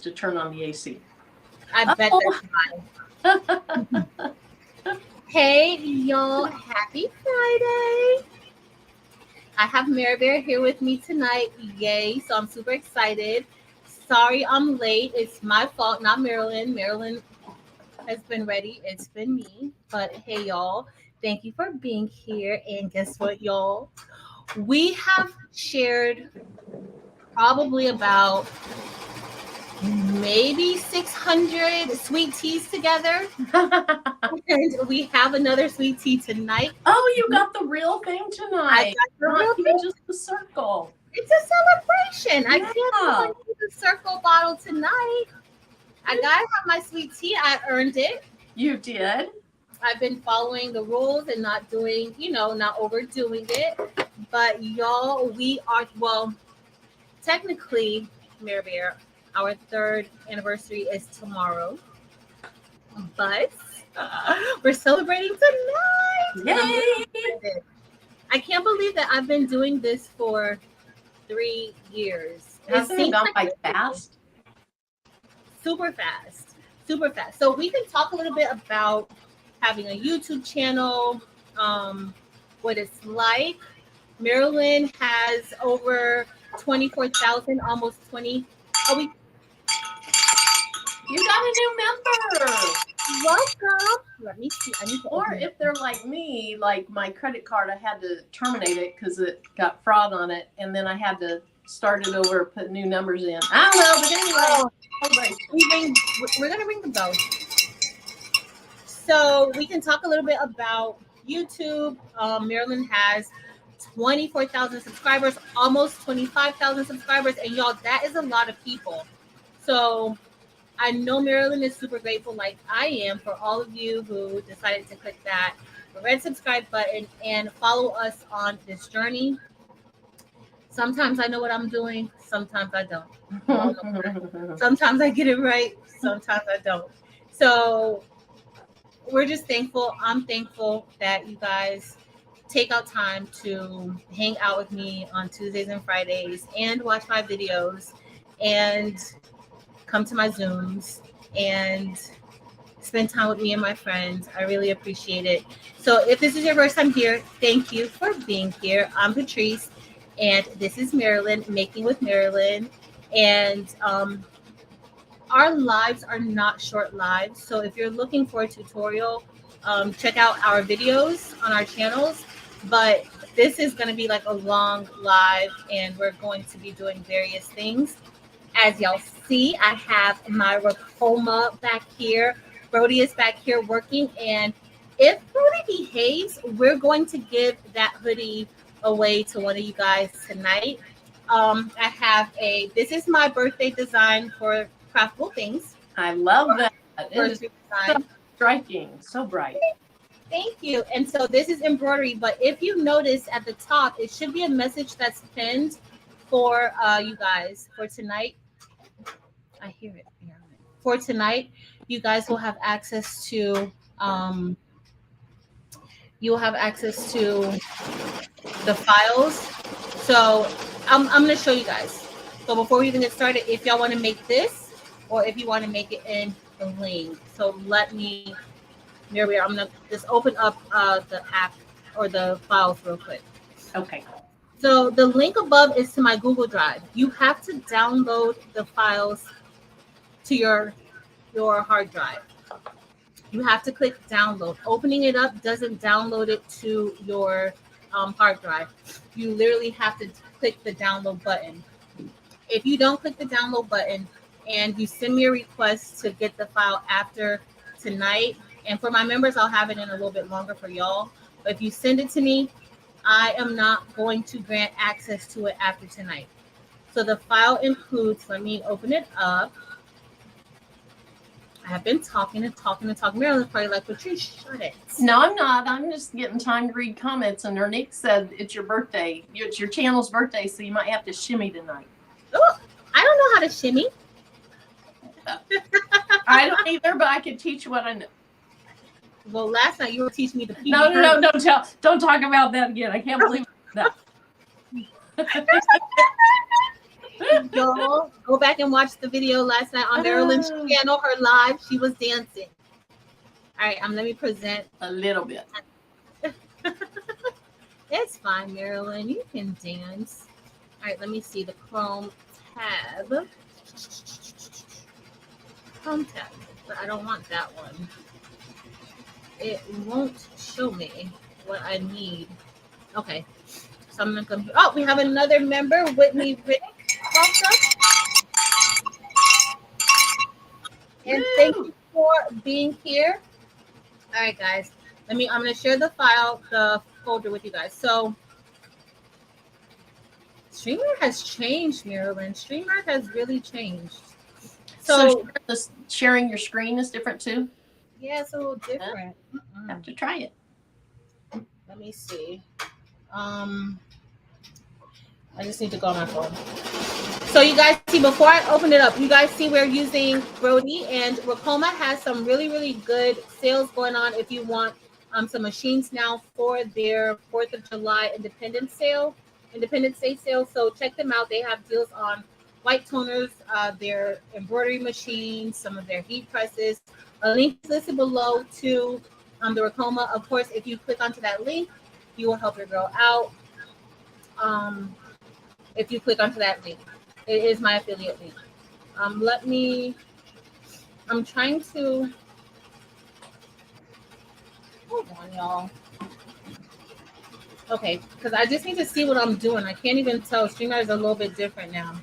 to turn on the AC. I bet that's fine. Hey, y'all. Happy Friday. I have Mary Bear here with me tonight. Yay. So I'm super excited. Sorry I'm late. It's my fault, not Marilyn. Marilyn has been ready. It's been me. But hey, y'all. Thank you for being here. And guess what, y'all? We have shared probably about maybe 600 sweet teas together. And we have another sweet tea tonight. Oh, you got the real thing tonight. I got the real Not thing. just the circle. It's a celebration. I Yeah. can't do the circle bottle tonight. I gotta have my sweet tea. I earned it. You did. I've been following the rules and not doing, not overdoing it. But y'all, we are, well, technically, Mary Bear, our 3rd anniversary is tomorrow. But we're celebrating tonight. Yay! I can't believe that I've been doing this for 3 years. Hasn't it gone by fast? Super fast. Super fast. So we can talk a little bit about having a YouTube channel, what it's like. Marilyn has over 24,000, almost 20. Oh, You got a new member. Welcome. Let me see. I need to Or if they're like me, like my credit card, I had to terminate it because it got fraud on it, and then I had to start it over, put new numbers in. I don't know, but anyway, we're gonna ring the bell. So we can talk a little bit about YouTube. Marilyn has 24,000 subscribers, almost 25,000 subscribers, and y'all, that is a lot of people. So I know Marilyn is super grateful, like I am, for all of you who decided to click that red subscribe button and follow us on this journey. Sometimes I know what I'm doing, sometimes I don't. Sometimes I get it right, sometimes I don't. So we're just thankful. I'm thankful that you guys take out time to hang out with me on Tuesdays and Fridays and watch my videos and come to my Zooms and spend time with me and my friends. I really appreciate it. So if this is your first time here, thank you for being here. I'm Patrice, and this is Marilyn, Making with Marilyn. And our lives are not short lives. So if you're looking for a tutorial, check out our videos on our channels. But this is going to be like a long live, and we're going to be doing various things. As y'all see, I have my RICOMA back here. Brody is back here working. And if Brody behaves, we're going to give that hoodie away to one of you guys tonight. I have this is my birthday design for Craftable Things. I love that. It is so striking, so bright. Thank you. And so this is embroidery, but if you notice at the top, it should be a message that's pinned for you guys for tonight. I hear it. For tonight, you guys will have access to the files. So I'm going to show you guys. So before we even get started, if y'all want to make this, or if you want to make it in Bling. So let me, there we are. I'm going to just open up the app or the files real quick. Okay. So the link above is to my Google Drive. You have to download the files to your hard drive. You have to click download. Opening it up doesn't download it to your hard drive. You literally have to click the download button. If you don't click the download button and you send me a request to get the file after tonight, and for my members, I'll have it in a little bit longer for y'all. But if you send it to me, I am not going to grant access to it after tonight. So the file includes, let me open it up. I have been talking and talking and talking. Marilyn's probably like, Patrice, shut it. No, I'm not. I'm just getting time to read comments. And Ernique said it's your birthday. It's your channel's birthday, so you might have to shimmy tonight. Oh, I don't know how to shimmy. I don't either, but I can teach you what I know. Well, last night you were teaching me the PG. No, don't talk about that again. I can't believe that. Y'all go back and watch the video last night on Marilyn's channel, her live. She was dancing. All right, let me present a little bit. It's fine, Marilyn. You can dance. All right, let me see the Chrome tab. Chrome tab, but I don't want that one. It won't show me what I need. Okay, so I'm gonna come. Oh, we have another member, Whitney Riddick. Welcome. And thank you for being here. All right, guys. I'm gonna share the folder with you guys. So Streamer has changed, Marilyn. Streamer has really changed. So sharing your screen is different too? Yeah, it's a little different. Have to try it. Let me see. I just need to go on my phone. So you guys see, before I open it up, you guys see we're using Brody, and RICOMA has some really, really good sales going on if you want some machines now for their 4th of July Independence Day sale. So check them out. They have deals on white toners, their embroidery machines, some of their heat presses. A link is listed below to the RICOMA. Of course, if you click onto that link, you will help your girl out. If you click onto that link, it is my affiliate link. I'm trying to, hold on, y'all. Okay, because I just need to see what I'm doing. I can't even tell. StreamYard is a little bit different now.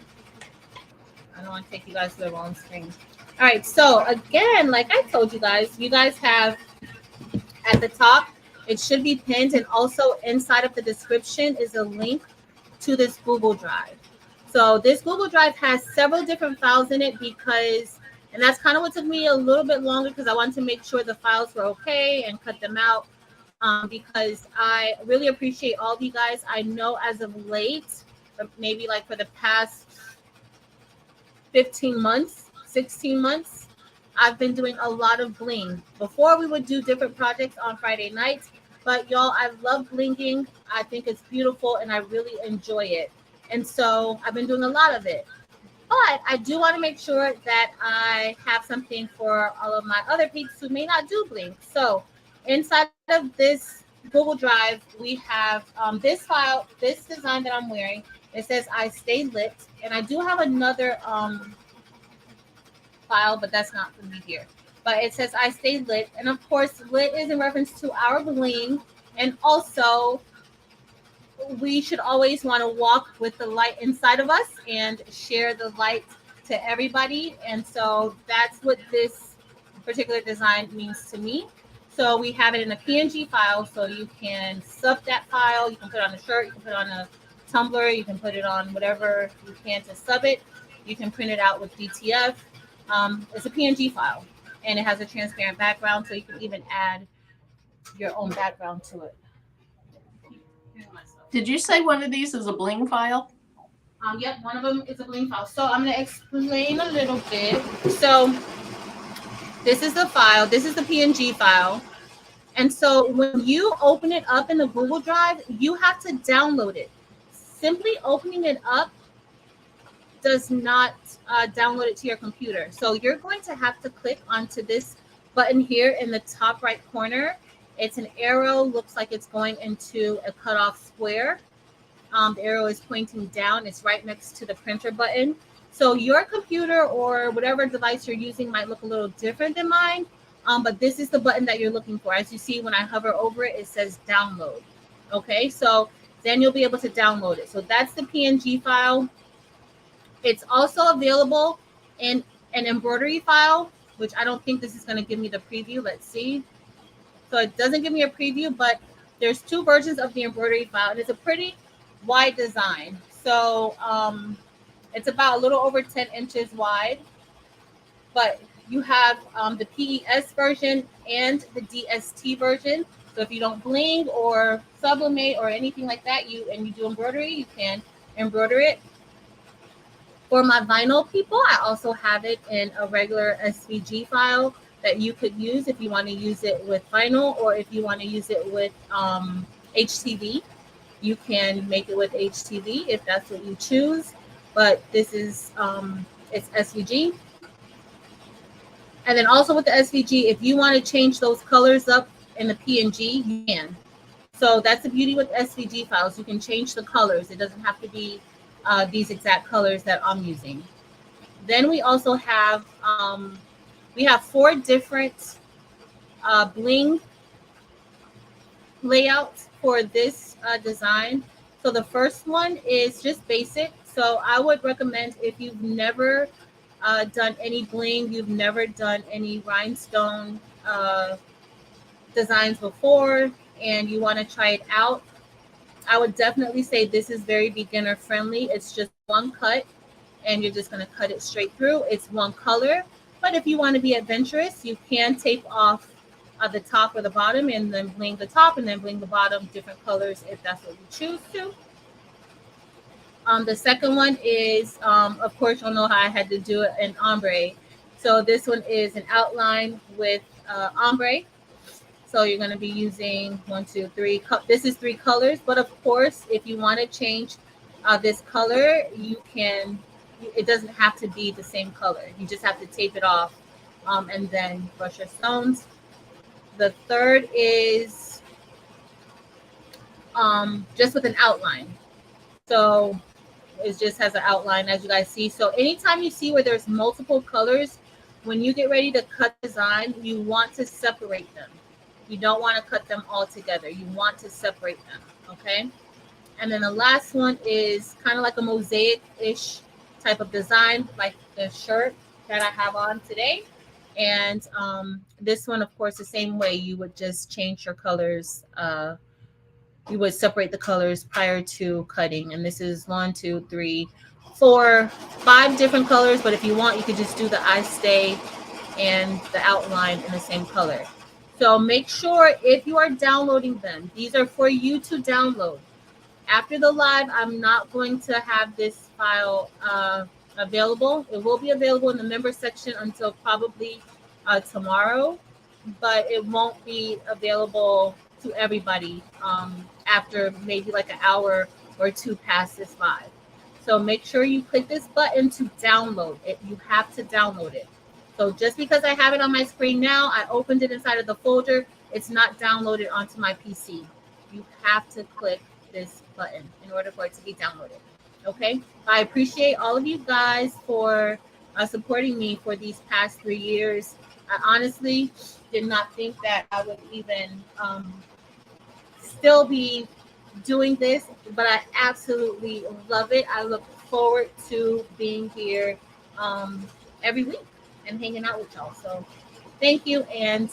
I don't want to take you guys to the wrong screen. All right, so again, like I told you guys have at the top, it should be pinned, and also inside of the description is a link to this Google Drive. So this Google Drive has several different files in it and that's kind of what took me a little bit longer, because I wanted to make sure the files were okay and cut them out, because I really appreciate all of you guys. I know as of late, maybe like for the past 15 months, 16 months, I've been doing a lot of bling. Before, we would do different projects on Friday nights, but y'all, I love blinging. I think it's beautiful and I really enjoy it. And so I've been doing a lot of it. But I do want to make sure that I have something for all of my other peeps who may not do bling. So inside of this Google Drive, we have this file, this design that I'm wearing. It says I Stay Lit. And I do have another file, but that's not for me here. But it says I Stay Lit. And of course, lit is in reference to our bling. And also, we should always want to walk with the light inside of us and share the light to everybody. And so that's what this particular design means to me. So we have it in a PNG file, so you can sub that file. You can put it on a shirt, you can put it on a tumbler, you can put it on whatever you can to sub it. You can print it out with DTF. It's a PNG file, and it has a transparent background, so you can even add your own background to it. Did you say one of these is a bling file? Yep, one of them is a bling file. So I'm going to explain a little bit. So this is the file. This is the PNG file. And so when you open it up in the Google Drive, you have to download it. Simply opening it up does not download it to your computer. So you're going to have to click onto this button here in the top right corner. It's an arrow, looks like it's going into a cutoff square. The arrow is pointing down. It's right next to the printer button. So your computer or whatever device you're using might look a little different than mine, but this is the button that you're looking for. As you see, when I hover over it, it says download. Okay, so then you'll be able to download it. So that's the PNG file. It's also available in an embroidery file, which I don't think this is going to give me the preview. Let's see. So it doesn't give me a preview, but there's two versions of the embroidery file, and it's a pretty wide design. So it's about a little over 10 inches wide, but you have the PES version and the DST version. So if you don't bling or sublimate or anything like that, you do embroidery, you can embroider it. For my vinyl people, I also have it in a regular SVG file that you could use if you want to use it with vinyl, or if you want to use it with HTV. You can make it with HTV if that's what you choose. but this is it's SVG. And then also with the SVG, if you want to change those colors up in the PNG, you can. So that's the beauty with SVG files. You can change the colors. It doesn't have to be these exact colors that I'm using. Then we also have we have 4 different bling layouts for this design. So the first one is just basic. So I would recommend, if you've never done any bling, you've never done any rhinestone designs before, and you want to try it out, I would definitely say this is very beginner friendly. It's just one cut, and you're just going to cut it straight through. It's one color, but if you want to be adventurous, you can tape off the top or the bottom, and then bling the top and then bling the bottom, different colors if that's what you choose to. The second one is, of course, you'll know how I had to do it in ombre. So this one is an outline with ombre. So you're going to be using 1, 2, 3. This is 3 colors, but of course, if you want to change this color, you can. It doesn't have to be the same color. You just have to tape it off and then brush your stones. The third is just with an outline. So it just has an outline, as you guys see. So anytime you see where there's multiple colors, when you get ready to cut design, you want to separate them. You don't want to cut them all together. You want to separate them, okay? And then the last one is kind of like a mosaic-ish type of design, like the shirt that I have on today. And this one, of course, the same way. You would just change your colors. You would separate the colors prior to cutting. And this is 1, 2, 3, 4, 5 different colors. But if you want, you could just do the I stay and the outline in the same color. So make sure if you are downloading them, these are for you to download. After the live, I'm not going to have this file available. It will be available in the member section until probably tomorrow, but it won't be available to everybody after maybe like an hour or 2 past this live. So make sure you click this button to download it. You have to download it. So just because I have it on my screen now, I opened it inside of the folder, it's not downloaded onto my PC. You have to click this button in order for it to be downloaded. Okay, I appreciate all of you guys for supporting me for these past 3 years. I honestly did not think that I would even still be doing this, but I absolutely love it. I look forward to being here every week and hanging out with y'all. So thank you. And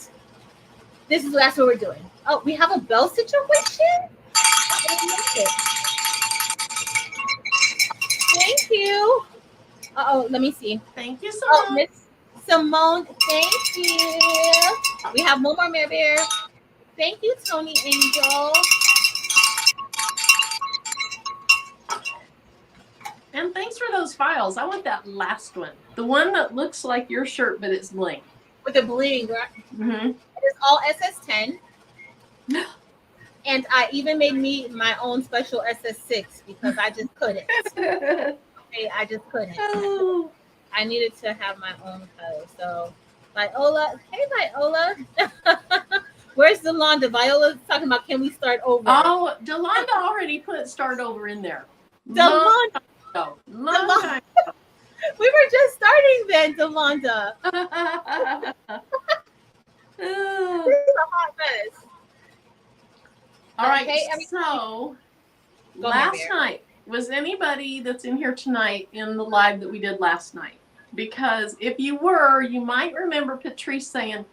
that's what we're doing. Oh, we have a bell situation? Thank you. Uh-oh, let me see. Thank you so Oh, much. Miss Simone, thank you. We have one more Mare Bear. Thank you, Tony Angel. And thanks for those files. I want that last one. The one that looks like your shirt, but it's bling. With the bling, right? Mm-hmm. It is all SS10. And I even made me my own special SS6 because I just couldn't. Okay, I just couldn't. Oh. I needed to have my own color. So, Viola, hey, Viola. Where's Delonda? Viola's talking about, can we start over? Oh, Delonda already put start over in there. Delonda. Long time. We were just starting then, Delonda. This is a hot mess. All right, Okay, so last night, was anybody that's in here tonight in the live that we did last night? Because if you were, you might remember Patrice saying,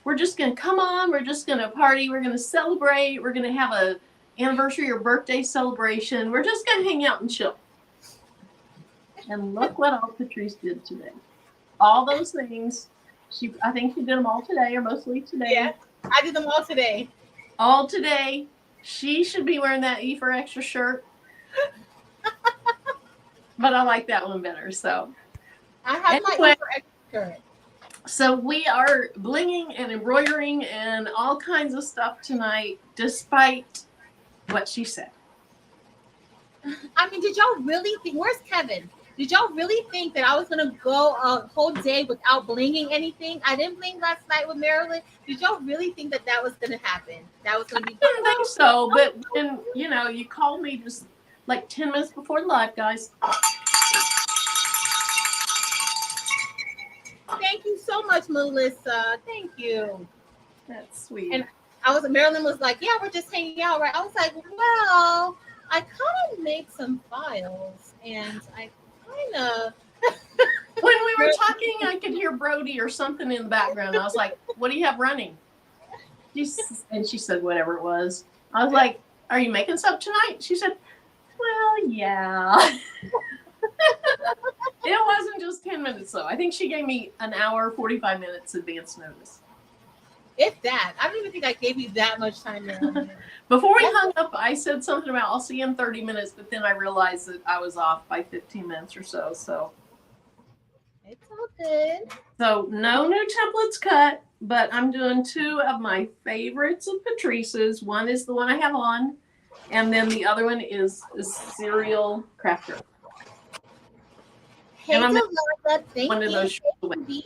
we're just going to come on, we're just going to party, we're going to celebrate, we're going to have a anniversary or birthday celebration, we're just going to hang out and chill. And look what all Patrice did today. All those things. I think she did them all today, or mostly today. Yeah, I did them all today. All today. She should be wearing that E for Extra shirt. But I like that one better. So I have my E for Extra shirt. So we are blinging and embroidering and all kinds of stuff tonight, despite what she said. I mean, did y'all really think? Where's Kevin? Did y'all really think that I was gonna go a whole day without blinging anything? I didn't bling last night with Marilyn. Did y'all really think that that was gonna happen? That was gonna be. I didn't think so, but when you called me just like 10 minutes before the live, guys. Thank you so much, Melissa. Thank you. That's sweet. And Marilyn was like, yeah, we're just hanging out, right? I was like, well, I kind of made some files, and I kind of. When we were talking, I could hear Brody or something in the background. I was like, what do you have running? And she said, whatever it was. I was like, are you making stuff tonight? She said, well, yeah. It wasn't just 10 minutes, though. I think she gave me an hour, 45 minutes advance notice. If that. I don't even think I gave you that much time. Before we hung up, I said something about I'll see you in 30 minutes, but then I realized that I was off by 15 minutes or so. So it's all good. So no new templates cut, but I'm doing 2 of my favorites of Patrice's. One is the one I have on, and then the other one is a Serial Crafter. Hey, and I'm thank one of those you.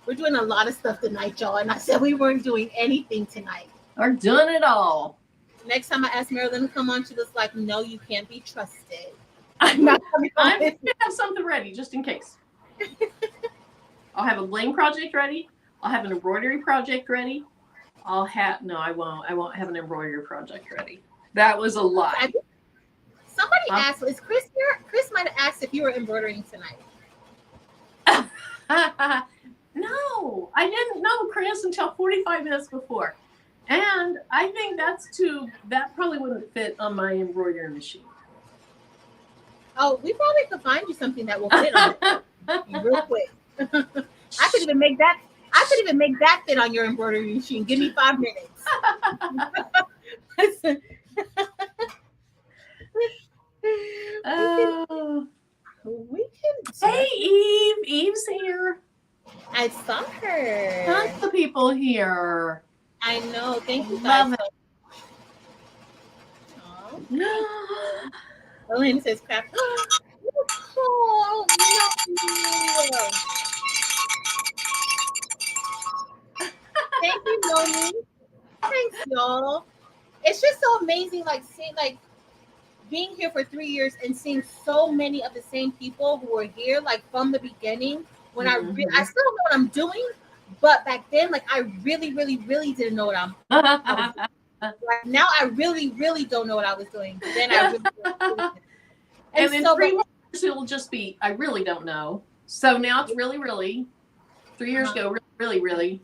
We're doing a lot of stuff tonight, y'all, and I said we weren't doing anything tonight. We're doing it all. Next time I asked Marilyn to come on, she was like, no, you can't be trusted. I'm going to have something ready just in case. I'll have a Bling project ready. I'll have an embroidery project ready. I won't have an embroidery project ready. That was a lie. Somebody asked, is Chris here? Chris might have asked if you were embroidering tonight. No, I didn't know Chris until 45 minutes before. And I think that probably wouldn't fit on my embroidery machine. Oh, we probably could find you something that will fit on it real quick. I could even make that fit on your embroidery machine. Give me 5 minutes. We can. Hey, Eve. Eve's here. I saw her. Tons of people here. I know. Thank you. Love it. Elaine says crap. Oh, no. Thank you, Noni. Thanks, y'all. It's just so amazing, seeing being here for 3 years and seeing so many of the same people who were here from the beginning. When I still don't know what I'm doing, but back then, I really, really, really didn't know what I was doing. Now I really, really don't know what I was doing. But then I really and in 3 months it'll just be I really don't know. So now it's really, really. 3 years ago, really, really.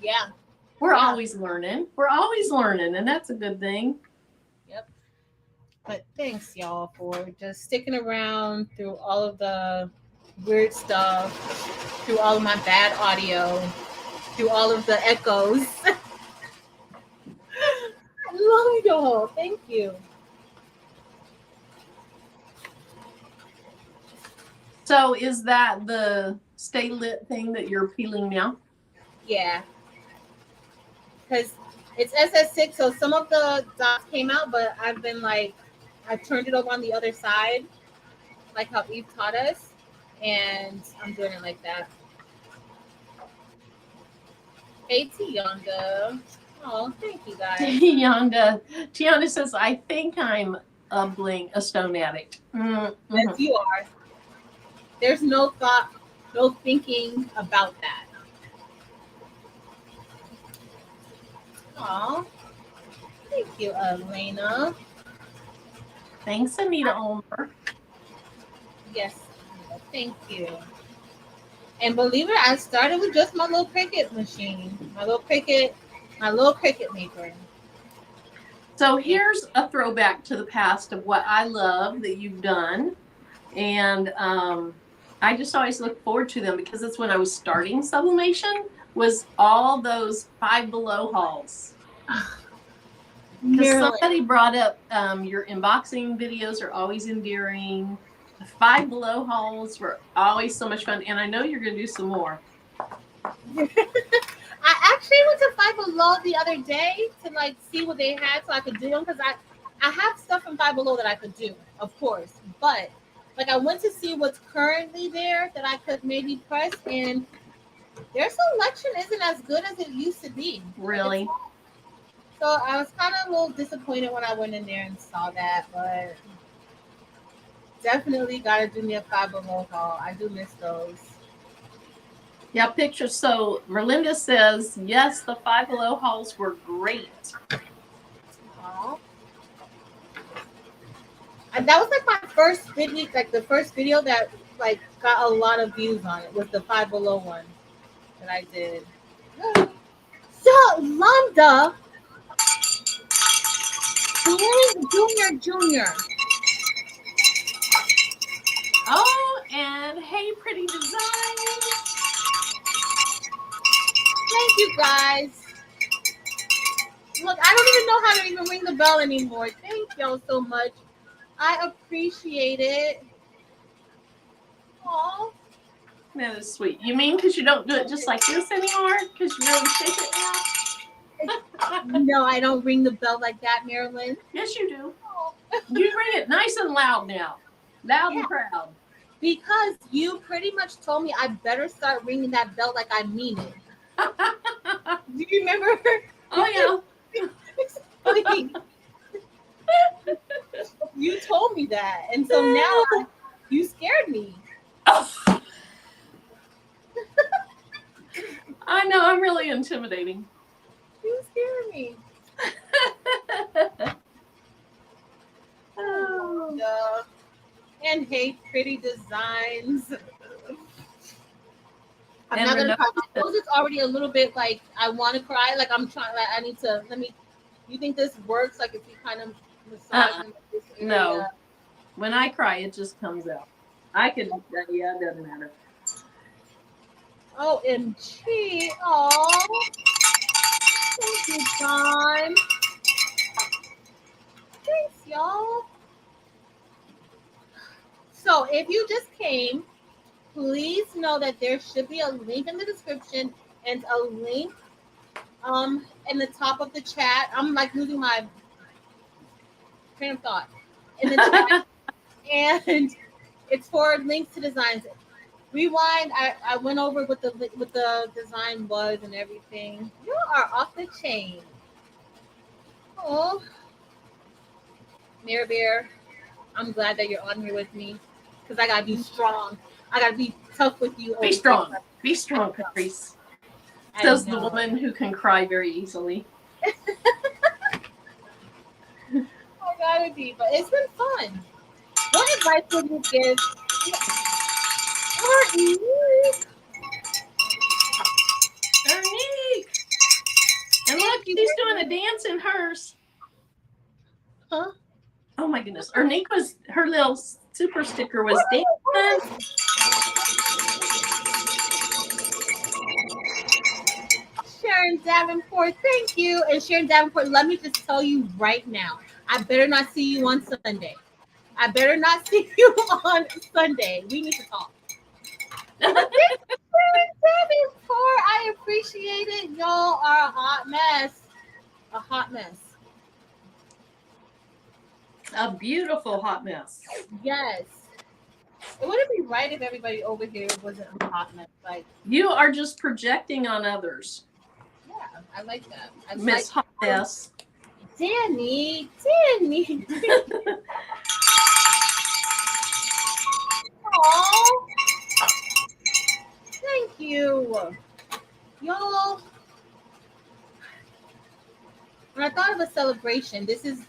Yeah. We're always learning. We're always learning, and that's a good thing. Yep. But thanks, y'all, for just sticking around through all of the weird stuff, through all of my bad audio, through all of the echoes. I love y'all. Thank you. So is that the Stay Lit thing that you're peeling now? Yeah. Because it's SS6, so some of the dots came out, but I've been I turned it over on the other side, like how Eve taught us. And I'm doing it like that. Hey, Tianda. Oh, thank you, guys. Tianda says, I think I'm a stone addict. Mm-hmm. Yes, you are. There's no thought, no thinking about that. Oh, thank you, Elena. Thanks, Anita Ulmer. Yes. Thank you. And believe it, I started with just my little Cricut machine, my little Cricut maker. So here's a throwback to the past of what I love that you've done. And I just always look forward to them because it's when I was starting Sublimation was all those 5 Below hauls. Because somebody brought up your unboxing videos are always endearing. The 5 Below hauls were always so much fun, and I know you're going to do some more. I actually went to 5 Below the other day to see what they had so I could do them because I have stuff from 5 Below that I could do. of course. But like I went to see what's currently there that I could maybe press, and their selection isn't as good as it used to be. Really? So I was kind of a little disappointed when I went in there and saw that, but definitely got to do me a 5 Below haul. I do miss those. Yeah, pictures. So Merlinda says, yes, the 5 Below hauls were great. Aww. And that was like my first video, like the first video that like got a lot of views on it was the 5 Below one that I did. So Londa, Junior. Oh, and hey, pretty design. Thank you guys. Look, I don't even know how to even ring the bell anymore. Thank y'all so much. I appreciate it. Aw. That is sweet. You mean because you don't do it just like this anymore? Because you really shake it now? No, I don't ring the bell like that, Marilyn. Yes, you do. You ring it nice and loud now. Loud and proud. Because you pretty much told me I better start ringing that bell like I mean it. Do you remember? Oh, yeah. You told me that. And so now you scared me. I know, I'm really intimidating. You scared me. Oh, and hey, pretty designs. I'm not gonna cry. My nose is already a little bit like I want to cry. Like I'm trying. Like I need to. Let me. You think this works? Like if you kind of massage this area? No. When I cry, it just comes out. I can. Yeah, it doesn't matter. OMG. Oh. Thank you, John. Thanks, y'all. So if you just came, please know that there should be a link in the description and a link in the top of the chat. I'm like losing my train of thought in the chat. And it's for links to designs. Rewind. I went over what the design was and everything. You are off the chain. Oh, Mirror Bear, I'm glad that you're on here with me because I gotta be strong. I gotta be tough with you. Be strong. Be strong, Patrice. Says the woman who can cry very easily. I gotta be, but it's been fun. What advice would you give? Ernique! And look, she's doing a dance in hers. Huh? Oh my goodness. Ernique was, her little super sticker was dancing. Sharon Davenport, thank you. And Sharon Davenport, let me just tell you right now, I better not see you on Sunday. I better not see you on Sunday. We need to talk. Sharon Davenport, I appreciate it. Y'all are a hot mess. A hot mess. A beautiful hot mess. Yes. It wouldn't be right if everybody over here wasn't a hot mess. Like you are just projecting on others. Yeah, I like that. I Miss Hot Mess. Danny. Aww. Thank you. Y'all. When I thought of a celebration, this is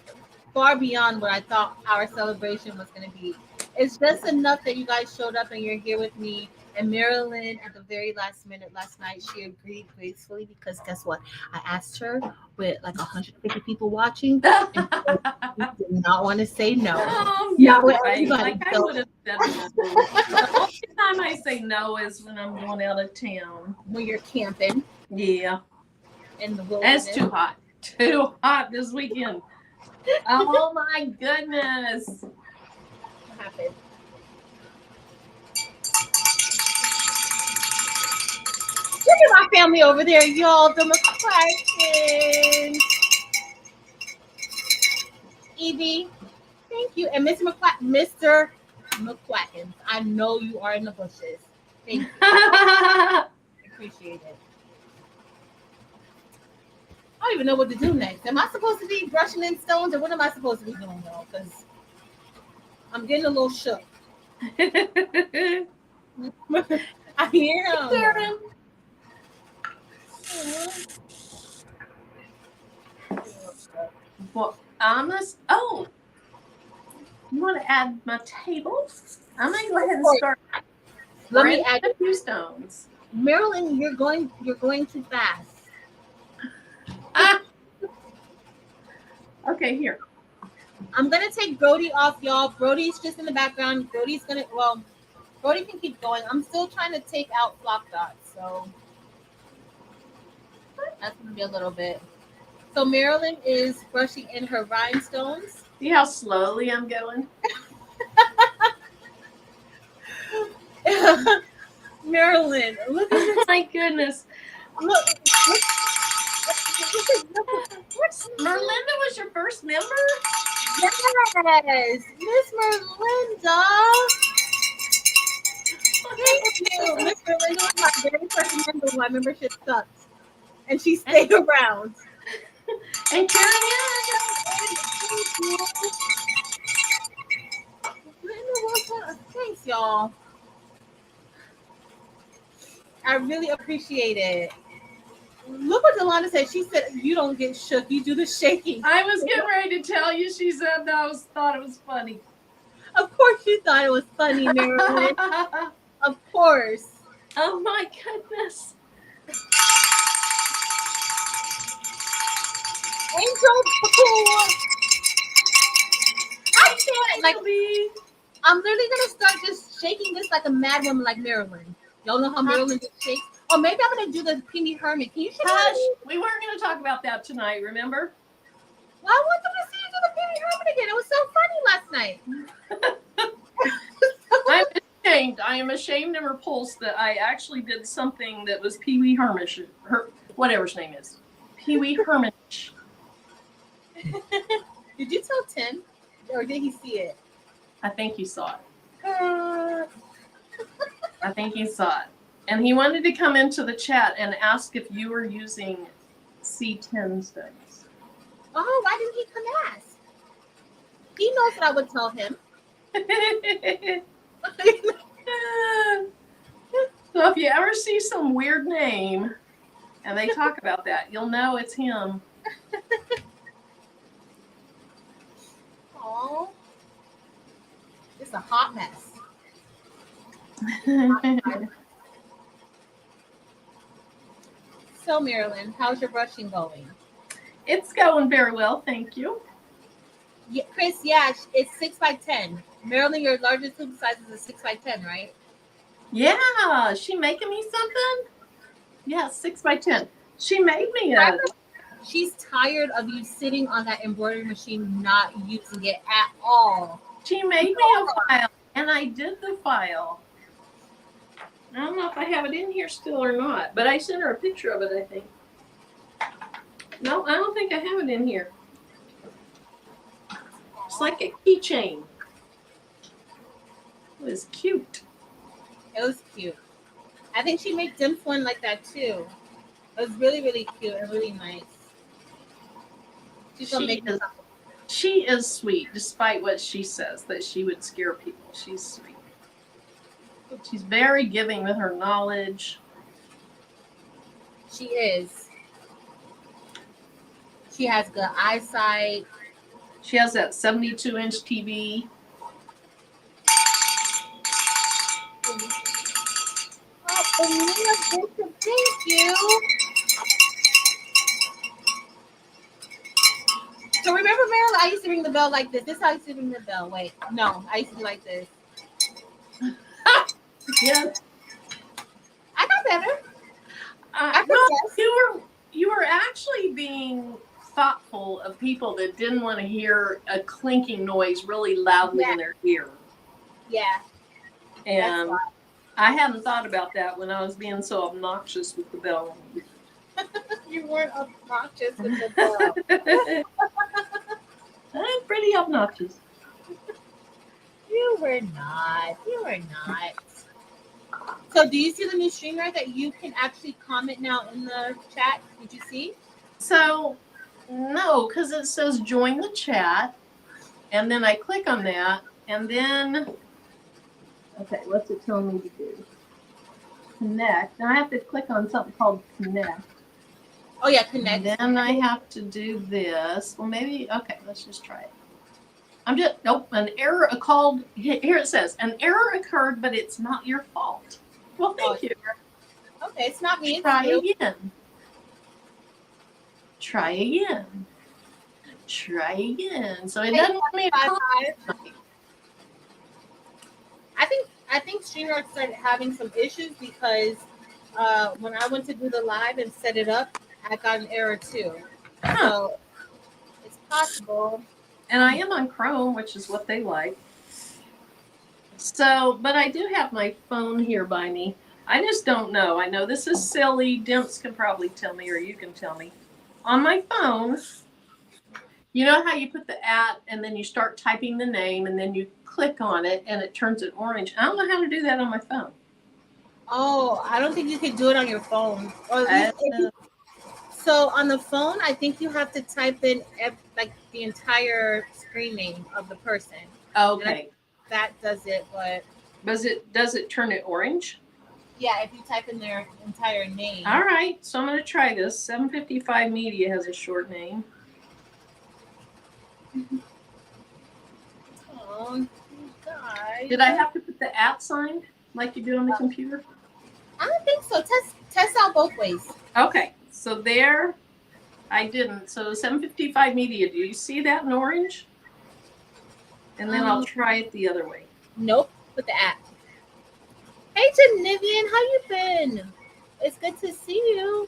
far beyond what I thought our celebration was going to be. It's just enough that you guys showed up and you're here with me. And Marilyn, at the very last minute last night, she agreed gracefully because guess what? I asked her with like 150 people watching, and she did not want to say no. Yeah, right. Like I would have said no. The only time I say no is when I'm going out of town. When you're camping. Yeah. In the wilderness. It's too hot. Too hot this weekend. Oh my goodness. What happened? Look at my family over there, y'all. The McCrackens. Evie, Thank you. And Mr. McQuackins, I know you are in the bushes. Thank you. I appreciate it. I don't even know what to do next. Am I supposed to be brushing in stones, or what am I supposed to be doing, though? Because I'm getting a little shook. I am. Sharon. Well, oh, you want to add my table? I'm gonna go ahead and start. Let me add a few stones. Marilyn, you're going too fast. Okay, here. I'm gonna take Brody off, y'all. Brody's just in the background. Brody can keep going. I'm still trying to take out flop dots, so that's gonna be a little bit. So Marilyn is brushing in her rhinestones. See how slowly I'm going? Marilyn, look at this. My goodness. Look. Merlinda was your first member? Yes, Miss Merlinda. Thank you. Miss Merlinda was my very first member. My membership sucked, and she stayed around. And Karen, thanks, y'all. I really appreciate it. Look what Delana said. She said, "You don't get shook. You do the shaking." I was getting ready to tell you. She said that. Thought it was funny. Of course, you thought it was funny, Marilyn. Of course. Oh my goodness. Angel, I can't. Like, I'm literally gonna start just shaking this like a mad woman, like Marilyn. Y'all know how Marilyn just shakes. Or maybe I'm gonna do the Pee Wee Herman. Can you shake? Hush. We weren't gonna talk about that tonight. Remember? Well, I want them to see you do the Pee Wee Herman again. It was so funny last night. I'm ashamed. I am ashamed and repulsed that I actually did something that was Pee Wee Hermish, whatever his name is. Pee Wee Hermish. Did you tell Tim, or did he see it? I think he saw it. I think he saw it. And he wanted to come into the chat and ask if you were using C10 stones. Oh, why didn't he come ask? He knows what I would tell him. So if you ever see some weird name and they talk about that, you'll know it's him. Oh, it's a hot mess. So, Marilyn, how's your brushing going? It's going very well, thank you. Yeah, Chris, yeah, it's 6x10. Marilyn, your largest tube size is a 6x10, right? Yeah, she making me something? Yeah, 6x10. She made me a. She's tired of you sitting on that embroidery machine, not using it at all. She made me a file, and I did the file. I don't know if I have it in here still or not, but I sent her a picture of it, I think. No, I don't think I have it in here. It's like a keychain. It was cute. It was cute. I think she made Dim's one like that too. It was really, really cute and really nice. She is sweet, despite what she says, that she would scare people. She's sweet. She's very giving with her knowledge. She is. She has good eyesight. She has that 72-inch TV. Oh, thank you. So remember, Marilyn, I used to ring the bell like this. This is how I used to ring the bell. Wait, no, I used to do like this. Yeah. I got better. No, you were actually being thoughtful of people that didn't want to hear a clinking noise really loudly in their ear. Yeah. And I hadn't thought about that when I was being so obnoxious with the bell. You weren't obnoxious with the bell. I'm pretty obnoxious. You were not. You were not. So do you see the new StreamYard that you can actually comment now in the chat? Did you see? So, no, because it says join the chat. And then I click on that. And then, okay, what's it telling me to do? Connect. Now I have to click on something called connect. Oh, yeah, connect. And then I have to do this. Well, maybe, okay, let's just try it. I'm just, nope, an error called, here it says, an error occurred, but it's not your fault. Well, thank you. Okay, it's not me. Try again. Try again. Try again. So it doesn't want me to call. I think StreamYard started having some issues because when I went to do the live and set it up, I got an error too. So it's possible. And I am on Chrome, which is what they like. So, but I do have my phone here by me. I just don't know. I know this is silly. Dimps can probably tell me, or you can tell me. On my phone, you know how you put the @ and then you start typing the name and then you click on it and it turns it orange. I don't know how to do that on my phone. Oh, I don't think you can do it on your phone. Or so on the phone, I think you have to type in like the entire screen name of the person. Okay. That does it, but does it turn it orange? Yeah, if you type in their entire name. All right, so I'm going to try this. 755 Media has a short name. Oh, guys. Did I have to put the @ sign like you do on the computer? I don't think so. Test out both ways. Okay, so there I didn't. So 755 Media, do you see that in orange? And then I'll try it the other way. Nope, put the @ Hey, Janivian, how you been? It's good to see you.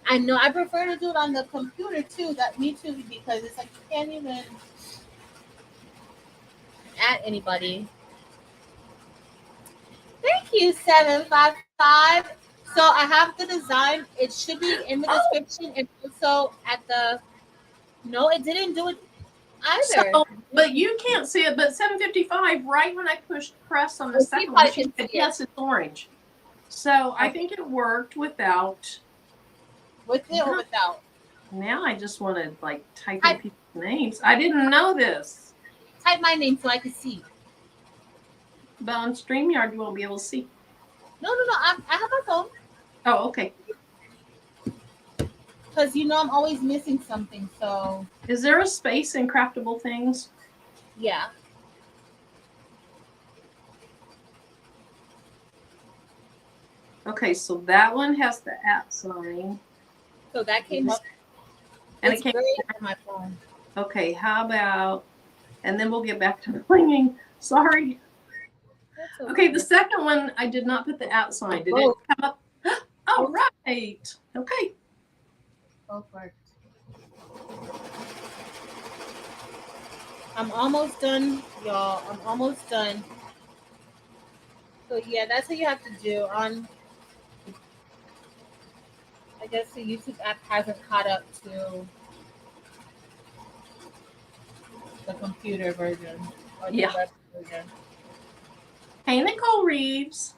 I know I prefer to do it on the computer too. Me too, because it's like you can't even @ anybody. Thank you, 755. So I have the design. It should be in the description and also at the. No, it didn't do it either. So, but you can't see it. But 755, right when I pushed press on the second one, she said, yes, it's orange. So I think it worked without. With it or without? Now I just want to like type in people's names. I didn't know this. Type my name so I can see. But on StreamYard, you won't be able to see. No. I have my phone. Oh, okay. Because I'm always missing something. So. Is there a space in craftable things? Yeah. Okay, so that one has the @ sign. So that came up. And it came on my phone. Okay, how about, and then we'll get back to blinging. Sorry. Okay, the second one, I did not put the @ sign. Did it come up? All right. Okay. Perfect. I'm almost done, y'all. I'm almost done. So yeah, that's what you have to do. I guess the YouTube app hasn't caught up to the computer version or the web version. Hey, Nicole Reeves.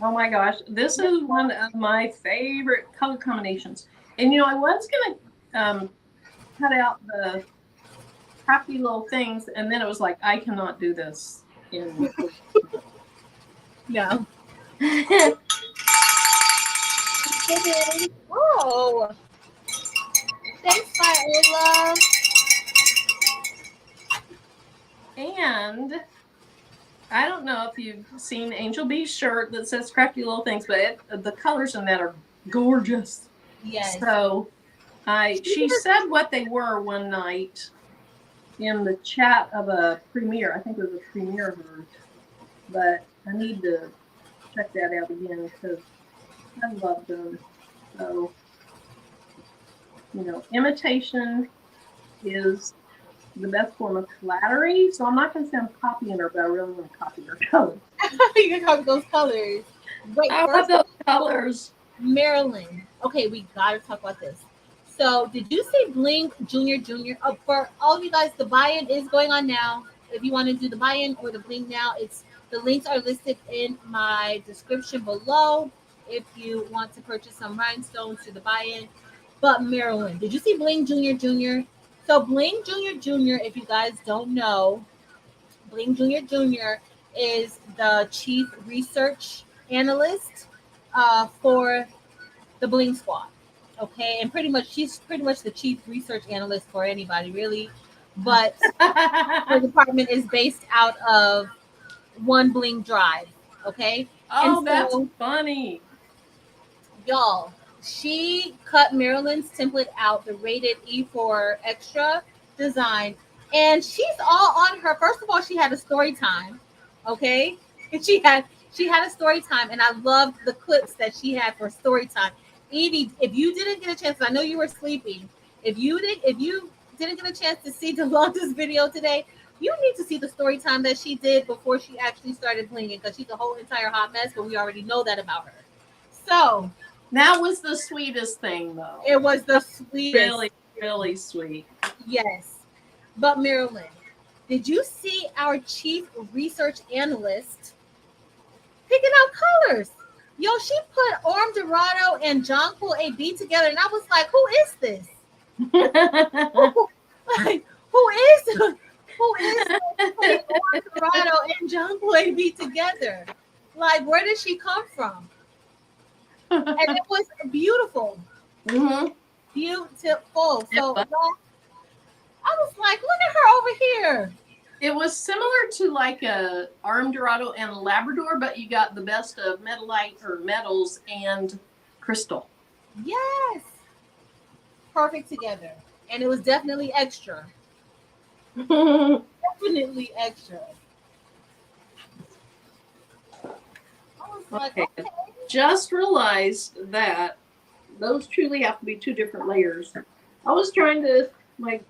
Oh my gosh, this is one of my favorite color combinations. And I was gonna cut out the crappy little things, and then it was like, I cannot do this. No. Oh, thanks, Viola. And I don't know if you've seen Angel B's shirt that says crafty little things, but the colors in that are gorgeous. Yes. So she said what they were one night in the chat of a premiere. I think it was a premiere of hers. But I need to check that out again because I love them. So, imitation is the best form of flattery. So I'm not going to say I'm copying her, but I really want to copy her colors. You can copy those colors. Wait, I love those colors. Marilyn. Okay, we got to talk about this. So did you see Bling Junior? Oh, for all of you guys, the buy-in is going on now. If you want to do the buy-in or the Bling now, the links are listed in my description below. If you want to purchase some rhinestones to the buy-in. But Marilyn, did you see Bling Junior? So Bling Junior, if you guys don't know, Bling Junior is the chief research analyst for the Bling Squad. Okay, and she's pretty much the chief research analyst for anybody, really. But her department is based out of One Bling Drive. Okay. Oh, and that's funny. Y'all, she cut Marilyn's template out, the rated E4 extra design, and she's all on her. First of all, she had a story time. Okay. And she had a story time, and I loved the clips that she had for story time. Evie, if you didn't get a chance, I know you were sleeping. If you didn't get a chance to see Delonta's video today, you need to see the story time that she did before she actually started blinging, because she's a whole entire hot mess, but we already know that about her. So that was the sweetest thing, though. It was the sweetest. Really, really sweet. Yes. But Marilyn, did you see our chief research analyst picking out colors? Yo, she put Orm Dorado and Jonquil AB together, and I was like, who is this? Who is putting Orm Dorado and Jonquil AB together? Like, where did she come from? And it was beautiful. Mm-hmm. Beautiful. So I was like, look at her over here. It was similar to like a Orm Dorado and a Labrador, but you got the best of Metalight or metals and crystal. Yes. Perfect together. And it was definitely extra. Definitely extra. I was like, okay. Just realized that those truly have to be two different layers. I was trying to like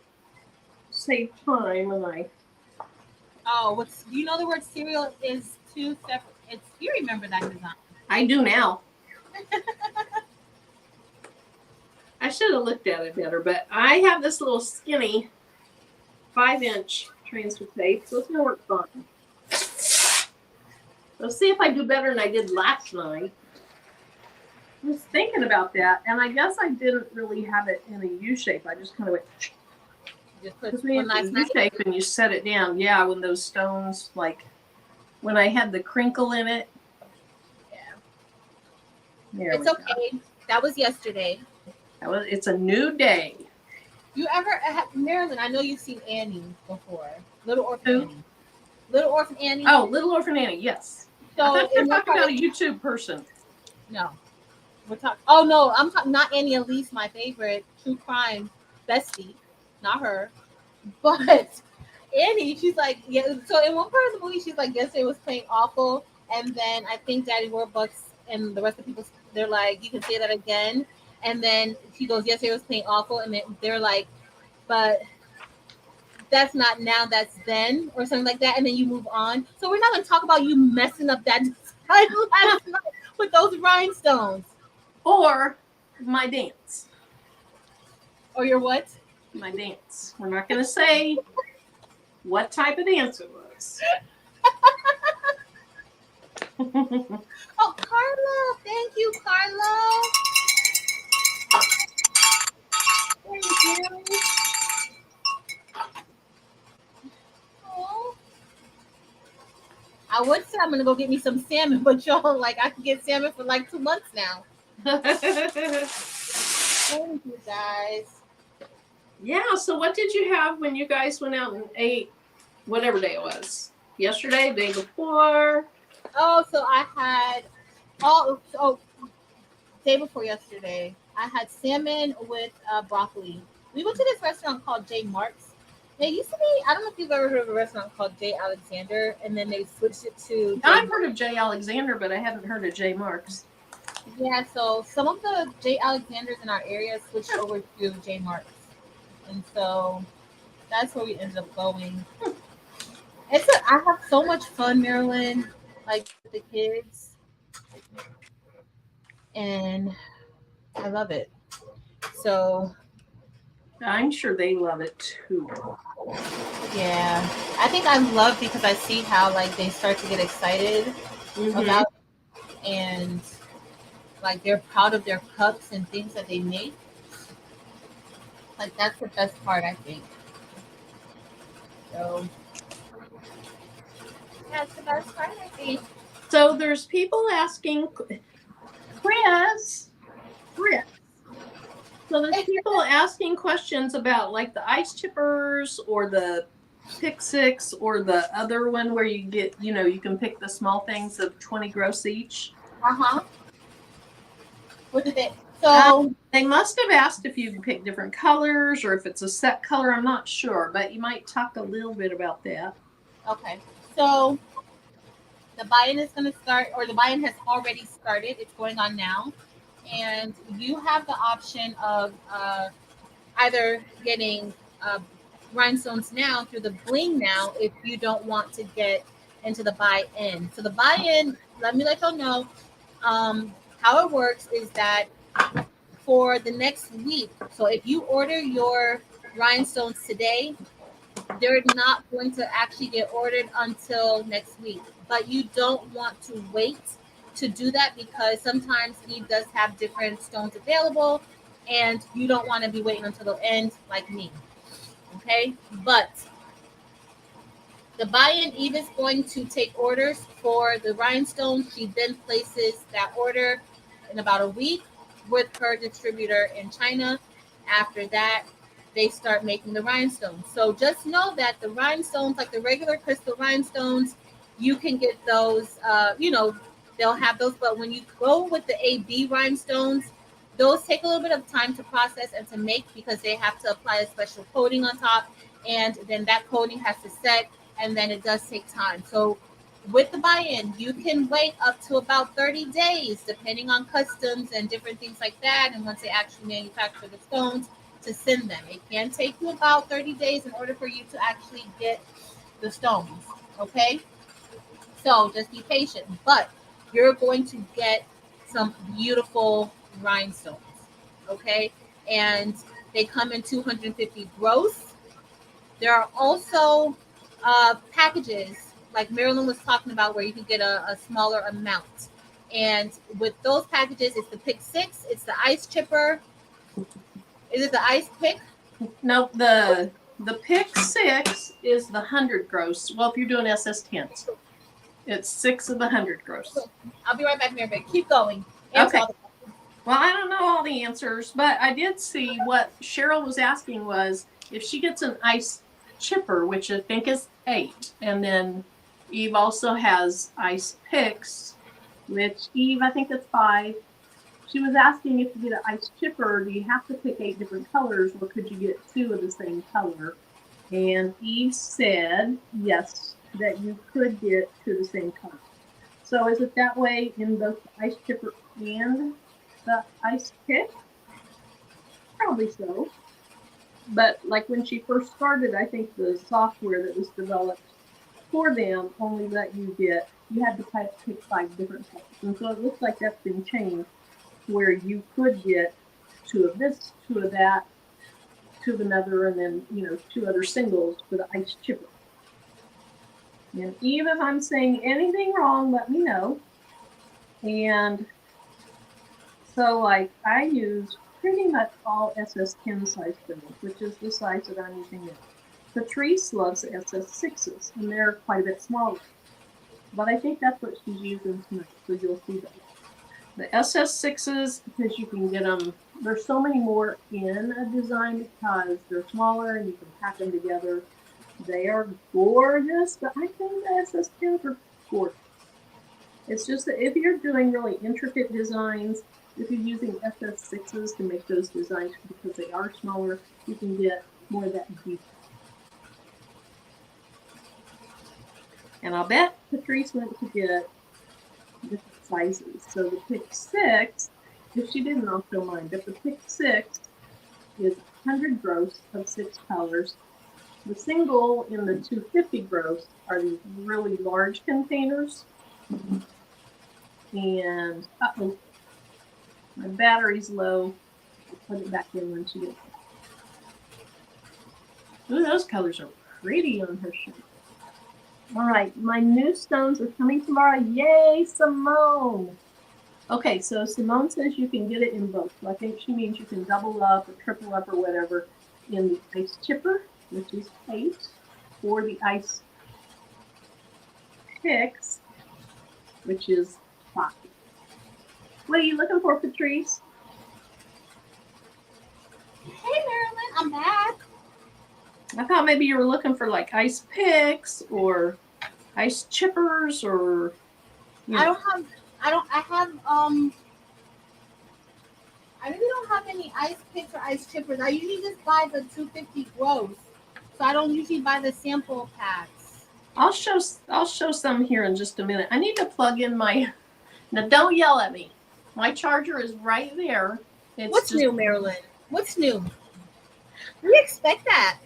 save time, and do you know the word cereal is two separate? You remember that design? I do now. I should have looked at it better, but I have this little skinny 5-inch transfer tape, so it's gonna work fine. Let's see if I do better than I did last night. I was thinking about that, and I guess I didn't really have it in a U shape. I just kind of went. Because we have the U shape and you set it down. Yeah, when those stones, like when I had the crinkle in it. Yeah. It's okay. That was yesterday. It's a new day. You ever Marilyn? I know you've seen Annie before. Little Orphan Annie. Little Orphan Annie. Oh, Little Orphan Annie. Yes. So I thought you were talking about a YouTube person. No. We're talking. Oh no, I'm talking not Annie Elise, my favorite true crime bestie, not her, but Annie. She's like, yeah. So in one part of the movie, she's like, yesterday was playing awful, and then I think Daddy Warbucks and the rest of the people, they're like, you can say that again, and then she goes, yesterday was playing awful, and then they're like, but that's not now, that's then, or something like that, and then you move on. So we're not going to talk about you messing up that design last night with those rhinestones. Or my dance. Or your what? My dance. We're not going to say what type of dance it was. Oh, Carlo. Thank you, Carlo. Thank you. Oh. I would say I'm going to go get me some salmon, but y'all, like, I can get salmon for like 2 months now. Thank you, guys. Yeah, so what did you have when you guys went out and ate whatever day it was? Yesterday, day before? Oh, so I had day before yesterday, I had salmon with broccoli. We went to this restaurant called J. Mark's. It used to be, I don't know if you've ever heard of a restaurant called J. Alexander, and then they switched it to I've heard of J. Alexander, but I haven't heard of J. Mark's. Yeah, so some of the J. Alexanders in our area switched over to J. Mark's. And so that's where we ended up going. I have so much fun, Marilyn, like with the kids. And I love it. So I'm sure they love it too. Yeah, I think I'm loved because I see how like they start to get excited about it, and like they're proud of their cups and things that they make. Like that's the best part, I think. So that's the best part, I think. So there's people asking, Chris. So there's people asking questions about like the ice chippers or the pick six or the other one where you get, you know, you can pick the small things of 20 gross each. What did they? So they must have asked if you can pick different colors or if it's a set color. I'm not sure, but you might talk a little bit about that. Okay. So the buy-in is going to start, or the buy-in has already started. It's going on now. And you have the option of either getting rhinestones now through the Bling now if you don't want to get into the buy-in. So the buy-in, let me let y'all know how it works is that for the next week, so if you order your rhinestones today, they're not going to actually get ordered until next week. But you don't want to wait to do that because sometimes Eve does have different stones available and you don't want to be waiting until the end like me. Okay, but the buy-in, Eve is going to take orders for the rhinestones. She then places that order in about a week with her distributor in China. After that, they start making the rhinestones. So just know that the rhinestones, like the regular crystal rhinestones, you can get those, they'll have those. But when you go with the AB rhinestones, those take a little bit of time to process and to make because they have to apply a special coating on top. And then that coating has to set, and then it does take time. So with the buy-in, you can wait up to about 30 days, depending on customs and different things like that. And once they actually manufacture the stones, to send them. It can take you about 30 days in order for you to actually get the stones. Okay? So just be patient. But you're going to get some beautiful rhinestones. Okay? And they come in 250 gross. There are also packages like Marilyn was talking about where you can get a smaller amount. And with those packages, it's the pick 6, it's the ice chipper. Is it the ice pick? No, the pick 6 is the 100 gross. Well, if you're doing SS10s, it's 6 of the 100 gross. I'll be right back, Mary, but keep going. Okay. Well, I don't know all the answers, but I did see what Cheryl was asking was if she gets an ice chipper, which I think is 8, and then Eve also has ice picks, which Eve, I think that's 5. She was asking if you get an ice chipper, do you have to pick 8 different colors, or could you get 2 of the same color? And Eve said yes, that you could get 2 of the same color. So is it that way in both the ice chipper and the ice pick? Probably so. But like when she first started, I think the software that was developed for them only let you had to pick 5 different colors. And so it looks like that's been changed where you could get 2 of this, 2 of that, 2 of another, and then, 2 other singles for the ice chipper. And Eve, if I'm saying anything wrong, let me know. And so, like, I use pretty much all SS10 size spindles, which is the size that I'm using now. Patrice loves SS6s, and they're quite a bit smaller. But I think that's what she's using tonight, so you'll see those. The SS6s, because you can get them, there's so many more in a design because they're smaller and you can pack them together. They are gorgeous, but I think the SS10s are gorgeous. It's just that if you're doing really intricate designs, if you're using SS6s to make those designs because they are smaller, you can get more of that detail. And I'll bet Patrice went to get different sizes. So the pick 6, if she didn't also mind, but the pick 6 is 100 gross of 6 colors. The single in the 250 gross are these really large containers. And my battery's low. I'll put it back in when she gets it. Ooh, those colors are pretty on her shirt. All right, my new stones are coming tomorrow. Yay, Simone. Okay, so Simone says you can get it in both. So I think she means you can double up or triple up or whatever in the ice chipper, which is 8, or the ice picks, which is 5. What are you looking for, Patrice? Hey, Marilyn, I'm back. I thought maybe you were looking for like ice picks or ice chippers or. You know. I really don't have any ice picks or ice chippers. I usually just buy the 250 gross. So I don't usually buy the sample packs. I'll show some here in just a minute. I need to plug in my. Now don't yell at me. My charger is right there. What's new, Marilyn? What's new? We expect that.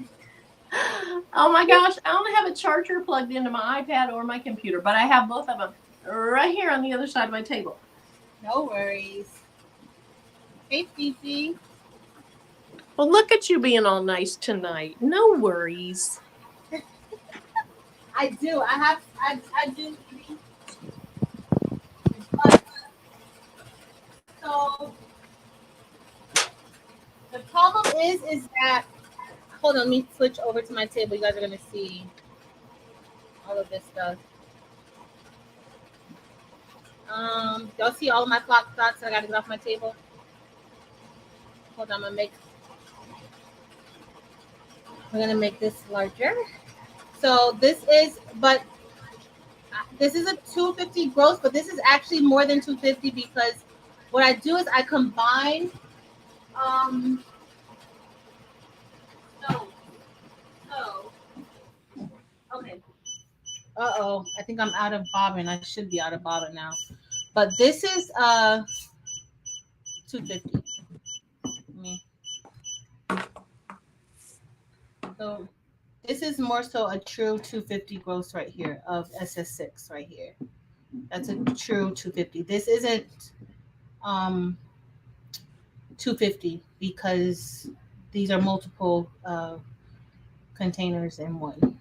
Oh my gosh, I don't have a charger plugged into my iPad or my computer, but I have both of them right here on the other side of my table. No worries. Hey, Fifi. Well, look at you being all nice tonight. No worries. I do. I do. So the problem is that, hold on, let me switch over to my table. You guys are going to see all of this stuff. Y'all see all of my flock dots that I got to get off my table? Hold on, we're going to make this larger. So this is a 250 gross, but this is actually more than 250 because what I do is I combine okay. Uh-oh, I think I'm out of bobbin. I should be out of bobbin now. But this is 250. So this is more so a true 250 gross right here of SS6 right here. That's a true 250. This isn't 250 because these are multiple containers in one.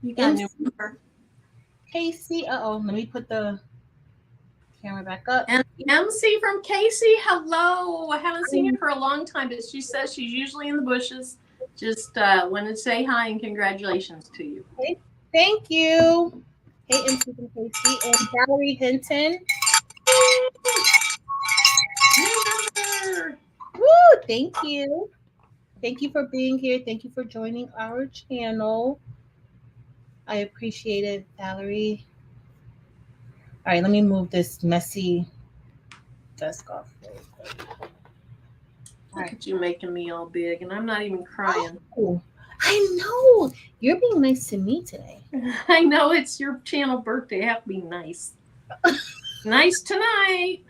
You got a new number. Casey, let me put the camera back up. And MC from Casey, hello. I haven't seen you for a long time, but she says she's usually in the bushes. Just wanted to say hi and congratulations to you. Hey, thank you. Hey, MC from Casey and Valerie Hinton. New number. Woo, thank you. Thank you for being here. Thank you for joining our channel. I appreciate it, Valerie. All right, let me move this messy desk off. Look at you making me all big, and I'm not even crying. Oh, I know. You're being nice to me today. I know it's your channel birthday. I have to be nice. Nice tonight.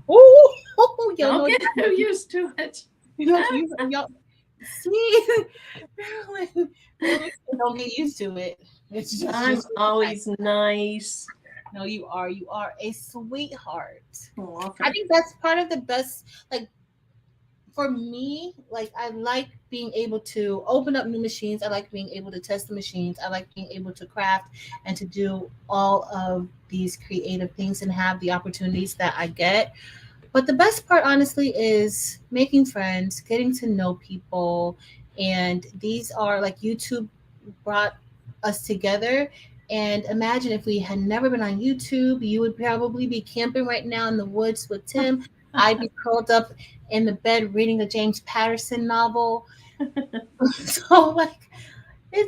Oh, don't get too used to it. Y'all, see, Marilyn, don't get used to it. It's just, I'm always nice. No, you are. You are a sweetheart. Oh, okay. I think that's part of the best. Like for me, like I like being able to open up new machines. I like being able to test the machines. I like being able to craft and to do all of these creative things and have the opportunities that I get. But the best part, honestly, is making friends, getting to know people. And these are like YouTube brought us together. And imagine if we had never been on YouTube, you would probably be camping right now in the woods with Tim. I'd be curled up in the bed reading a James Patterson novel. So, like, I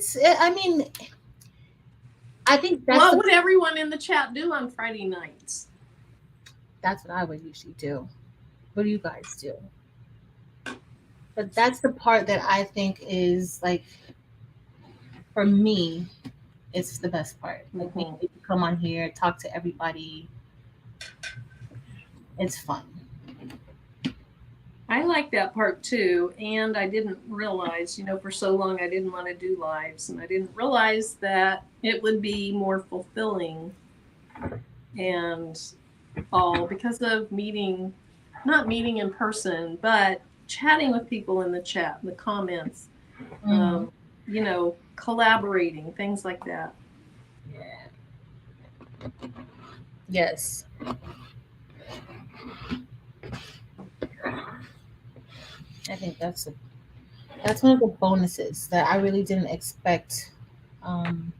think that's what would everyone in the chat do on Friday nights? That's what I would usually do. What do you guys do? But that's the part that I think is like, for me, it's the best part. Like being able to come on here, talk to everybody. It's fun. I like that part too. And I didn't realize, for so long I didn't want to do lives. And I didn't realize that it would be more fulfilling and all because of not meeting in person, but chatting with people in the chat, in the comments, Mhm. you know, collaborating, things like that. Yeah. Yes. I think that's one of the bonuses that I really didn't expect. Um,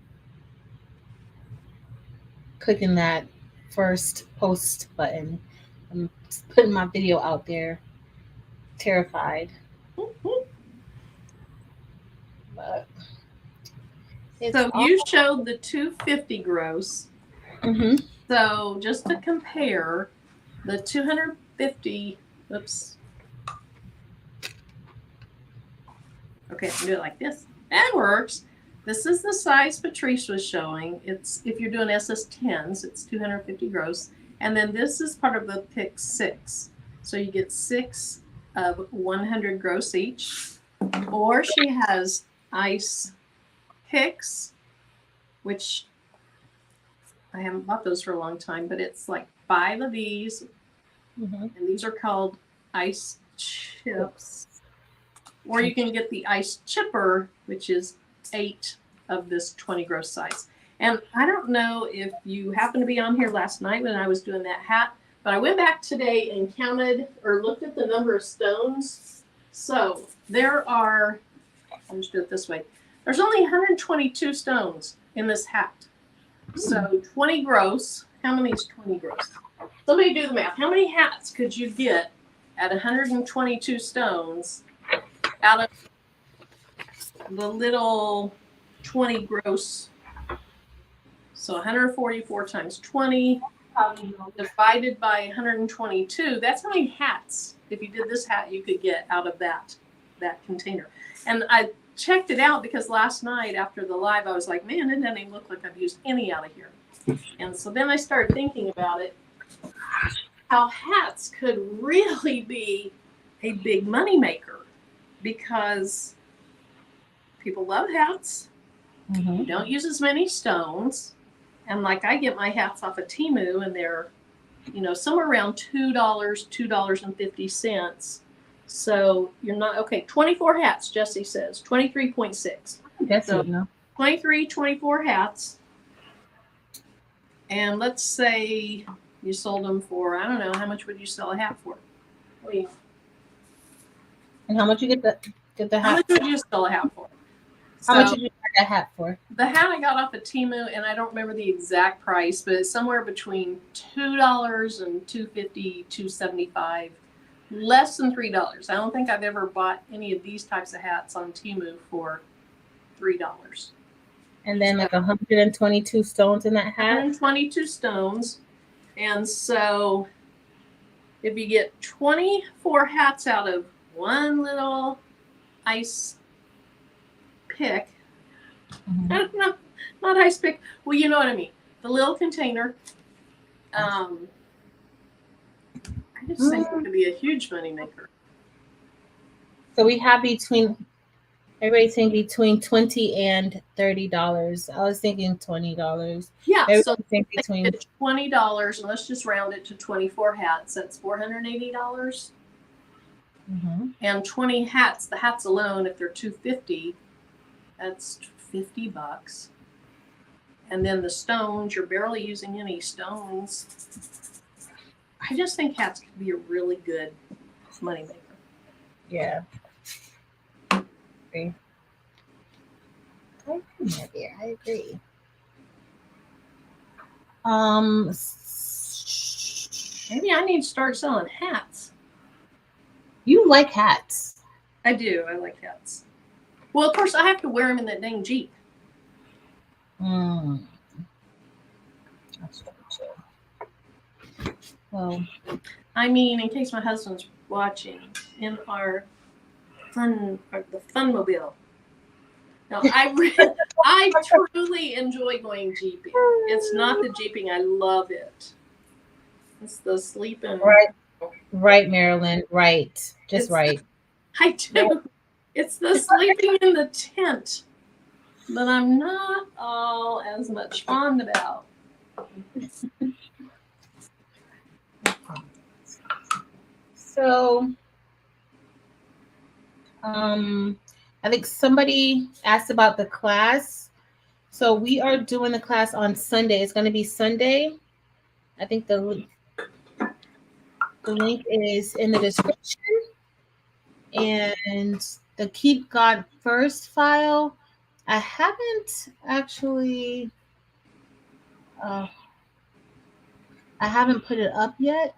Clicking that first post button, I'm putting my video out there, terrified, but it's So all. you showed the 250 gross. Mhm. So just to compare, the 250, oops. Okay, I'll do it like this. That works. This is the size Patrice was showing. It's, if you're doing SS10s, it's 250 gross. And then this is part of the pick 6. So you get 6 of 100 gross each. Or she has ice picks, which I haven't bought those for a long time, but it's like 5 of these. Mhm. And these are called ice chips. Or you can get the ice chipper, which is 8 of this 20 gross size. And I don't know if you happened to be on here last night when I was doing that hat, but I went back today and counted or looked at the number of stones. So there are, I'll just do it this way. There's only 122 stones in this hat. So 20 gross. How many is 20 gross? Somebody do the math. How many hats could you get at 122 stones out of the little 20 gross? So 144 times 20 divided by 122. That's how many hats, if you did this hat, you could get out of that container. And I checked it out because last night after the live, I was like, man, it doesn't even look like I've used any out of here. And so then I started thinking about it, how hats could really be a big money maker because people love hats. Mhm. You don't use as many stones. And like I get my hats off of Temu and they're, you know, somewhere around $2, $2.50. So you're not, okay, 24 hats, Jesse says, 23.6. That's So it, no? 24 hats. And let's say you sold them for, I don't know, how much would you sell a hat for? Wait, And how much you get the how hat? much would you sell a hat for? How much did you buy that hat for? The hat I got off of Temu, and I don't remember the exact price, but it's somewhere between $2 and $2.50, $2.75, less than $3. I don't think I've ever bought any of these types of hats on Temu for $3. And then like 122 stones in that hat. 122 stones, and so if you get 24 hats out of one little ice pick, Mhm. I don't know, not ice pick. Well, you know what I mean. The little container. I just think it could be a huge money maker. So we have everybody's saying between $20 and $30. I was thinking $20. Yeah, Everybody's so saying between $20, and let's just round it to 24 hats. That's $480. Mhm. And 20 hats. The hats alone, if they're $250, that's $50. And then the stones, you're barely using any stones. I just think hats could be a really good money maker. Yeah. I agree. I agree. Maybe I need to start selling hats. You like hats? I do. I like hats. Well, of course, I have to wear them in that dang Jeep. That's true. Well, I mean, in case my husband's watching, in the Funmobile. No, I truly enjoy going jeeping. It's not the jeeping. I love it. It's the sleeping. Right, Marilyn. Right. Just right. I do. It's the sleeping in the tent that I'm not all as much fond about. So I think somebody asked about the class. So we are doing the class on Sunday. It's going to be Sunday. I think the link is in the description. And the Keep God First file, I haven't actually, I haven't put it up yet.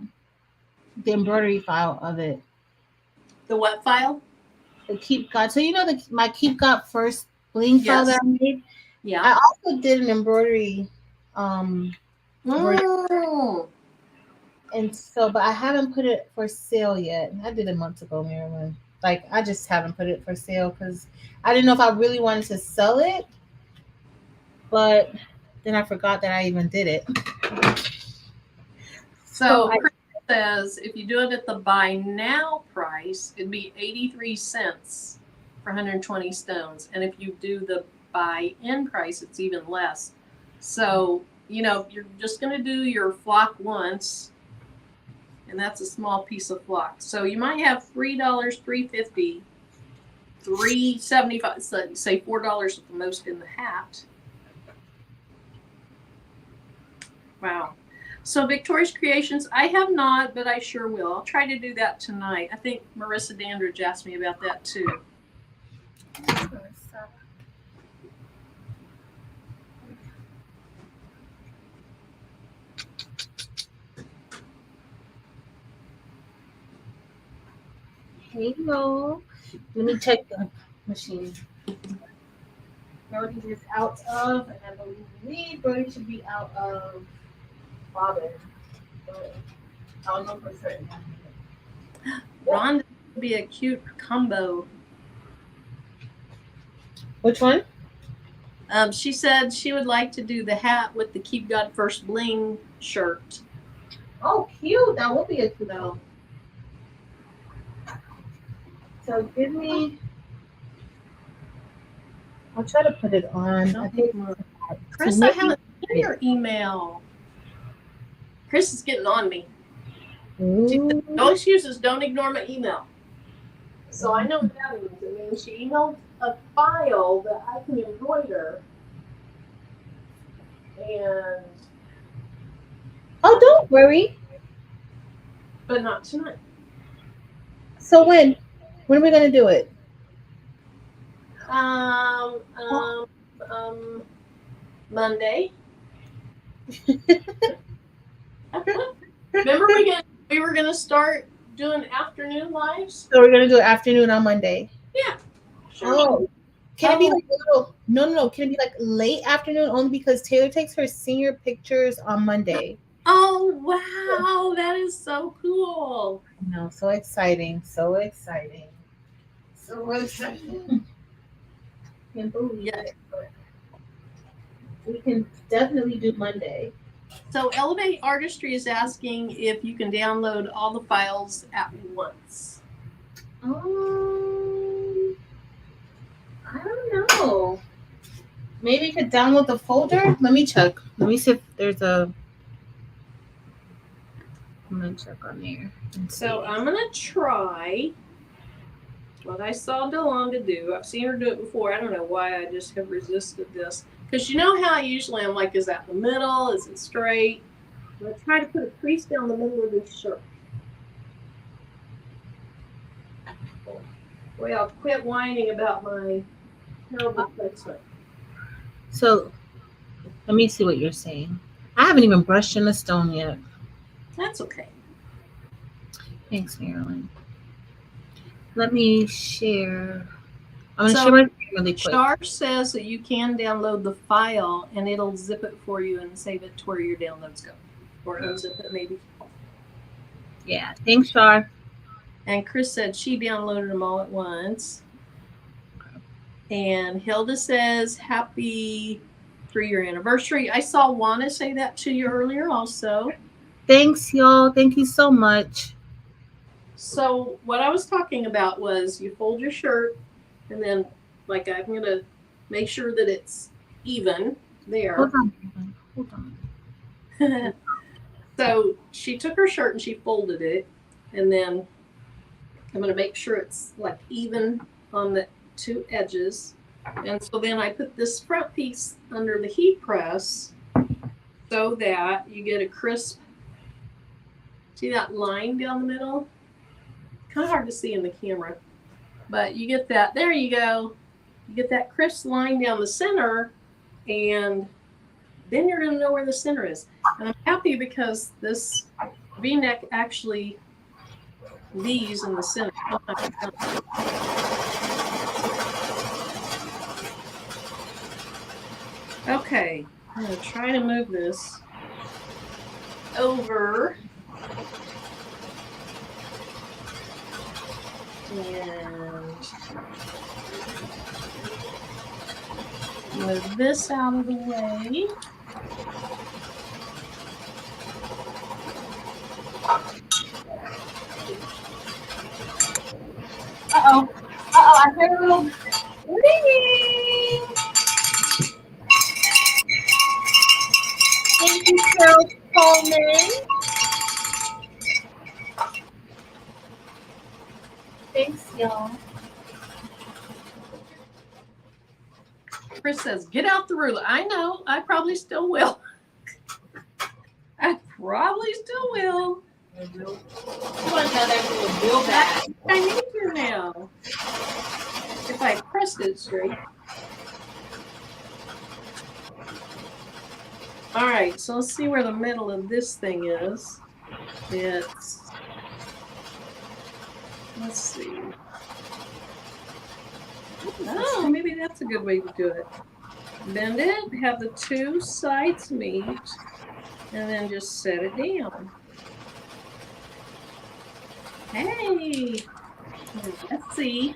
The embroidery file of it. The what file? The Keep God. So you know my Keep God First Bling file that I made. Yeah. I also did an embroidery version. And so, but I haven't put it for sale yet. I did it months ago, Marilyn. Like I just haven't put it for sale because I didn't know if I really wanted to sell it. But then I forgot that I even did it. So Chris says if you do it at the buy now price, it'd be 83 cents for 120 stones. And if you do the buy in price, it's even less. So, you know, you're just going to do your flock once, and that's a small piece of flock. So you might have $3, $3.50, $3.75, say $4 at the most in the hat. Wow. So Victoria's Creations, I have not, but I sure will. I'll try to do that tonight. I think Marissa Dandridge asked me about that too. Hey, y'all. Let me check the machine. Brody is out of, and I believe Brody should be out of Father. But I don't know for certain. Rhonda would be a cute combo. Which one? She said she would like to do the hat with the Keep God First Bling shirt. Oh, cute. That would be a cute one. So give me. I'll try to put it on. I think Chris, I haven't seen your email. Chris is getting on me. Said, no excuses. Don't ignore my email. So I know what that means. It means she emailed a file that I can embroider. And oh, don't worry. But not tonight. So when are we gonna do it? Monday. Remember we were gonna start doing afternoon lives? So we're gonna do afternoon on Monday. Yeah. Sure. Oh. Can it be like a little no, can it be like late afternoon only because Taylor takes her senior pictures on Monday. Oh wow, that is so cool. No, so exciting. So exciting. So exciting. Can't believe it. We can definitely do Monday. So Elevate Artistry is asking if you can download all the files at once. I don't know. Maybe you could download the folder. Let me check. Let me see if there's a. I'm gonna check on there. So I'm gonna try what I saw Delonda do. I've seen her do it before. I don't know why I just have resisted this. Because you know how I usually am like, is that the middle? Is it straight? I'm going to try to put a crease down the middle of this shirt. Well, quit whining about my terrible placement. So, let me see what you're saying. I haven't even brushed in the stone yet. That's okay. Thanks, Marilyn. Let me share. I'm going to share my screen really quick. Char says that you can download the file and it'll zip it for you and save it to where your downloads go. Or unzip it maybe. Yeah, thanks, Char. And Chris said she downloaded them all at once. And Hilda says, happy 3-year anniversary. I saw Juana say that to you earlier also. Thanks, y'all. Thank you so much. So what I was talking about was you fold your shirt and then like I'm going to make sure that it's even there. Hold on. So she took her shirt and she folded it. And then I'm going to make sure it's like even on the two edges. And so then I put this front piece under the heat press so that you get a crisp, see that line down the middle? Kind of hard to see in the camera, but you get that. There you go. You get that crisp line down the center, and then you're going to know where the center is. And I'm happy because this V-neck actually leaves in the center. Okay, I'm going to try to move this over. And move this out of the way. Uh-oh. Uh-oh, I heard a little ringing. Thank you, Carol Coleman. Thanks, y'all. Chris says, get out the ruler. I know. I probably still will. I probably still will. You want to know that was real bad. I need to now. If I pressed it straight. All right, so let's see where the middle of this thing is. It's, let's see. Oh, maybe that's a good way to do it. Bend it, have the two sides meet, and then just set it down. Hey, let's see.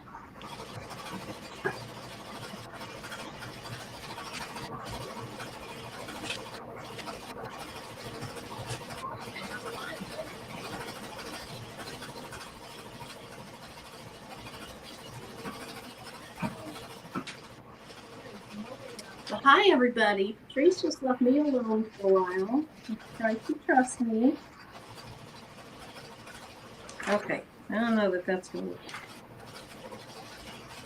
Well, hi everybody. Patrice just left me alone for a while. Tried to trust me. Okay, I don't know that that's going to work.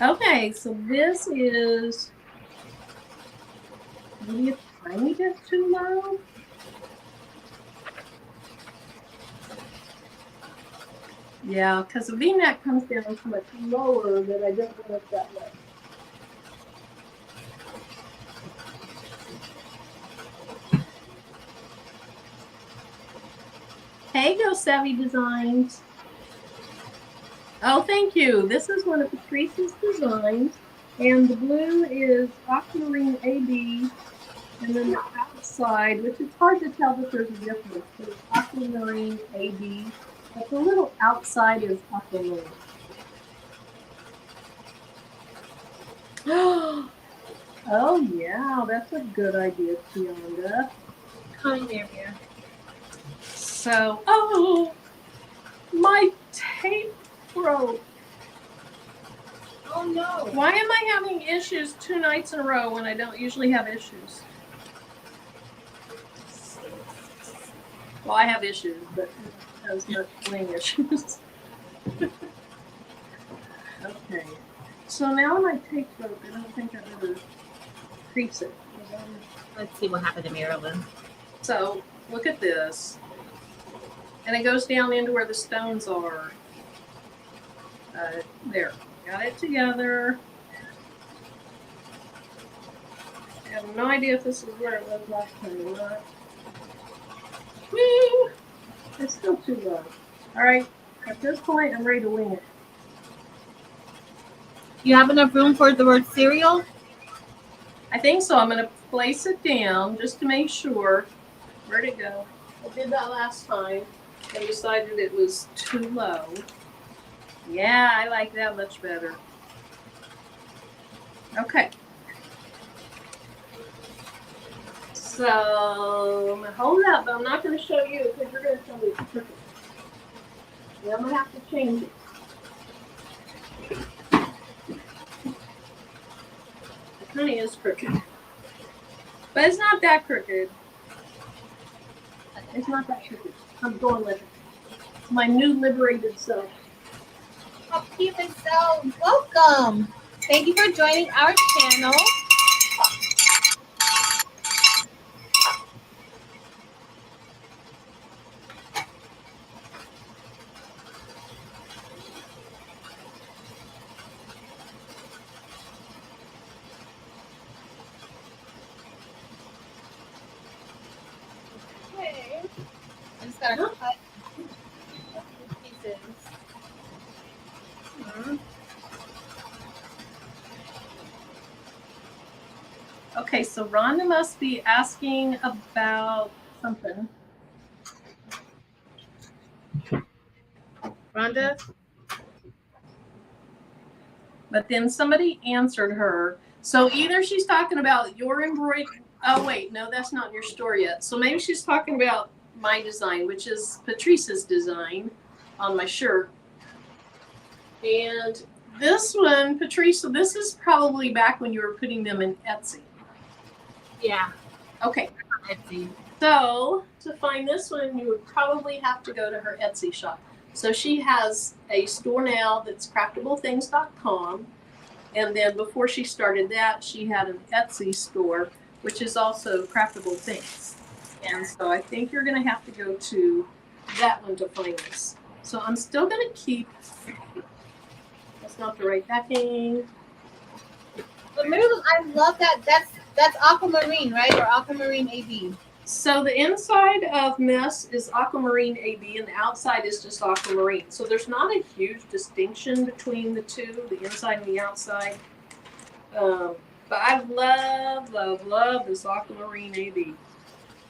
Okay, so this is maybe a tiny bit too low. Yeah, because the V-neck comes down so much lower that I don't want it that way. Hey, Go Savvy Designs. Oh, thank you. This is one of Patrice's designs. And the blue is Aquamarine AB. And then the outside, which is hard to tell that there's a difference, but it's Aquamarine AB. But the little outside is Aquamarine. Oh, yeah. That's a good idea, Tianda. Come here, here. So, oh, my tape broke. Oh no. Why am I having issues 2 nights in a row when I don't usually have issues? Well, I have issues, but not as much Bling issues. Okay. So now my tape broke. I don't think I've ever creased it. Let's see what happened to Marilyn. So, look at this. And it goes down into where the stones are. There. Got it together. I have no idea if this is where it was last time or not. Whee! It's still too low. Alright, at this point, I'm ready to wing it. You have enough room for the word cereal? I think so. I'm going to place it down just to make sure. Where'd it go? I did that last time and decided it was too low. Yeah, I like that much better. Okay. So I'm going to hold it up, but I'm not going to show you because you're going to tell me it's crooked. Yeah, I'm going to have to change it. It kind of is crooked. But it's not that crooked. It's not that crooked. I'm going with it. It's my new liberated self. Keep it so welcome. Thank you for joining our channel. Okay. I just gotta cut a few pieces. Okay, so Rhonda must be asking about something. Rhonda? But then somebody answered her. So either she's talking about your embroidery. Oh, wait, no, that's not in your store yet. So maybe she's talking about my design, which is Patrice's design on my shirt. And this one, Patrice, so this is probably back when you were putting them in Etsy. Yeah. Okay. Etsy. So to find this one, you would probably have to go to her Etsy shop. So she has a store now that's craftable.things.com. And then before she started that, she had an Etsy store, which is also Craftable Things. And so I think you're going to have to go to that one to find this. So I'm still going to keep, that's not the right backing. But Marilyn, I love that. That's aquamarine, right? Or aquamarine AB. So the inside of Miss is aquamarine AB and the outside is just aquamarine. So there's not a huge distinction between the two, the inside and the outside. But I love this aquamarine AB.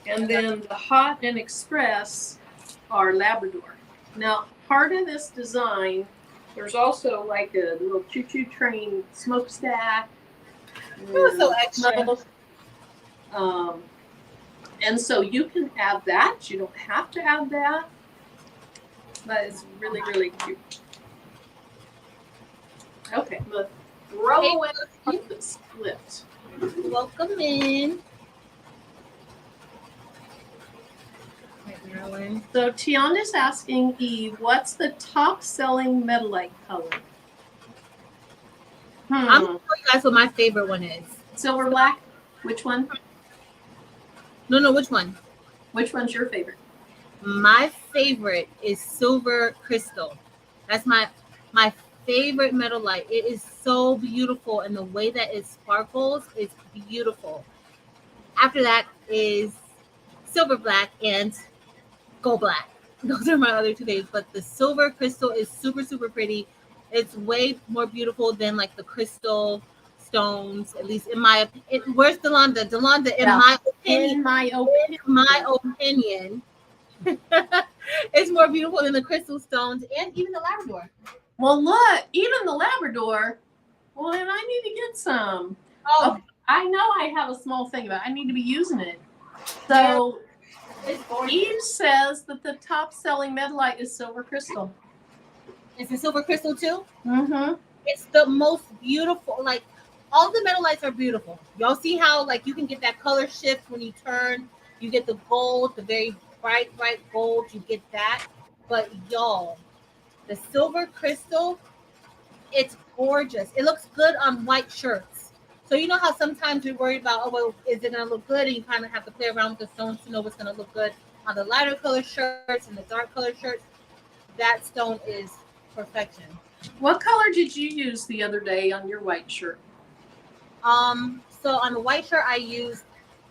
And then the Hot and Express are Labrador. Now, part of this design, there's also like a little choo-choo train smokestack. It was so extra. And so you can add that. You don't have to add that. But it's really, really cute. Okay, I'm going to throw away the part that's split. Welcome in. Right, Marilyn. So Tiana's asking Eve, what's the top selling Metalight color? I'm going to tell you guys what my favorite one is. Silver black? Which one? No, which one? Which one's your favorite? My favorite is silver crystal. That's my favorite Metalight. It is so beautiful, and the way that it sparkles is beautiful. After that is silver black and gold black. Those are my other two favorites, but the silver crystal is super, super pretty. It's way more beautiful than like the crystal stones, at least in my opinion. Where's Delonda? Delonda, in my opinion, it's more beautiful than the crystal stones and even the Labrador. Well, look, even the Labrador. Well, then I need to get some. Oh, I know I have a small thing about it. I need to be using it. So Eve says that the top selling Metalight is silver crystal. Is it silver crystal too? Mm-hmm. It's the most beautiful. Like, all the Metalights are beautiful. Y'all see how like you can get that color shift when you turn. You get the gold, the very bright gold. You get that. But y'all, the silver crystal, it's gorgeous. It looks good on white shirts. So you know how sometimes you're worried about, oh, well, is it going to look good? And you kind of have to play around with the stones to know what's going to look good on the lighter color shirts and the dark color shirts. That stone is perfection. What color did you use the other day on your white shirt? So on the white shirt, I used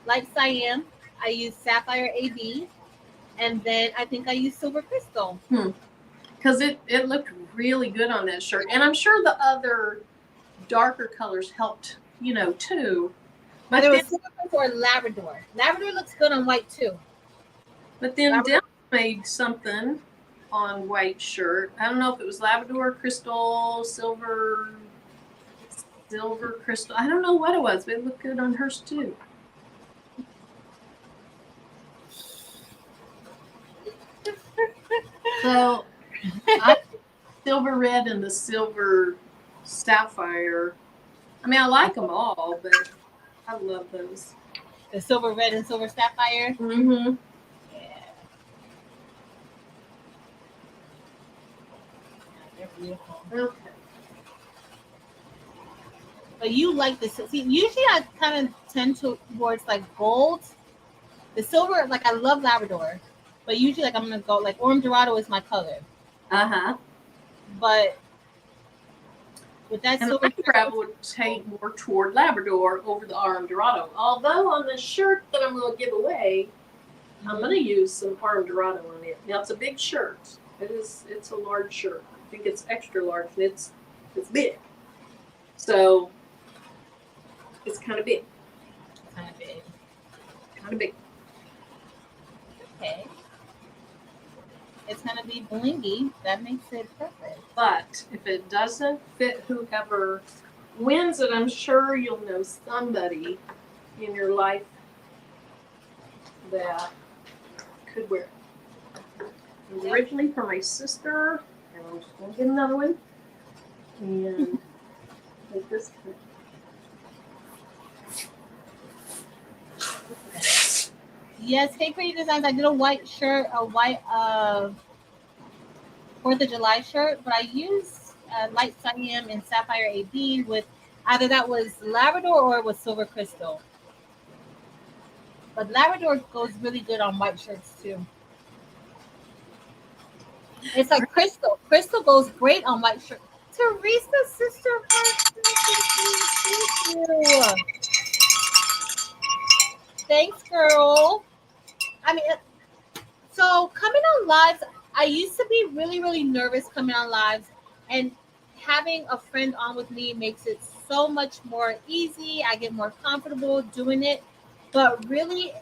light cyan. I used sapphire AB. And then I think I used silver crystal. Because it looked really good on that shirt. And I'm sure the other darker colors helped, too. But there was silver crystal or Labrador. Labrador looks good on white, too. But then Dell made something on white shirt. I don't know if it was Labrador, crystal, silver crystal. I don't know what it was, but it looked good on hers, too. So, silver red and the silver sapphire. I mean, I like them all, but I love those. The silver red and silver sapphire. Mm-hmm. Yeah. They're Beautiful. Okay. But you like this. See, usually I kind of tend towards like gold. The silver, like I love Labrador. But usually like I'm gonna go like Orange Dorado is my color. Uh-huh. But with that And silver, I would take more toward Labrador over the Orange Dorado. Although on the shirt that I'm going to give away, I'm going to use some Orange Dorado on it. Now it's a big shirt. It's a large shirt. I think it's extra large and it's big. So it's kind of big. kind of big. Kind of big. Okay. It's gonna be blingy. That makes it perfect. But if it doesn't fit whoever wins it, I'm sure you'll know somebody in your life that could wear it. It was originally for my sister, and I'm just going to get another one. And like this. Yes, hey Pretty Designs. I did a white shirt, a white 4th of July shirt, but I used light cyan and sapphire AB with either that was Labrador or it was silver crystal. But Labrador goes really good on white shirts too. It's like crystal. Crystal goes great on white shirts. Teresa's sister, thank you. Thanks, girl. I mean, so coming on lives, I used to be really, really nervous coming on lives, and having a friend on with me makes it so much more easy. I get more comfortable doing it. But really,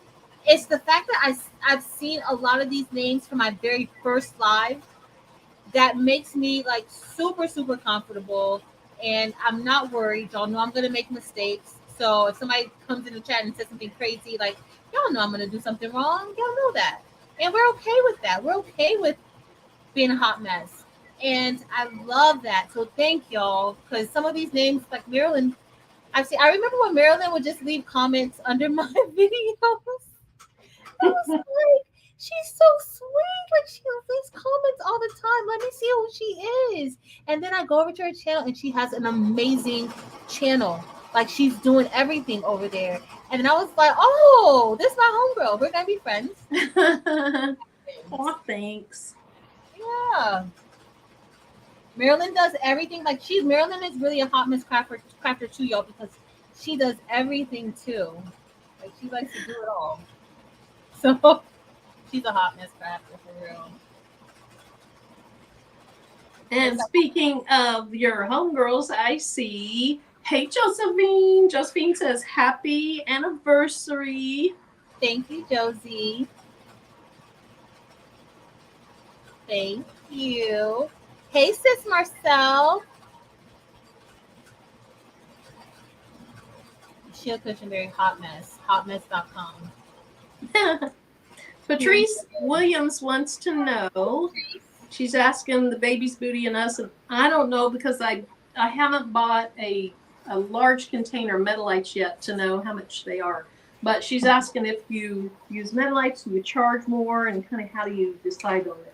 it's the fact that I've seen a lot of these names from my very first live that makes me like super, super comfortable. And I'm not worried. Y'all know I'm going to make mistakes. So if somebody comes in the chat and says something crazy, like, y'all know I'm going to do something wrong. Y'all know that. And we're okay with that. We're okay with being a hot mess. And I love that. So thank y'all. Because some of these names, like Marilyn, I remember when Marilyn would just leave comments under my videos. I was like, she's so sweet. Like, she leaves comments all the time. Let me see who she is. And then I go over to her channel and she has an amazing channel. Like, she's doing everything over there. And I was like, oh, this is my homegirl. We're going to be friends. Oh, thanks. Yeah. Marilyn does everything. Like, Marilyn is really a hot mess crafter too, y'all, because she does everything too. Like, she likes to do it all. So she's a hot mess crafter for real. And speaking of your homegirls, I see. Hey, Josephine. Josephine says, happy anniversary. Thank you, Josie. Thank you. Hey, sis Marcel. Sheila Cushionberry, hot mess. Hotmess.com. Patrice Williams wants to know. She's asking the baby's booty and us, and I don't know because I haven't bought a large container of Metalights yet to know how much they are. But she's asking if you use Metalights, do you charge more, and kind of how do you decide on it?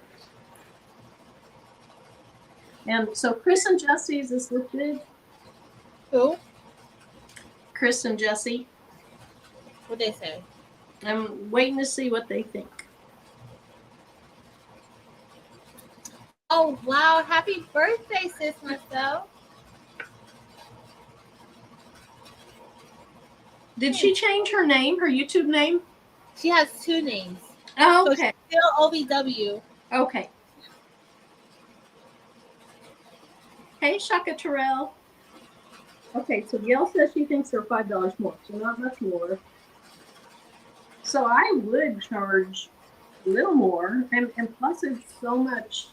And so Chris and Jesse's is listed. Who? Chris and Jesse. What'd they say? I'm waiting to see what they think. Oh, wow. Happy birthday, sis Marcel. Did she change her name, her YouTube name? She has two names. Oh, okay. So she's still OVW. Okay. Hey, Shaka Terrell. Okay, so Gail says she thinks they're $5 more, so not much more. So I would charge a little more, and plus it's so much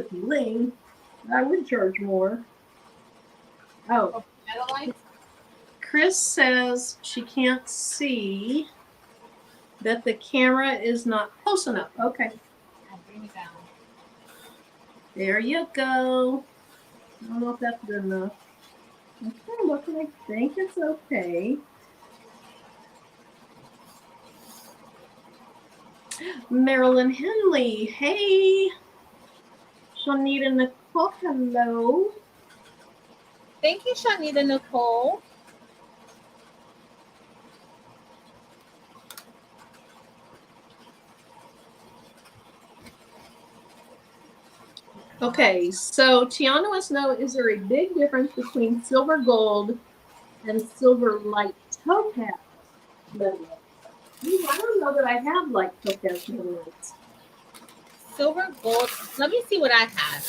bling, I would charge more. Oh, Chris says she can't see that the camera is not close enough. Okay. I'll bring it down. There you go. I don't know if that's good enough. Okay, look, I think it's okay. Marilyn Henley, hey. Shanita Nicole. Hello. Thank you, Shanita Nicole. Okay, so Tiana wants to know, is there a big difference between silver gold and silver light topaz metal? I don't know that I have light topaz metal. Silver gold. Let me see what I have.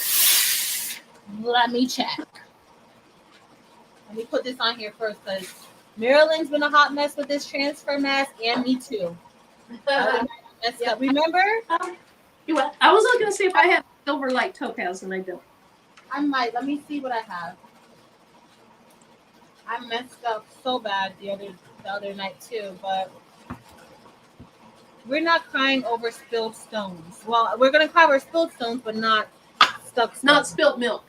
Let me check. Let me put this on here first because Marilyn's been a hot mess with this transfer mask, and me too. Yeah. Remember? I was looking to see if I have silver light topaz, and I don't. I might. Let me see what I have. I messed up so bad the other night too, but we're not crying over spilled stones. Well, we're gonna cry over spilled stones, but not stuck stones. Not spilt milk.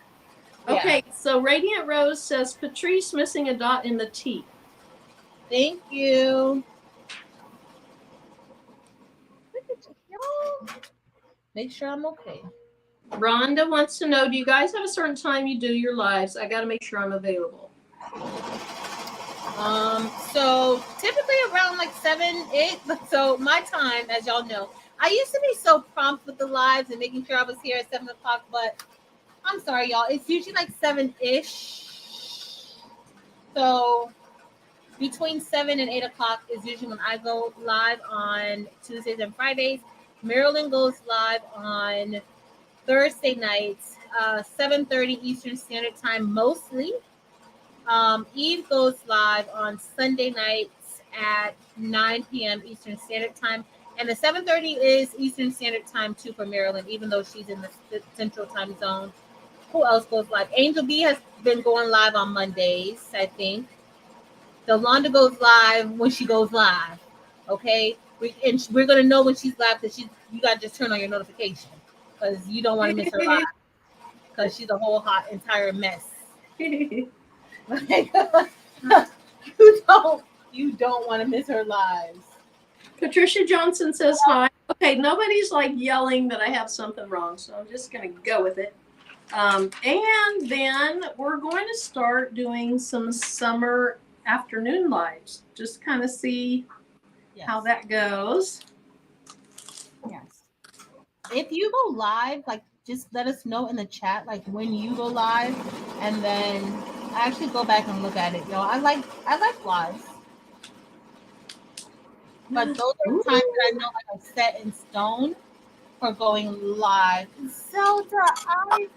Yeah. Okay, so Radiant Rose says Patrice missing a dot in the T. Thank you. Make sure I'm okay. Rhonda wants to know, do you guys have a certain time you do your lives? I got to make sure I'm available. So typically around like 7, 8. So my time, as y'all know, I used to be so prompt with the lives and making sure I was here at 7 o'clock, but I'm sorry, y'all. It's usually like 7-ish. So between 7 and 8 o'clock is usually when I go live on Tuesdays and Fridays. Marilyn goes live on Thursday nights, 7:30 Eastern Standard Time mostly. Eve goes live on Sunday nights at 9 p.m. Eastern Standard Time. And the 7:30 is Eastern Standard Time too for Marilyn, even though she's in the Central Time Zone. Who else goes live? Angel B has been going live on Mondays, I think. Yolanda goes live when she goes live. Okay? We're going to know when she's live because you got to just turn on your notification because you don't want to miss her live because she's a whole hot entire mess. Like, you don't want to miss her lives. Patricia Johnson says hi. Okay, nobody's like yelling that I have something wrong, so I'm just going to go with it. And then we're going to start doing some summer afternoon lives. Just kind of see how that goes. Yes. If you go live, like just let us know in the chat, like when you go live, and then I actually go back and look at it. Yo, I like lives. But those are times that I know are set in stone for going live. Zelda Ivy.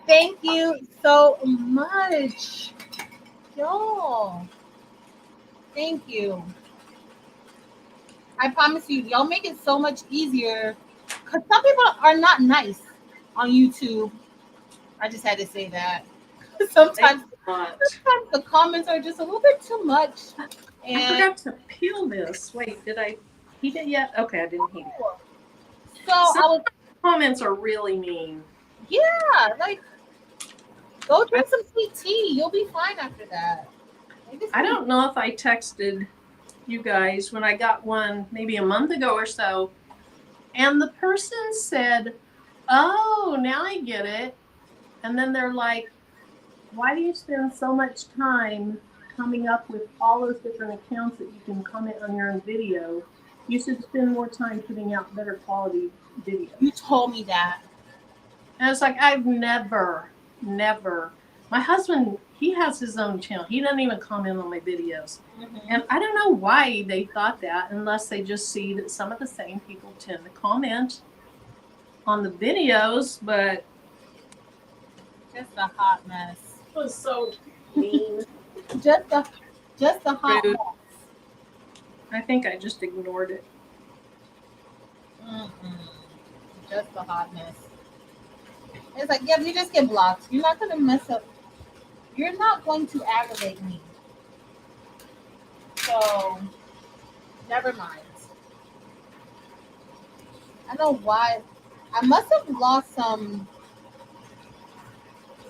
Thank you so much. Y'all. Thank you. I promise you, y'all make it so much easier. Because some people are not nice on YouTube. I just had to say that. Sometimes the comments are just a little bit too much. And I forgot to peel this. Wait, did I heat it yet? Okay, I didn't heat it. So comments are really mean. Yeah, like go drink some sweet tea. You'll be fine after that. I don't know if I texted you guys when I got one maybe a month ago or so, and the person said, "Oh, now I get it." And then they're like, "Why do you spend so much time coming up with all those different accounts that you can comment on your own video? You should spend more time putting out better quality videos." You told me that. And it's like, I've never. My husband, he has his own channel. He doesn't even comment on my videos. Mm-hmm. And I don't know why they thought that, unless they just see that some of the same people tend to comment on the videos, but just a hot mess. It was so mean. just a hot mess. I think I just ignored it. Just a hot mess. It's like, yeah, you just get blocked. You're not gonna mess up. You're not going to aggravate me. So never mind. I know why. I must have lost some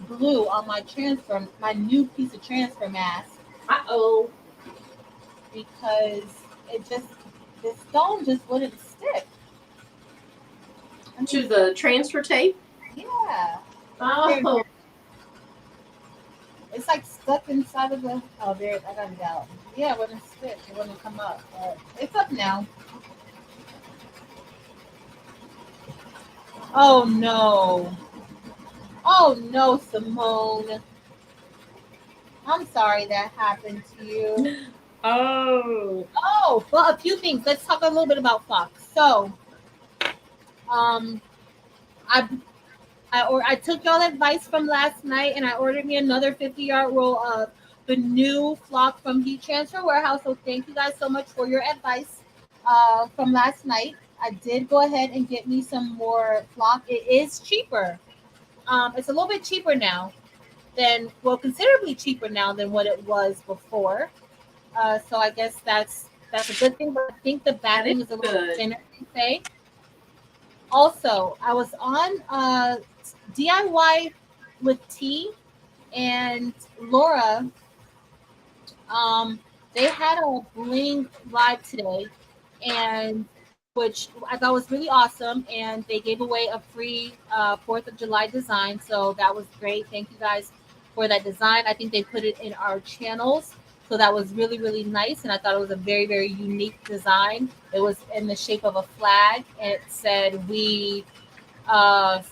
glue on my new piece of transfer mask. Because the stone just wouldn't stick. To the transfer tape? Yeah. Oh. It's like stuck inside of the. Oh, there. I got it out. Yeah, it wouldn't stick. It wouldn't come up. But it's up now. Oh no. Oh no, Simone. I'm sorry that happened to you. Oh. Oh, well, a few things. Let's talk a little bit about Fox. So, um, I took y'all advice from last night, and I ordered me another 50-yard roll of the new flock from Heat Transfer Warehouse. So thank you guys so much for your advice from last night. I did go ahead and get me some more flock. It is cheaper. It's a little bit cheaper now than, well, considerably cheaper now than what it was before. So I guess that's a good thing. But I think the backing is a little thinner, they say. Also, I was on DIY with T and Laura. They had a Bling live today, and which I thought was really awesome. And they gave away a free 4th of July design, so that was great. Thank you guys for that design. I think they put it in our channels, so that was really, really nice. And I thought it was a very, very unique design. It was in the shape of a flag, and it said "We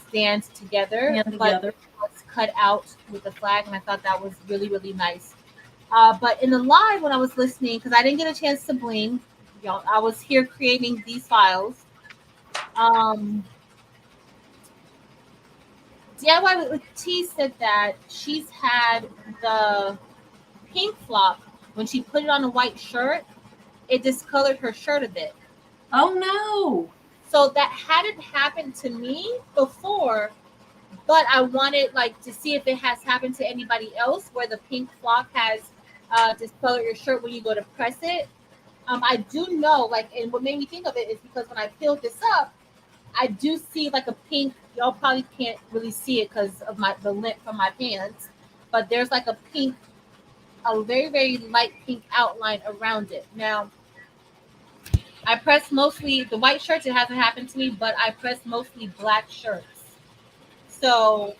stand together," but it was cut out with the flag, and I thought that was really, really nice. But in the live, when I was listening, because I didn't get a chance to bling, I was here creating these files. DIY with T said that she's had the pink flop when she put it on a white shirt, it discolored her shirt a bit. Oh no! So that hadn't happened to me before, but I wanted to see if it has happened to anybody else where the pink flock has discolored your shirt when you go to press it. I do know, and what made me think of it is because when I peeled this up, I do see a pink. Y'all probably can't really see it because of the lint from my pants, but there's a pink, a very, very light pink outline around it. Now, I press mostly the white shirts. It hasn't happened to me, but I press mostly black shirts. So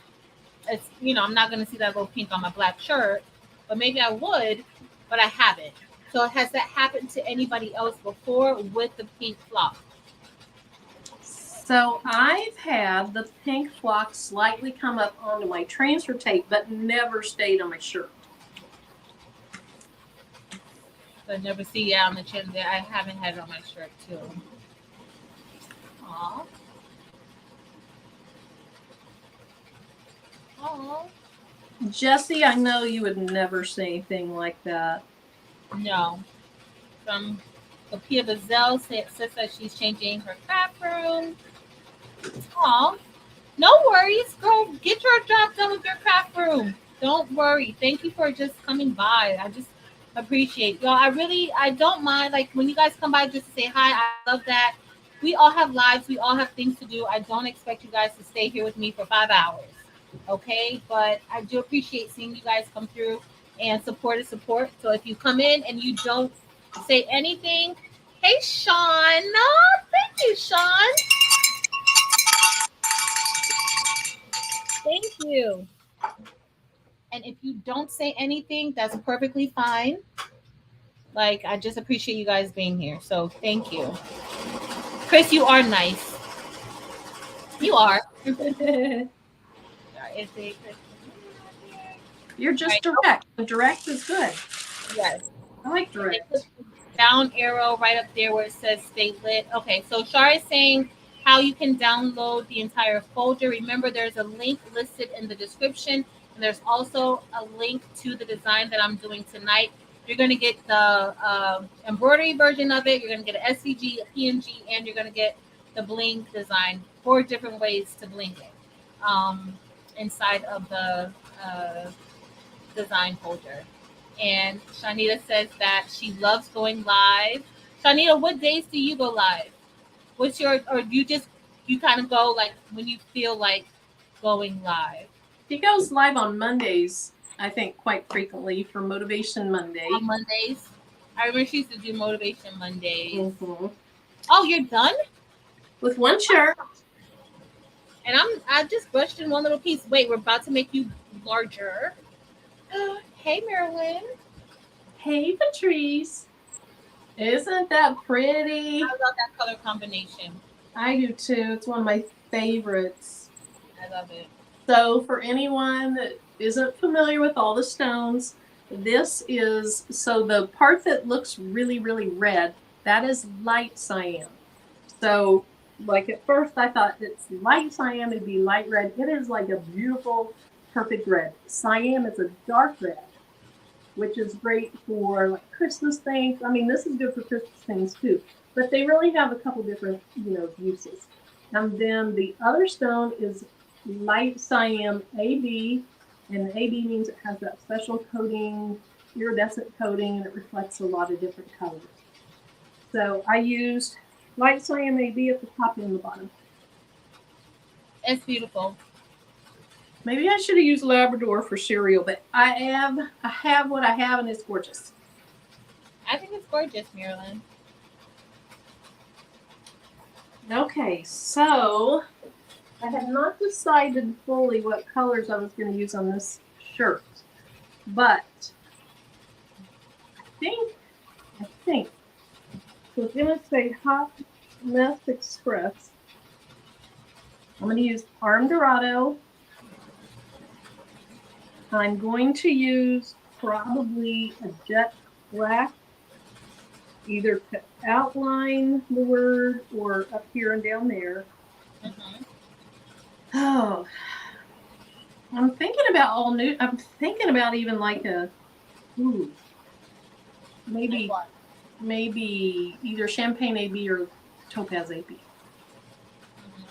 it's, I'm not going to see that little pink on my black shirt, but maybe I would, but I haven't. So has that happened to anybody else before with the pink flock? So I've had the pink flock slightly come up onto my transfer tape, but never stayed on my shirt. So I never see it on the chin there. I haven't had it on my shirt too. Aww. Aww. Jessie, I know you would never say anything like that. No. From Sophia Bazell says that she's changing her craft room. Aw. No worries, girl. Get your job done with your craft room. Don't worry. Thank you for just coming by. I just appreciate y'all. I don't mind when you guys come by just to say hi. I love that. We all have lives. We all have things to do. I don't expect you guys to stay here with me for 5 hours. Okay, but I do appreciate seeing you guys come through and support. So if you come in and you don't say anything, hey Sean, oh, thank you, Sean. Thank you. And if you don't say anything, that's perfectly fine. I just appreciate you guys being here. So thank you. Chris, you are nice. You are. You're just direct. Direct is good. Yes. I like direct. Down arrow right up there where it says stay lit. Okay, so Shar is saying how you can download the entire folder. Remember, there's a link listed in the description, and there's also a link to the design that I'm doing tonight. You're going to get the embroidery version of it. You're going to get an SVG, a PNG, and you're going to get the bling design. 4 different ways to bling it inside of the design folder. And Shanita says that she loves going live. Shanita, what days do you go live? What's your, or you kind of go when you feel like going live? He goes live on Mondays, I think, quite frequently for Motivation Monday. On Mondays? I remember she used to do Motivation Mondays. Mm-hmm. Oh, you're done? With one shirt. And I just brushed in one little piece. Wait, we're about to make you larger. Hey, Marilyn. Hey, Patrice. Isn't that pretty? I love that color combination. I do too. It's one of my favorites. I love it. So for anyone that isn't familiar with all the stones, this is, so the part that looks really, really red, that is light cyan. So like at first I thought it's light cyan, it'd be light red. It is like a beautiful, perfect red. Cyan is a dark red, which is great for like Christmas things. I mean, this is good for Christmas things too, but they really have a couple different, uses. And then the other stone is light cyan AB, and AB means it has that special coating, iridescent coating, and it reflects a lot of different colors. So I used light cyan AB at the top and the bottom. It's beautiful. Maybe I should have used Labrador for cereal, but I have what I have, and it's gorgeous. I think it's gorgeous, Marilyn. Okay, so I had not decided fully what colors I was going to use on this shirt, but I think so. It's going to say Hot Mess Express. I'm going to use Parm Dorado. I'm going to use probably a jet black, either to outline the word or up here and down there. Mm-hmm. Oh, I'm thinking about all new. I'm thinking about even like maybe either Champagne AB or Topaz AB. Mm-hmm.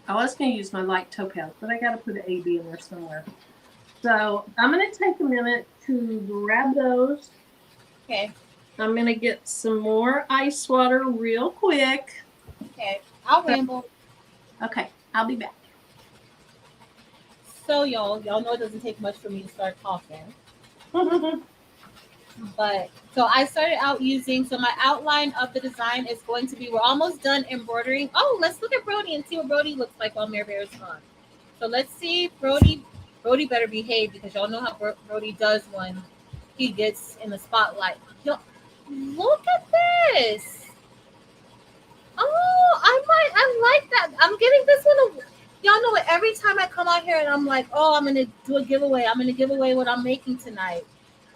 I was going to use my light Topaz, but I got to put an AB in there somewhere. So I'm going to take a minute to grab those. Okay. I'm going to get some more ice water real quick. Okay. I'll ramble. Okay, I'll be back. So y'all know it doesn't take much for me to start talking. But so I started out using, so my outline of the design is going to be, we're almost done embroidering. Oh, let's look at Brody and see what Brody looks like while Mare Bear is gone. So let's see, Brody better behave, because y'all know how Brody does when he gets in the spotlight. Yo, look at this. Oh, I like that. I'm getting this one. Y'all know it. Every time I come out here and I'm like, oh, I'm going to do a giveaway. I'm going to give away what I'm making tonight.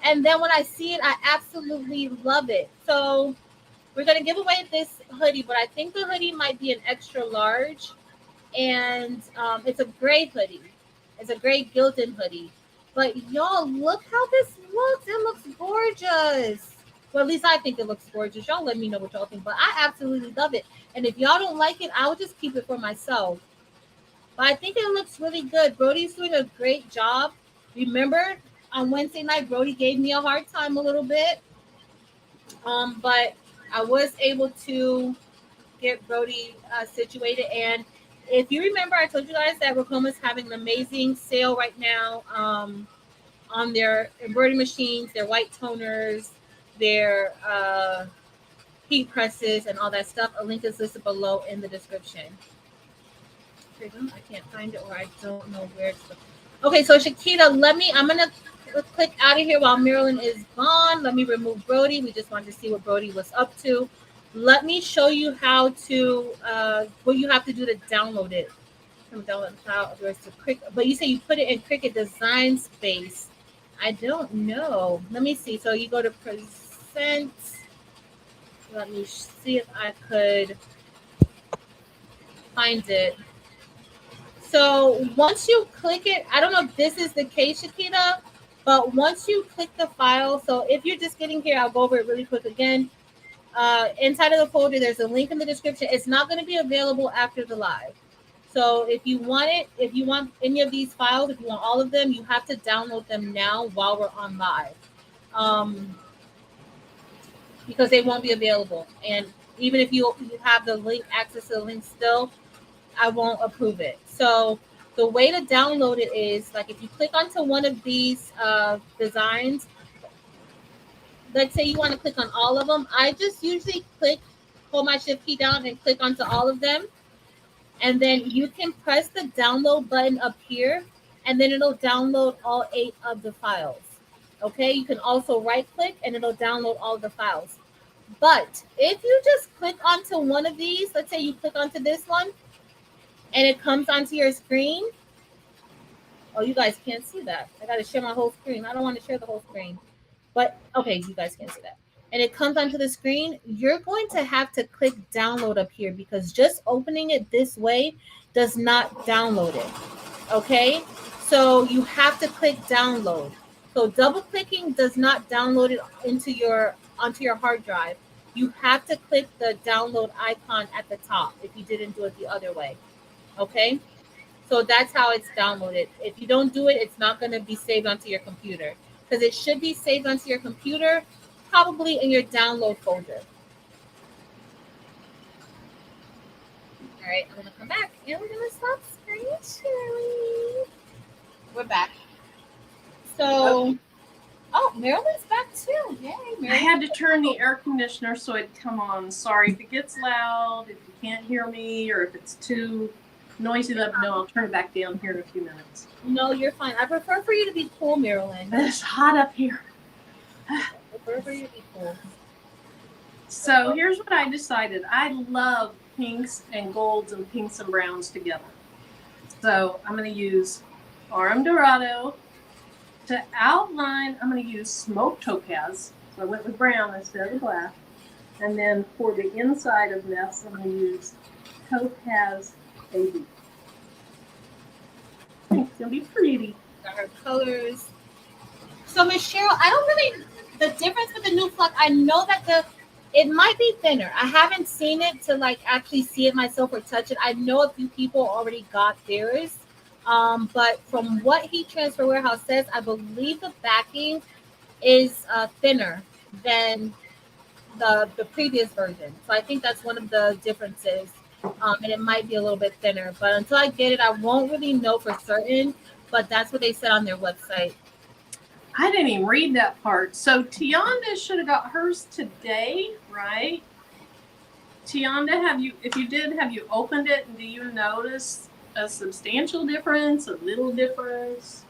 And then when I see it, I absolutely love it. So we're going to give away this hoodie, but I think the hoodie might be an extra large. And it's a gray hoodie. It's a gray Gildan hoodie. But y'all, look how this looks. It looks gorgeous. Well, at least I think it looks gorgeous. Y'all let me know what y'all think. But I absolutely love it. And if y'all don't like it, I'll just keep it for myself. But I think it looks really good. Brody's doing a great job. Remember, on Wednesday night, Brody gave me a hard time a little bit. But I was able to get Brody situated. And if you remember, I told you guys that RICOMA is having an amazing sale right now on their embroidery machines, their white toners, their heat presses, and all that stuff. A link is listed below in the description. I can't find it, or I don't know where it's. Okay, so Shakita, I'm going to click out of here while Marilyn is gone. Let me remove Brody. We just wanted to see what Brody was up to. Let me show you how to, what you have to do to download it. Download file, but you say you put it in Cricut Design Space. I don't know. Let me see. So you go to Present. Let me see if I could find it. So once you click it, I don't know if this is the case, Shakita, but once you click the file, so if you're just getting here, I'll go over it really quick again. Inside of the folder, there's a link in the description. It's not going to be available after the live. So if you want it, if you want any of these files, if you want all of them, you have to download them now while we're on live. Because they won't be available. And even if you have the link, access to the link still, I won't approve it. So the way to download it is, like, if you click onto one of these designs, let's say you want to click on all of them. I just usually hold my shift key down and click onto all of them. And then you can press the download button up here, and then it'll download all 8 of the files. Okay, you can also right click and it'll download all the files. But if you just click onto one of these, let's say you click onto this one and it comes onto your screen. Oh, you guys can't see that. I got to share my whole screen. I don't want to share the whole screen. But okay, you guys can't see that. And it comes onto the screen, you're going to have to click download up here because just opening it this way does not download it. Okay, so you have to click download. So double clicking does not download it onto your hard drive. You have to click the download icon at the top if you didn't do it the other way. Okay, so that's how it's downloaded. If you don't do it, it's not going to be saved onto your computer because it should be saved onto your computer, probably in your download folder. All right, I'm going to come back and we're going to stop screen sharing. We're back. So, oh, Marilyn's back too. Yay, Marilyn. I had to turn the air conditioner so it'd come on. Sorry if it gets loud, if you can't hear me, or if it's too noisy, let me know. I'll turn it back down here in a few minutes. No, you're fine. I prefer for you to be cool, Marilyn. It's hot up here. I prefer for you to be cool. So here's what I decided. I love pinks and golds and pinks and browns together. So I'm going to use Aurum Dorado. To outline, I'm going to use Smoke Topaz. So I went with brown instead of black. And then for the inside of this, I'm going to use Topaz AB. I think it's going to be pretty. Got her colors. So Miss Cheryl, I don't really, the difference with the new Flock, I know that it might be thinner. I haven't seen it to like actually see it myself or touch it. I know a few people already got theirs. But from what Heat Transfer Warehouse says, I believe the backing is thinner than the previous version. So I think that's one of the differences. And it might be a little bit thinner. But until I get it, I won't really know for certain. But that's what they said on their website. I didn't even read that part. So Tianda should have got hers today, right? Tianda, if you did, have you opened it? And do you notice a substantial difference, a little difference?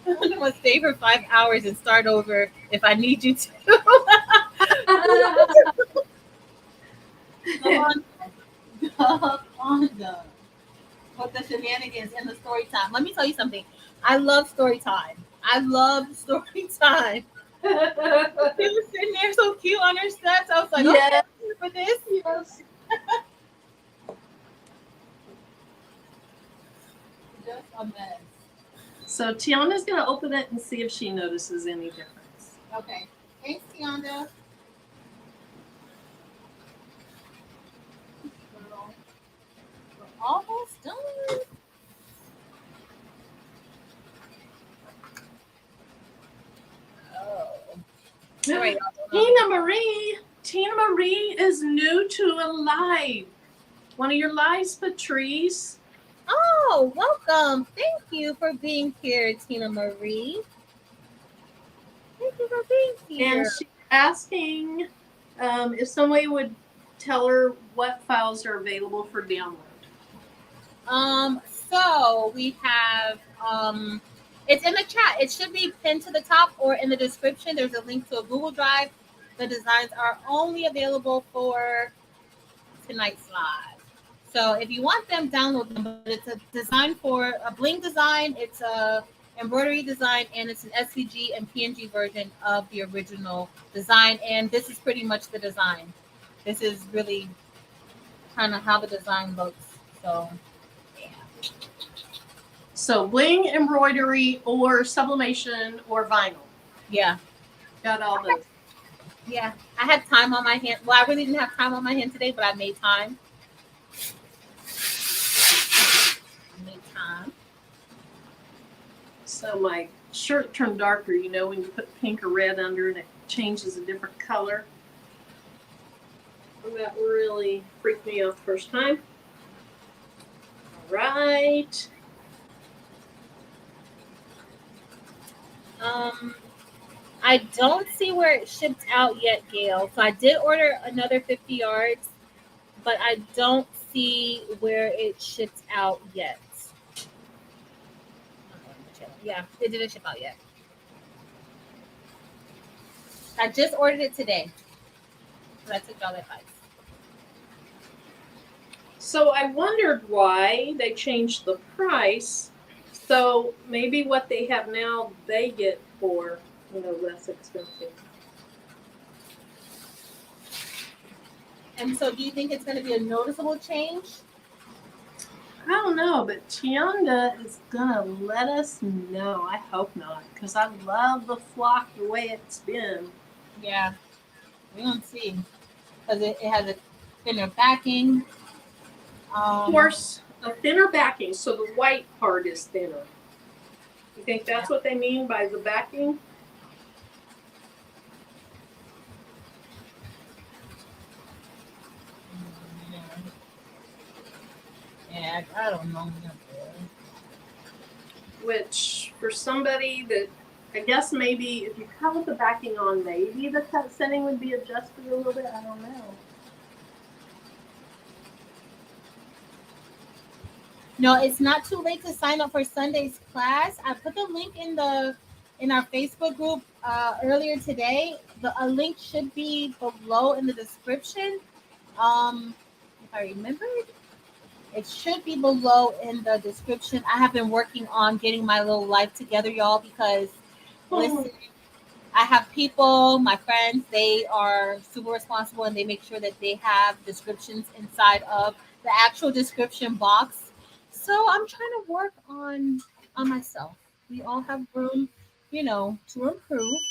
I'm gonna stay for 5 hours and start over if I need you to. Go on with the shenanigans in the story time. Let me tell you something. I love story time. I love story time. She was sitting there so cute on her steps. I was like, yes. Okay, for this. Yes. Just a mess. So Tiana's going to open it and see if she notices any difference. Okay. Thanks, Tiana. We're almost done. Oh. All right, Tina Marie is new to a live. One of your lives, Patrice. Oh, welcome. Thank you for being here, Tina Marie. Thank you for being here. And she's asking if somebody would tell her what files are available for download. So we have it's in the chat. It should be pinned to the top or in the description. There's a link to a Google Drive. The designs are only available for tonight's live. So if you want them, download them. But it's a design for a bling design. It's a embroidery design, and it's an SVG and PNG version of the original design. And this is pretty much the design. This is really kind of how the design looks. So yeah. So bling, embroidery, or sublimation, or vinyl. Yeah. Got all those. Yeah. I had time on my hand. Well, I really didn't have time on my hand today, but I made time. So my shirt turned darker, you know, when you put pink or red under and it changes a different color. That really freaked me out the first time. All right. I don't see where it shipped out yet, Gail. So I did order another 50 yards, but I don't see where it shipped out yet. Yeah, it didn't ship out yet. I just ordered it today. So I took y'all advice. So I wondered why they changed the price. So maybe what they have now, they get for, less expensive. And so do you think it's going to be a noticeable change? I don't know, but Tianda is going to let us know. I hope not, because I love the flock the way it's been. Yeah, we're going to see. Because it has a thinner backing. Of course, a thinner backing, so the white part is thinner. You think that's what they mean by the backing? Yeah, I don't know. Which, for somebody that, I guess maybe if you cut the backing on, maybe the cut setting would be adjusted a little bit. I don't know. No, it's not too late to sign up for Sunday's class. I put the link in our Facebook group earlier today. A link should be below in the description. If I remember, it should be below in the description. I have been working on getting my little life together, y'all, because listen, I have people, my friends, they are super responsible and they make sure that they have descriptions inside of the actual description box. So I'm trying to work on myself. We all have room, to improve.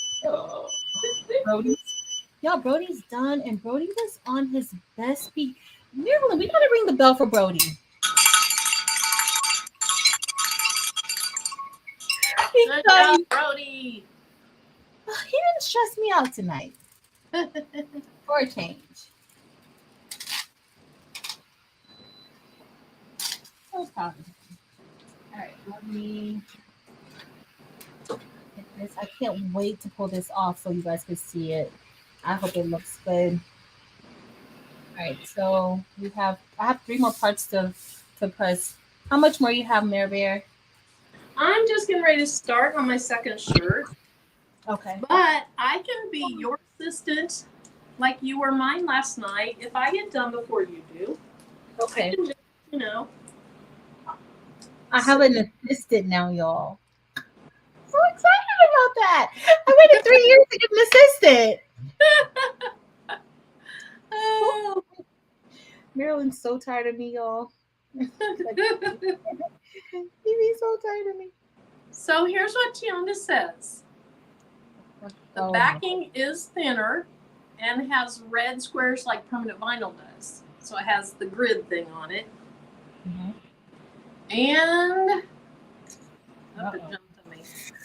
Brody's done, and Brody was on his best beat. Marilyn, we gotta ring the bell for Brody. Good job, Brody. He didn't stress me out tonight. For a change. So proud of him. All right, let me get this. I can't wait to pull this off so you guys can see it. I hope it looks good. All right, so I have 3 more parts to press. How much more you have, Mare Bear? I'm just getting ready to start on my second shirt. Okay. But I can be your assistant like you were mine last night if I get done before you do. Okay. Just, I have an assistant now, y'all. So excited about that. I waited 3 years to get an assistant. Oh. Marilyn's so tired of me, y'all. He's so tired of me. So here's what Tianda says. The backing is thinner and has red squares like permanent vinyl does. So it has the grid thing on it. Mm-hmm. And it jumped on me.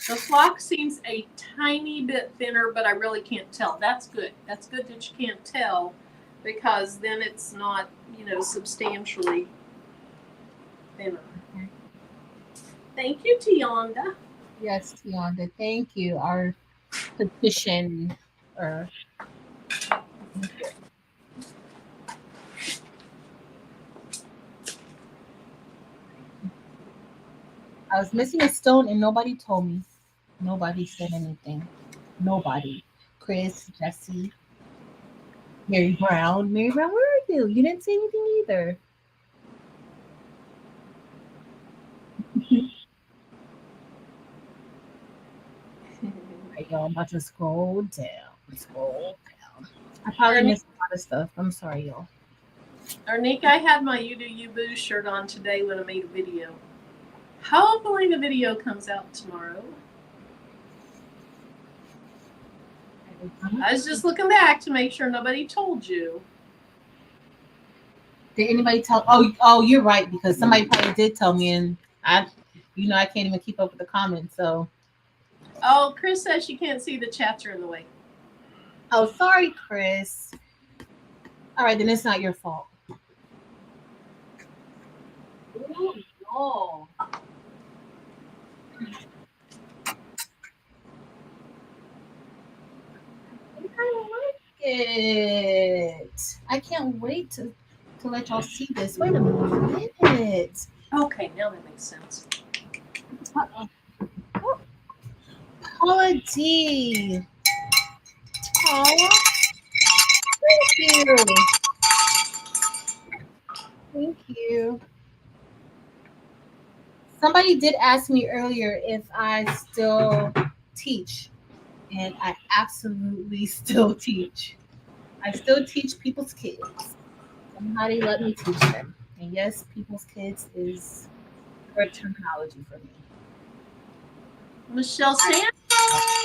The flock seems a tiny bit thinner, but I really can't tell. That's good. That's good that you can't tell, because then it's not, substantially thinner. Okay. Thank you, Tianda. Yes, Tianda. Thank you. Our petition. I was missing a stone and nobody told me. Nobody said anything. Nobody. Chris, Jesse, Mary Brown. Mary Brown, where are you? You didn't say anything either. Right, y'all, I'm about to scroll down. I probably missed a lot of stuff. I'm sorry, y'all. Arnika, I had my You Do You Boo shirt on today when I made a video. Hopefully the video comes out tomorrow. I was just looking back to make sure nobody told you. Did anybody tell? Oh, you're right, because somebody probably did tell me, and I can't even keep up with the comments. So. Oh, Chris says she can't see the chats are in the way. Oh, sorry, Chris. All right, then it's not your fault. Ooh, no. I like it. I can't wait to let y'all see this. Wait a minute. Okay, now that makes sense. Uh-oh. Oh, Paula D. Aw, thank you. Thank you. Somebody did ask me earlier if I still teach, and I absolutely still teach. I still teach people's kids. Somebody let me teach them. And yes, people's kids is her terminology for me. Michelle Santo,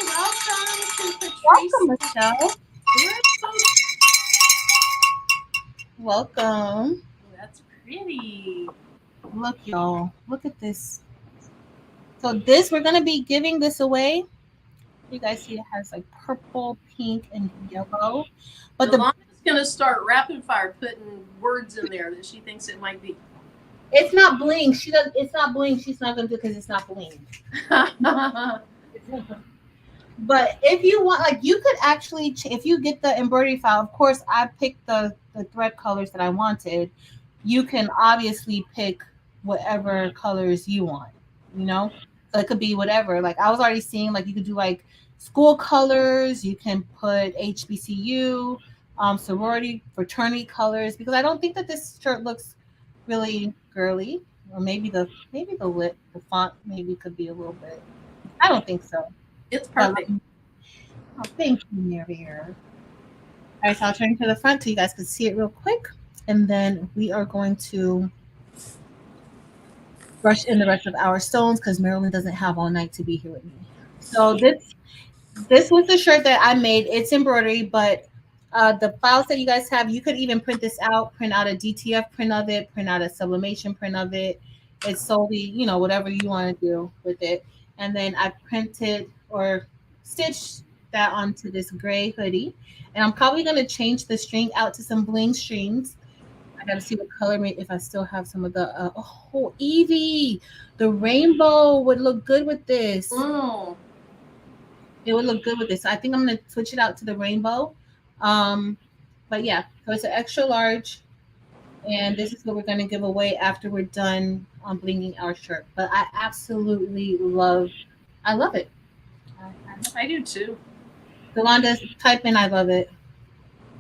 welcome to Patrice. Welcome, Michelle. Welcome. That's pretty. Look, y'all. Look at this. So this, we're going to be giving this away. You guys see it has like purple, pink, and yellow. But Yolanda's going to start rapid fire putting words in there that she thinks it might be. it's not bling. It's not bling. She's not going to do it because it's not bling. But if you want, like, you could actually, if you get the embroidery file, of course, I picked the thread colors that I wanted. You can obviously pick whatever colors you want, you know? So it could be whatever. Like, I was already seeing, like, you could do, like, school colors. You can put HBCU, sorority, fraternity colors, because I don't think that this shirt looks really girly. Or maybe the font maybe could be a little bit. I don't think so. It's perfect. Oh, thank you, Mary. All right, so I'll turn to the front so you guys can see it real quick. And then we are going to brush in the rest of our stones because Marilyn doesn't have all night to be here with me. So this was the shirt that I made. It's embroidery, but the files that you guys have, you could even print this out, print out a DTF print of it, print out a sublimation print of it. It's solely, you know, whatever you want to do with it. And then I printed or stitched that onto this gray hoodie. And I'm probably going to change the string out to some bling strings. I got to see what color, if I still have some of the, oh, Evie, the rainbow would look good with this. Mm. It would look good with this. So I think I'm going to switch it out to the rainbow. But yeah, so it's an extra large. And this is what we're going to give away after we're done blinging our shirt. But I absolutely love it. I do too. Delonda, type in I love it.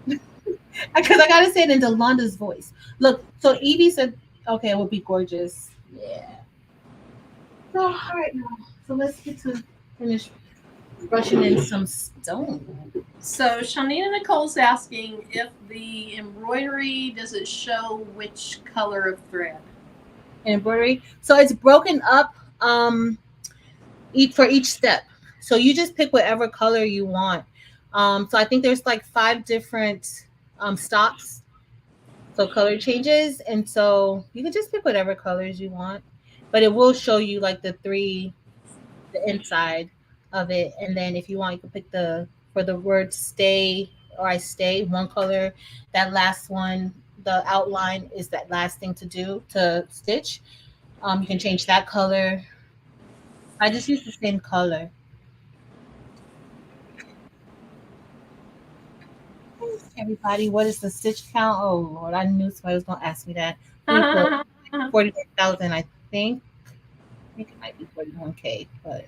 Because I got to say it in Delonda's voice. Look, so Evie said, okay, it would be gorgeous. Yeah. So, all right, now. So let's get to finish brushing in some stone. So Shanina Nicole's asking if the embroidery, does it show which color of thread? Embroidery. So it's broken up for each step. So you just pick whatever color you want. So I think there's like 5 different stops. So color changes. And so you can just pick whatever colors you want. But it will show you like the inside of it. And then if you want, you can pick for the word stay or I stay, one color. That last one, the outline is that last thing to stitch. You can change that color. I just use the same color. Everybody, what is the stitch count? Oh Lord, I knew somebody was gonna ask me that. 41,000, I think. I think it might be 41K, but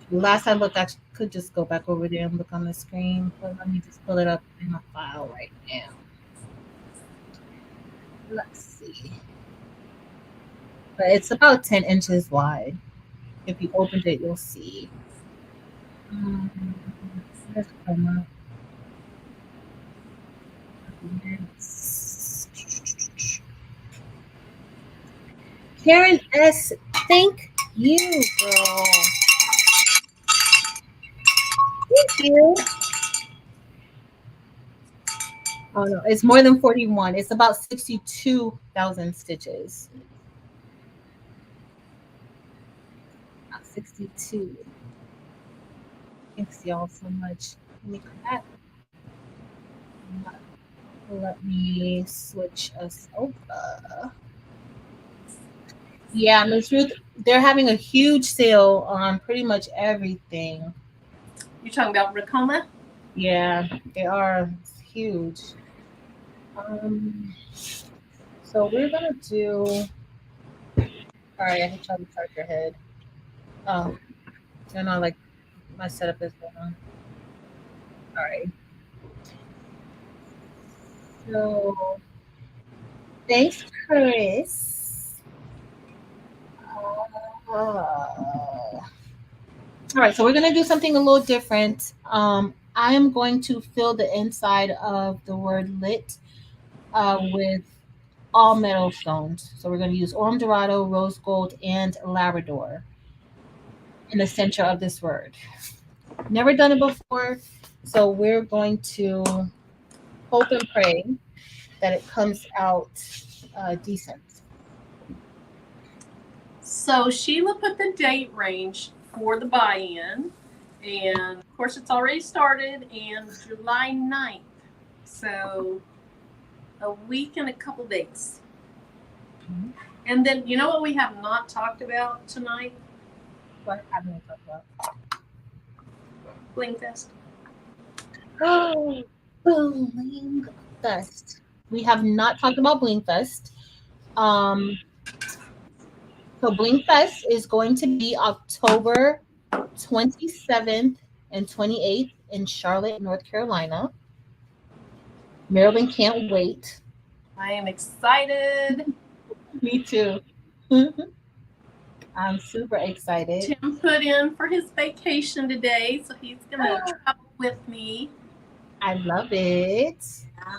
last I looked, I could just go back over there and look on the screen. But let me just pull it up in my file right now. Let's see. But it's about 10 inches wide. If you opened it, you'll see. Let's come up. Karen S, thank you, girl. Thank you. Oh no, it's more than 41. It's about 62,000 stitches. About 62. Thanks y'all so much. Let me clap. Let me switch us over. Yeah, Miss Ruth, they're having a huge sale on pretty much everything. You talking about RICOMA? Yeah, they are. It's huge. Um, so we're gonna do. Sorry, I hit you on the charger head. Oh, you know, like my setup is wrong. All right. So thanks, Chris. All right, so we're gonna do something a little different. I am going to fill the inside of the word lit with all metal stones. So we're going to use Orm Dorado, Rose Gold, and Labrador in the center of this word. Never done it before, so we're going to hope and pray that it comes out decent. So Sheila put the date range for the buy-in, and of course it's already started, and July 9th. So a week and a couple days. Mm-hmm. And then you know what we have not talked about tonight? What haven't we talked about? Bling Fest. Oh, Bling Fest. We have not talked about Bling Fest. So Bling Fest is going to be October 27th and 28th in Charlotte, North Carolina. Maryland can't wait. I am excited. Me too. I'm super excited. Tim put in for his vacation today, so he's going to travel with me. I love it. Yeah.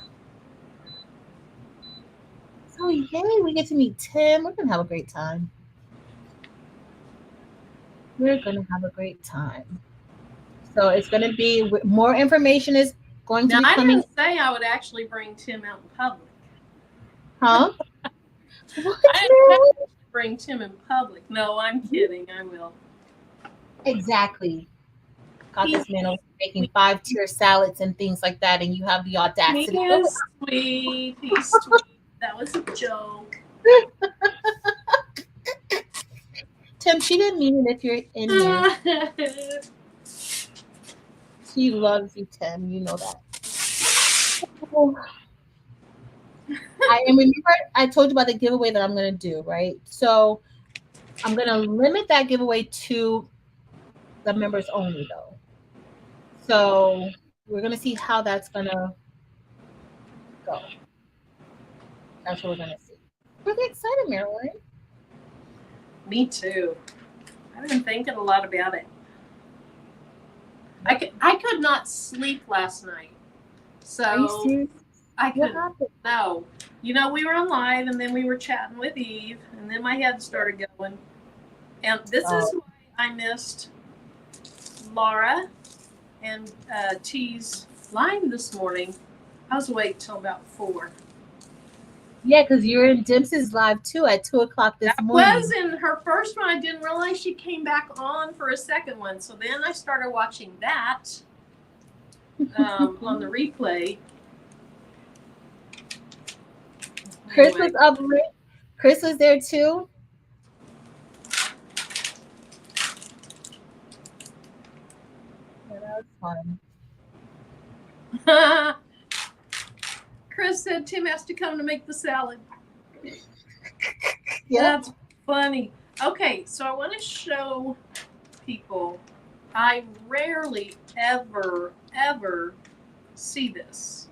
So yay, we get to meet Tim. We're gonna have a great time. We're gonna have a great time. So it's gonna be more information is going to Now, be I coming. didn't say I would actually bring Tim out in public. Huh? What? I didn't bring Tim in public. No, I'm kidding. I will. Exactly. God, this man was making 5-tier salads and things like that, and you have the audacity. He is sweet. He's sweet. That was a joke. Tim, she didn't mean it if you're in here. She loves you, Tim. You know that. I told you about the giveaway that I'm going to do, right? So I'm going to limit that giveaway to the members only, though. So we're going to see how that's going to go. That's what we're going to see. Really excited, Marilyn. Me too. I've been thinking a lot about it. I could not sleep last night. So Are you serious? I could happened? No. You know, we were on live and then we were chatting with Eve and then my head started going. And this is why I missed Laura and T's line this morning. I was awake till about 4. Yeah, because you were in Dempsey's live too at 2:00 this morning. I was in her first one. I didn't realize she came back on for a second one. So then I started watching that on the replay. Chris was up. Chris was there too. Yeah, that was fun. Chris said Tim has to come to make the salad. Yeah. That's funny. Okay, so I want to show people. I rarely ever see this.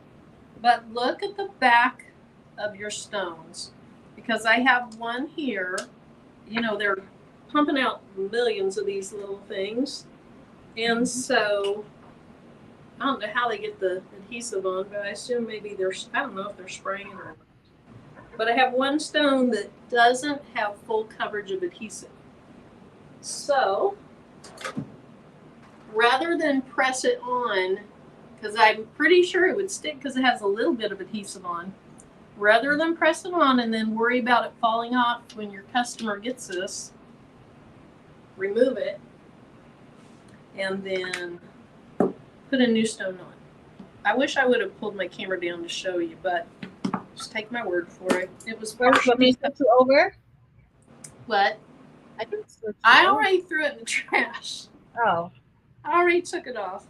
But look at the back of your stones, because I have one here. You know, they're pumping out millions of these little things. And so I don't know how they get the adhesive on, but I assume maybe I don't know if they're spraying it or not. But I have one stone that doesn't have full coverage of adhesive. So rather than press it on, because I'm pretty sure it would stick because it has a little bit of adhesive on, rather than press it on and then worry about it falling off when your customer gets this, remove it and then put a new stone on. I wish I would have pulled my camera down to show you, but just take my word for it. It was Let me flip you over. What? I think so. I already threw it in the trash. Oh. I already took it off.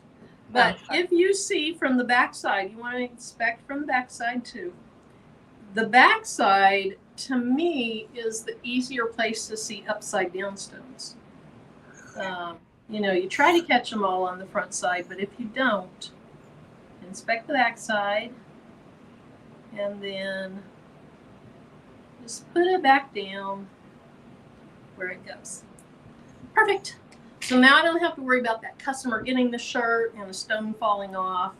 But if you see from the back side, you want to inspect from the back side too. The back side, to me, is the easier place to see upside down stones. You know, you try to catch them all on the front side, but if you don't, inspect the back side and then just put it back down where it goes. Perfect. So now I don't have to worry about that customer getting the shirt and a stone falling off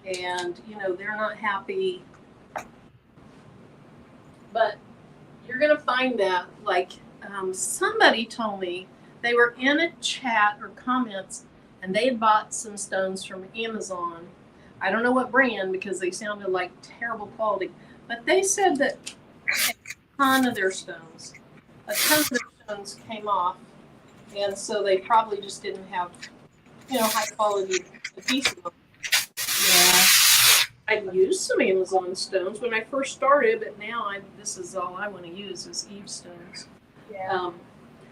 and, you know, they're not happy. But you're going to find that, like, somebody told me they were in a chat or comments and they had bought some stones from Amazon. I don't know what brand because they sounded like terrible quality, but they said that a ton of their stones came off, and so they probably just didn't have, you know, high quality adhesive. Yeah, I used some Amazon stones when I first started, but now this is all I want to use is Eve stones. Yeah.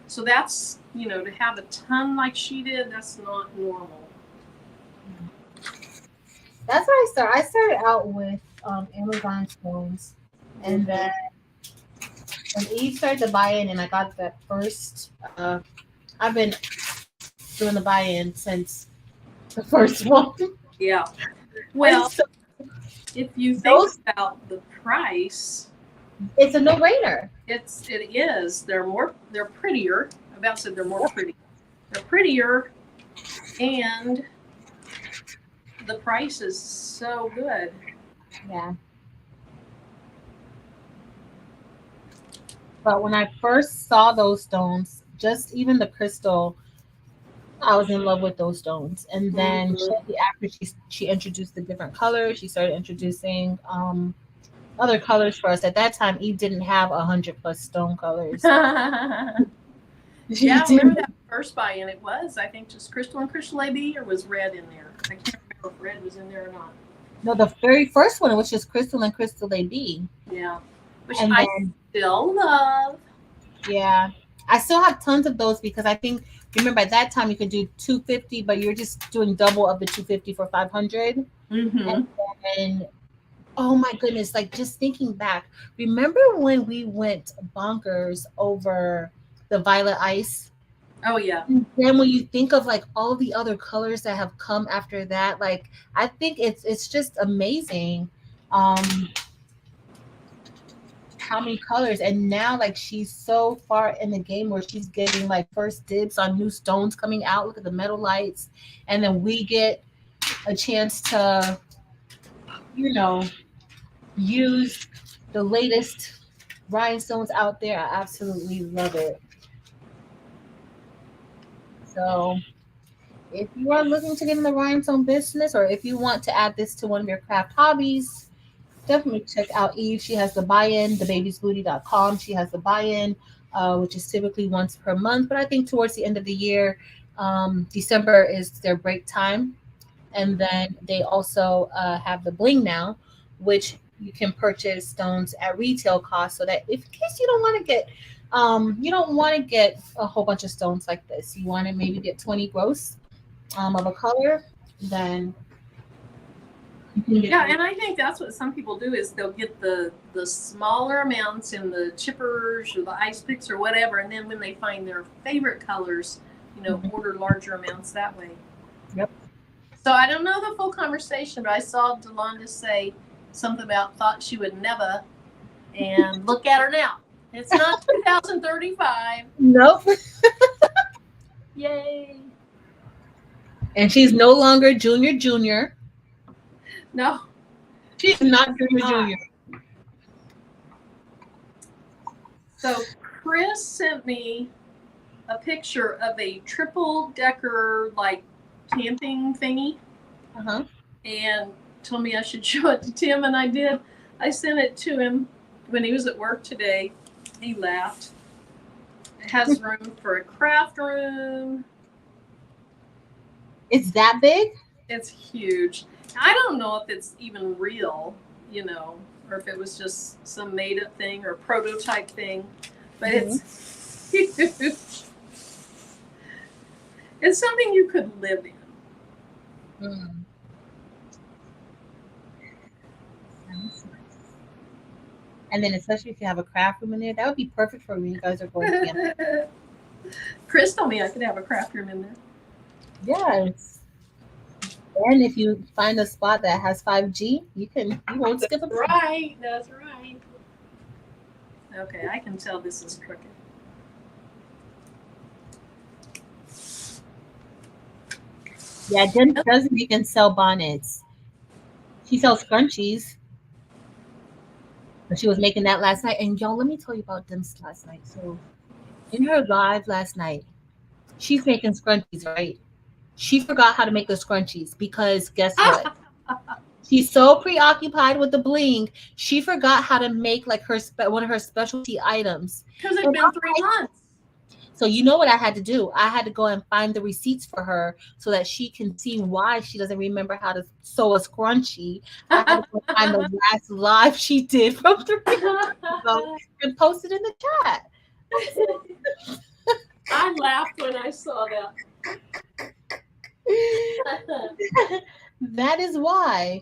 So that's, you know, to have a ton like she did, that's not normal. That's what I started. I started out with Amazon stones, and then when Eve started the buy-in, and I got that first. I've been doing the buy-in since the first one. Yeah. Well, if you think about the price, it's a no-brainer. It is. They're prettier. I about said they're more pretty. They're prettier, and the price is so good. Yeah. But when I first saw those stones, just even the crystal, I was in love with those stones. And then shortly after she introduced the different colors, she started introducing other colors for us. At that time, Eve didn't have 100+ stone colors. Yeah, I remember that first buy-in. It was, I think, just crystal and crystal AB, or was red in there? I can't remember if red was in there or not. No, the very first one, which is crystal and crystal AB. Yeah, which I still love. Yeah, I still have tons of those because I think, remember at that time you could do 250, but you're just doing double of the 250 for 500. And then, oh my goodness, like just thinking back, remember when we went bonkers over the violet ice? Oh yeah. And then when you think of like all the other colors that have come after that, like I think it's just amazing how many colors. And now like she's so far in the game where she's getting like first dibs on new stones coming out. Look at the Metalights, and then we get a chance to, you know, use the latest rhinestones out there. I absolutely love it. So if you are looking to get in the rhinestone business, or if you want to add this to one of your craft hobbies, definitely check out Eve. She has the buy-in, thebabiesbooty.com. She has the buy-in, which is typically once per month. But I think towards the end of the year, December is their break time. And then they also have the Bling now, which you can purchase stones at retail cost, so that if in case you don't want to get a whole bunch of stones like this, you want to maybe get 20 gross of a color, then you can get and I think that's what some people do is they'll get the smaller amounts in the chippers or the ice picks or whatever, and then when they find their favorite colors, you know, order larger amounts that way. Yep. So I don't know the full conversation, but I saw Delonda say something about thought she would never, and look at her now. It's not 2035. Nope. Yay. And she's no longer junior. No. She's not junior. So Chris sent me a picture of a triple decker like camping thingy. And told me I should show it to Tim, and I did. I sent it to him when he was at work today. He laughed. It has room for a craft room. It's that big? It's huge. I don't know if it's even real, you know, or if it was just some made up thing or prototype thing, but it's It's something you could live in. And then especially if you have a craft room in there, that would be perfect for when you guys are going camping. Chris told me I could have a craft room in there. Yes. And if you find a spot that has 5G, you won't skip a beat. Right, that's right. Okay, I can tell this is crooked. Yeah, Jen does make and sell bonnets. She sells scrunchies. But she was making that last night. And y'all, let me tell you about Dim's last night. So in her live last night, she's making scrunchies, right? She forgot how to make the scrunchies because guess what? She's so preoccupied with the bling, she forgot how to make like one of her specialty items. Because it's been 3 months. So you know what I had to do? I had to go and find the receipts for her so that she can see why she doesn't remember how to sew a scrunchie. I had to go find the last live she did from 3 months ago and post it in the chat. I laughed when I saw that. That is why.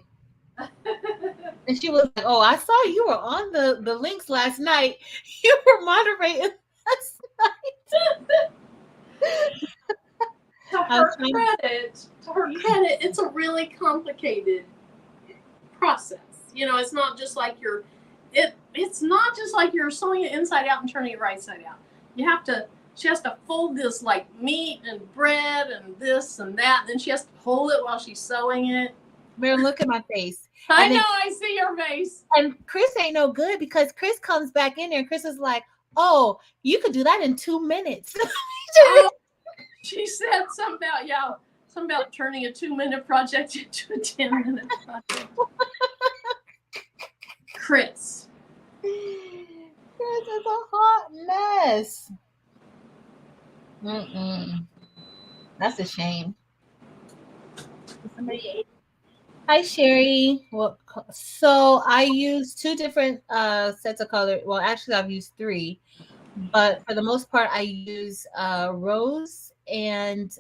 And she was like, "Oh, I saw you were on the links last night. You were moderating last night." To her credit, it's a really complicated process. You know, it's not just like it's not just like you're sewing it inside out and turning it right side out. She has to fold this like meat and bread and this and that. And then she has to hold it while she's sewing it. Mary, look at my face. I know, I see your face. And Chris ain't no good because Chris comes back in there and Chris is like, "Oh, you could do that in 2 minutes." She said something about turning a 2-minute project into a 10-minute project. Chris is a hot mess. That's a shame. Somebody. Hi, Sherry. Well, so I use 2 different sets of color. Well, actually, I've used 3, but for the most part, I use rose and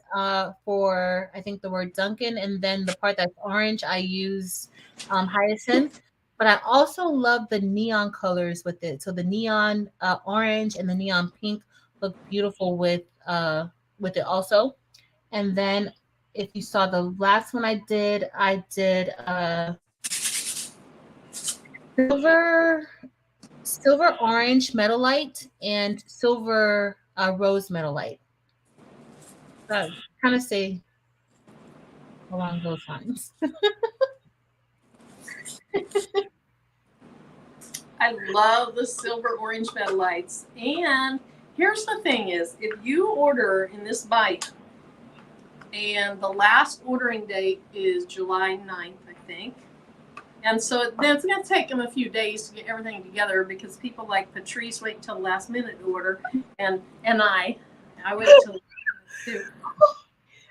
for I think the word Duncan, and then the part that's orange, I use hyacinth. But I also love the neon colors with it. So the neon orange and the neon pink look beautiful with it also. And then if you saw the last one I did silver orange Metalight and silver rose Metalight. Kind of say along those lines. I love the silver orange Metalights. And here's the thing is, if you order in this bite, and the last ordering date is July 9th, I think. And so then it's going to take them a few days to get everything together because people like Patrice wait until the last minute to order. And I wait until too.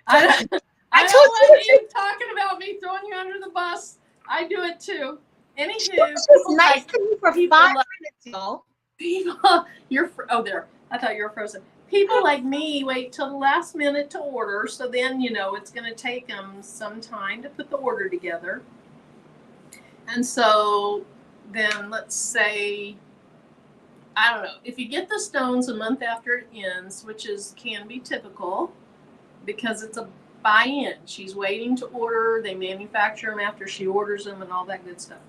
I don't want you talking about me throwing you under the bus. I do it too. Anywho, it's nice to me for 5 minutes, y'all. There. I thought you were frozen. People like me wait till the last minute to order, so then, it's going to take them some time to put the order together. And so then let's say, I don't know, if you get the stones a month after it ends, which can be typical because it's a buy-in. She's waiting to order. They manufacture them after she orders them and all that good stuff.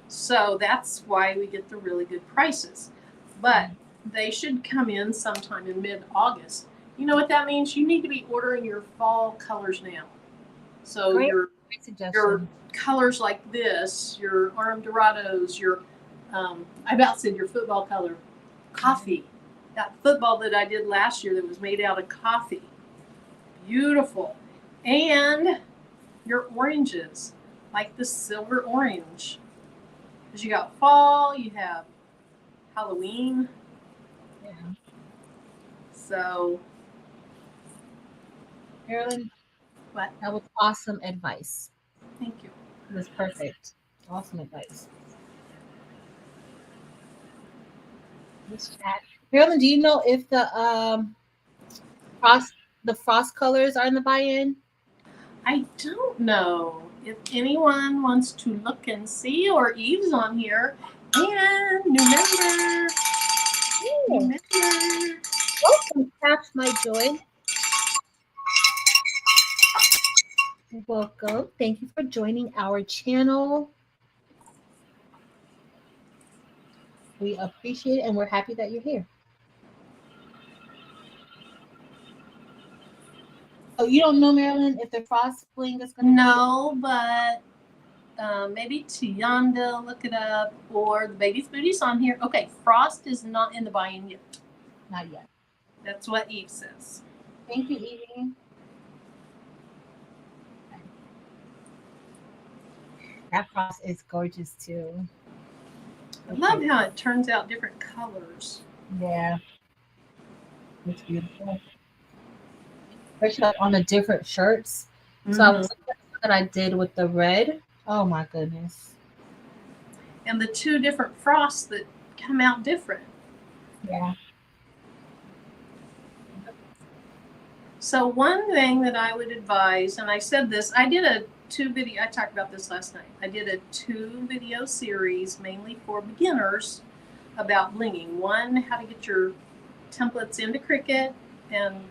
So that's why we get the really good prices. But they should come in sometime in mid-August. You know what that means? You need to be ordering your fall colors now. So your colors like this, your arm dorados, I about said your football color, coffee. That football that I did last year that was made out of coffee. Beautiful. And your oranges, like the silver orange. Because you got fall, you have Halloween. Yeah. So, Marilyn, what? That was awesome advice. Thank you. It was perfect. Awesome advice. This chat Marilyn, do you know if the frost colors are in the buy-in? I don't know if anyone wants to look and see, or Eve's on here. And new member. New member. Welcome, Catch My Joy. Welcome. Thank you for joining our channel. We appreciate it, and we're happy that you're here. Oh, you don't know, Marilyn, if the frost bling is going to No, but maybe Tianda, look it up, or the Baby's Booty's on here. Okay, Frost is not in the buy-in yet. Not yet. That's what Eve says. Thank you, Evie. That frost is gorgeous too. I love how it turns out different colors. Yeah. It's beautiful. Especially like on the different shirts. So I was that I did with the red. Oh my goodness. And the two different frosts that come out different. Yeah. So one thing that I would advise, and I said this, I talked about this last night. I did a 2-video series mainly for beginners about blinging. One, how to get your templates into Cricut, and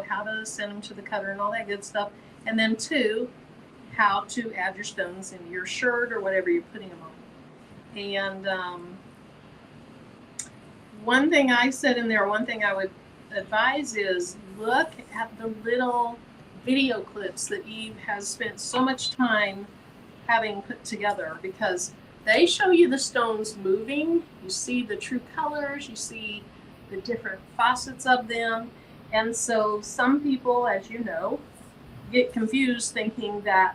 how to send them to the cutter and all that good stuff. And then 2, how to add your stones into your shirt or whatever you're putting them on. And one thing I said in there, one thing I would advise is look at the little video clips that Eve has spent so much time having put together, because they show you the stones moving. You see the true colors, you see the different facets of them. And so some people, as you know, get confused thinking that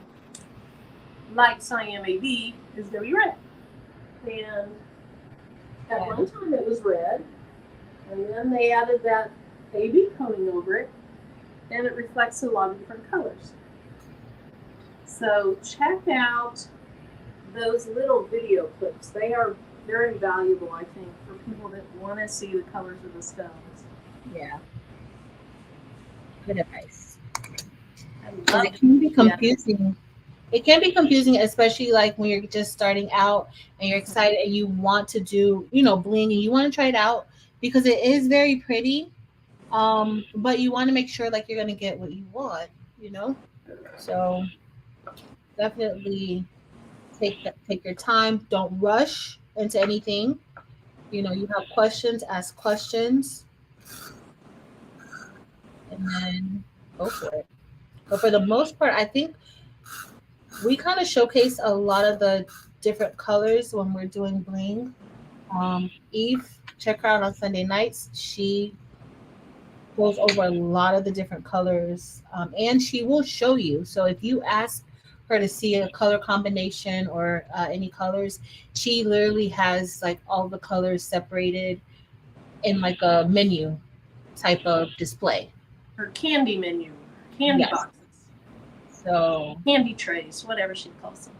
light cyan AB is going to be red. And at one time it was red, and then they added that AB coating over it, and it reflects a lot of different colors. So check out those little video clips. They are very valuable, I think, for people that want to see the colors of the stones. Yeah. Good advice. It can be confusing. Yeah. It can be confusing, especially like when you're just starting out and you're excited and you want to do, bling, and you want to try it out because it is very pretty. But you want to make sure like you're going to get what you want, So definitely take your time. Don't rush into anything. You have questions, ask questions, and then go for it. But for the most part, I think we kind of showcase a lot of the different colors when we're doing bling. Eve, check her out on Sunday nights. She goes over a lot of the different colors, and she will show you. So if you ask her to see a color combination or any colors, she literally has like all the colors separated in like a menu type of display. Her candy menu, candy boxes. So candy trays, whatever she calls them.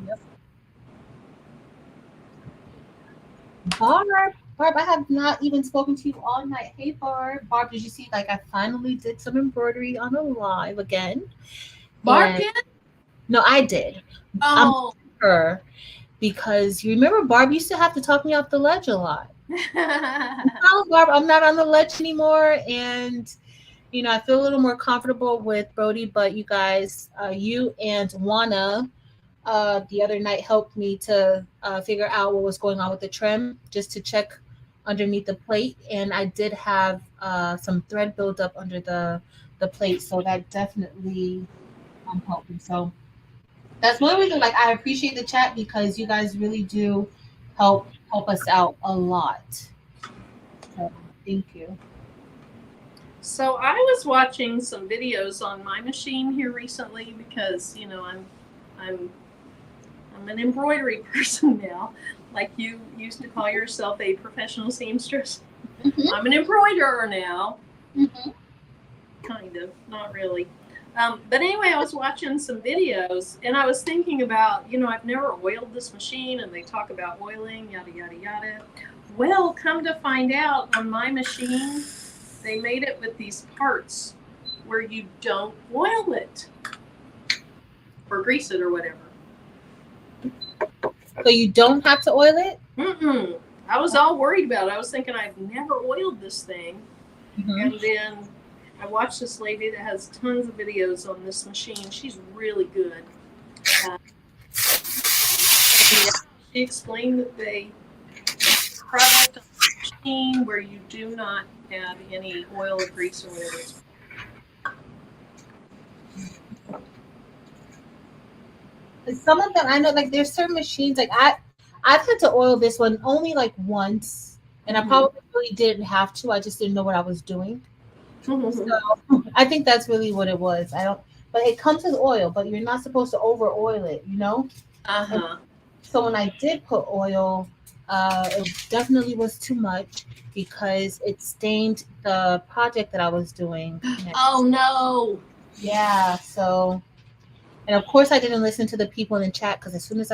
Yep. Barb, I have not even spoken to you all night. Hey, Barb. Barb, did you see, like, I finally did some embroidery on a live again. Barb did? No, I did. Oh. I'm her because you remember Barb used to have to talk me off the ledge a lot. Barb, I'm not on the ledge anymore, and I feel a little more comfortable with Brody. But you guys, you and Juana, the other night helped me to figure out what was going on with the trim, just to check underneath the plate, and I did have some thread buildup under the plate, so that definitely helped me. So that's one reason, like, I appreciate the chat because you guys really do help us out a lot. So thank you. So I was watching some videos on my machine here recently because I'm an embroidery person now. Like you used to call yourself a professional seamstress. I'm an embroiderer now. Kind of, not really. But anyway, I was watching some videos and I was thinking about, you know, I've never oiled this machine and they talk about oiling, yada, yada, yada. Well, come to find out, on my machine, they made it with these parts where you don't oil it or grease it or whatever. So you don't have to oil it? Mm-mm. I was all worried about it. I was thinking I've never oiled this thing. And then I watched this lady that has tons of videos on this machine. She's really good. She explained that they product on the machine where you do not add any oil or grease or whatever. Some of them, I know, like there's certain machines, like I've had to oil this one only like once, and I probably really didn't have to. I just didn't know what I was doing. So I think that's really what it was. But it comes with oil, but you're not supposed to over oil it, you know? So when I did put oil, it definitely was too much because it stained the project that I was doing. Oh no. Yeah, so, and of course I didn't listen to the people in the chat because as soon as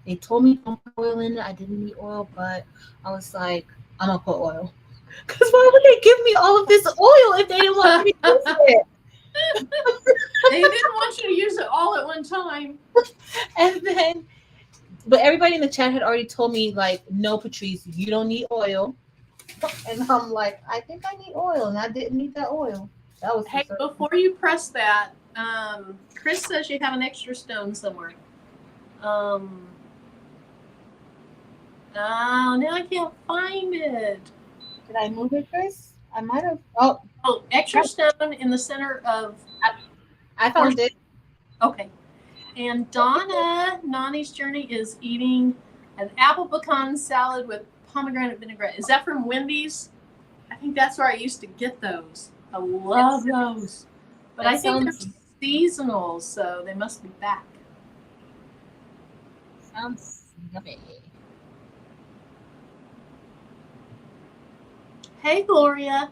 they told me don't put oil in it, I didn't need oil, but I was like, I'm gonna put oil. Because why would they give me all of this oil if they didn't want me to use it? They didn't want you to use it all at one time. And then, but everybody in the chat had already told me, like, no, Patrice, you don't need oil. And I'm like, I think I need oil, and I didn't need that oil. That was hey, before you press that, Chris says you have an extra stone somewhere. Oh, now I can't find it. Did I move it, Chris? I might have. Oh, extra stone in the center of. I found it. Okay. And Donna, Nani's Journey, is eating an apple pecan salad with pomegranate vinaigrette. Is that from Wendy's? I think that's where I used to get those. I love those. But I think they're seasonal, so they must be back. Sounds yummy. Hey, Gloria.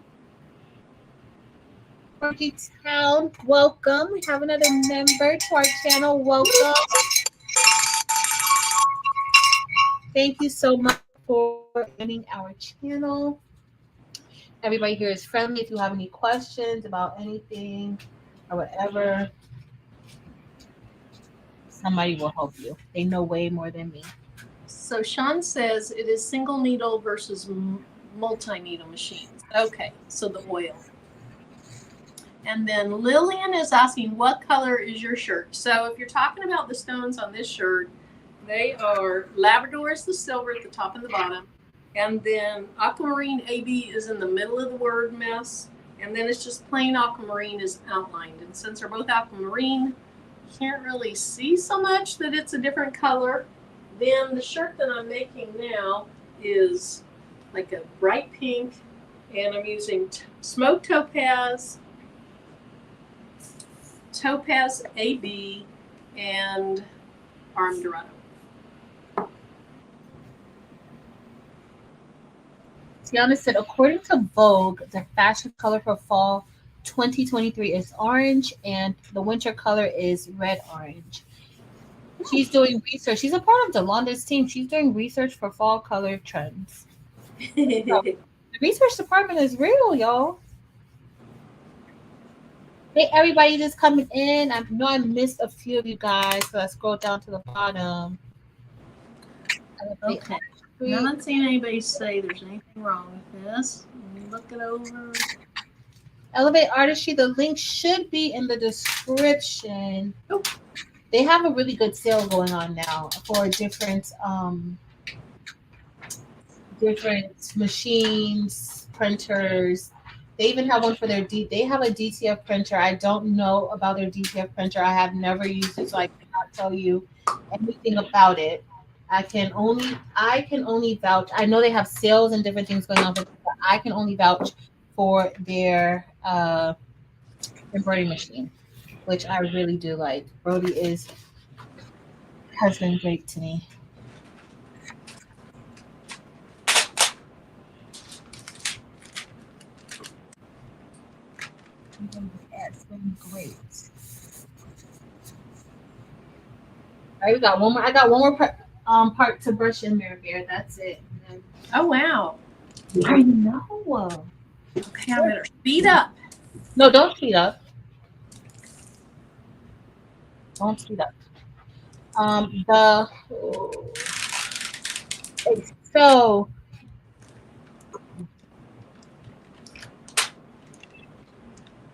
Rocky Town, welcome. We have another member to our channel. Welcome. Thank you so much for joining our channel. Everybody here is friendly. If you have any questions about anything or whatever, somebody will help you. They know way more than me. So Sean says it is single needle versus multi-needle machines. Okay, so the oil. And then Lillian is asking, what color is your shirt? So if you're talking about the stones on this shirt, they are Labrador is the silver at the top and the bottom. And then aquamarine AB is in the middle of the word mess. And then it's just plain aquamarine is outlined. And since they're both aquamarine, you can't really see so much that it's a different color. Then the shirt that I'm making now is like a bright pink. And I'm using smoked topaz, Topaz AB, and Arm Dorado. Tiana said, according to Vogue, the fashion color for fall 2023 is orange, and the winter color is red orange. She's doing research. She's a part of Delonda's team. She's doing research for fall color trends. So, the research department is real, y'all. Hey, everybody just coming in. I know I missed a few of you guys, so I scroll down to the bottom. Okay. I'm not seeing anybody say there's anything wrong with this. Let me look it over. Elevate Artistry, the link should be in the description. Oh. They have a really good sale going on now for different machines, printers. They even have one for their they have a DTF printer. I don't know about their DTF printer. I have never used it, so I cannot tell you anything about it. I can only vouch. I know they have sales and different things going on, but I can only vouch for their embroidery machine, which I really do like. Brody has been great to me. It's been great. right, we got one more. I got one more part to brush in there, Bear. That's it. And Oh, wow. then, I know. Okay, I better speed up. No, don't speed up. Don't speed up. The so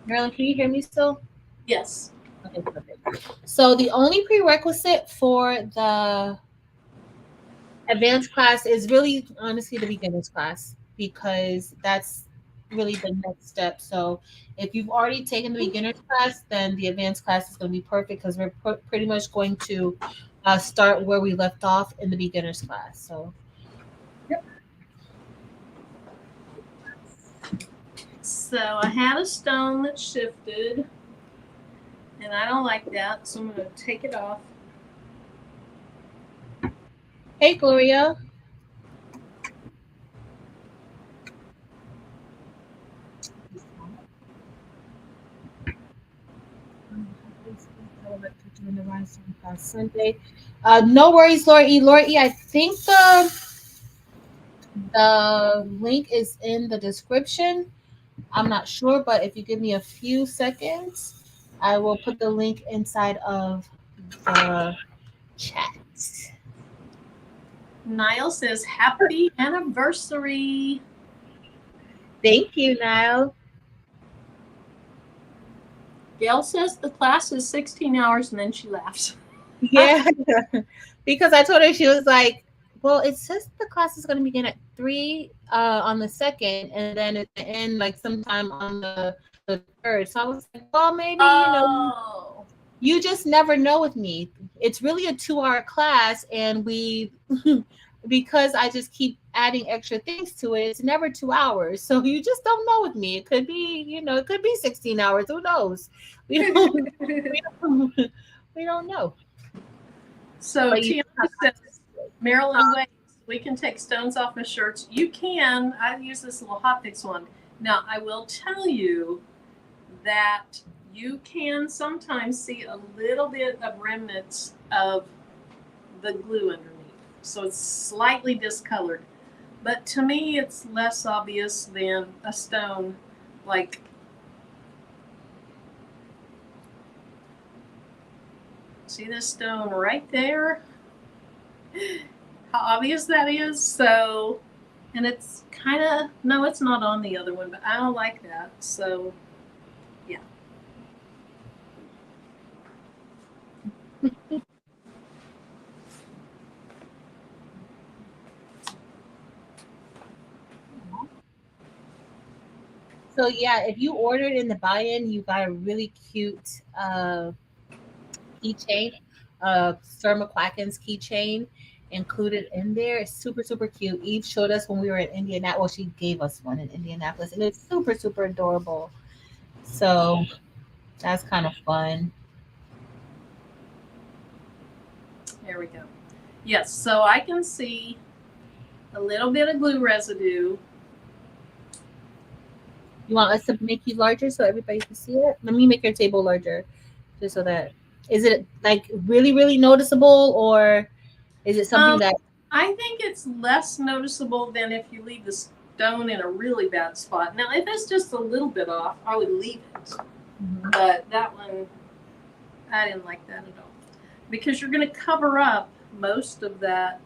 Marilyn, can you hear me still? Yes. Okay, perfect. So the only prerequisite for the advanced class is really honestly the beginners class because that's really the next step. So if you've already taken the beginners class, then the advanced class is going to be perfect because we're pretty much going to start where we left off in the beginners class. So yep. So I had a stone that shifted, and I don't like that, so I'm going to take it off. Hey, Gloria. In the Rhinestone class Sunday. No worries, Laura E. Laura E. I think the link is in the description. I'm not sure, but if you give me a few seconds, I will put the link inside of the chat. Niall says, happy anniversary. Thank you, Niall. Gail says the class is 16 hours, and then she laughs. Yeah, because I told her, she was like, well, it says the class is going to begin at 3 on the 2nd, and then it's going to end like sometime on the 3rd. So I was like, well, maybe, you just never know with me. It's really a 2-hour class, and we, because I just keep adding extra things to it, it's never 2 hours. So you just don't know with me. It could be, it could be 16 hours. Who knows? We don't know. So Tiana says, Marilyn Waits, we can take stones off my shirts. You can. I use this little Hotfix one. Now, I will tell you that you can sometimes see a little bit of remnants of the glue underneath. So it's slightly discolored. But to me, it's less obvious than a stone. Like, see this stone right there? How obvious that is. So, and it's kind of, no, it's not on the other one, but I don't like that. So, yeah. So yeah, if you ordered in the buy-in, you got a really cute keychain, Sir McQuacken's keychain included in there. It's super, super cute. Eve showed us when we were in Indianapolis. Well, she gave us one in Indianapolis, and it's super, super adorable. So that's kind of fun. There we go. Yes, so I can see a little bit of glue residue. You want us to make you larger so everybody can see it? Let me make your table larger, just so that. Is it like really, really noticeable, or is it something that? I think it's less noticeable than if you leave the stone in a really bad spot. Now, if it's just a little bit off, I would leave it. Mm-hmm. But that one, I didn't like that at all. Because you're going to cover up most of that.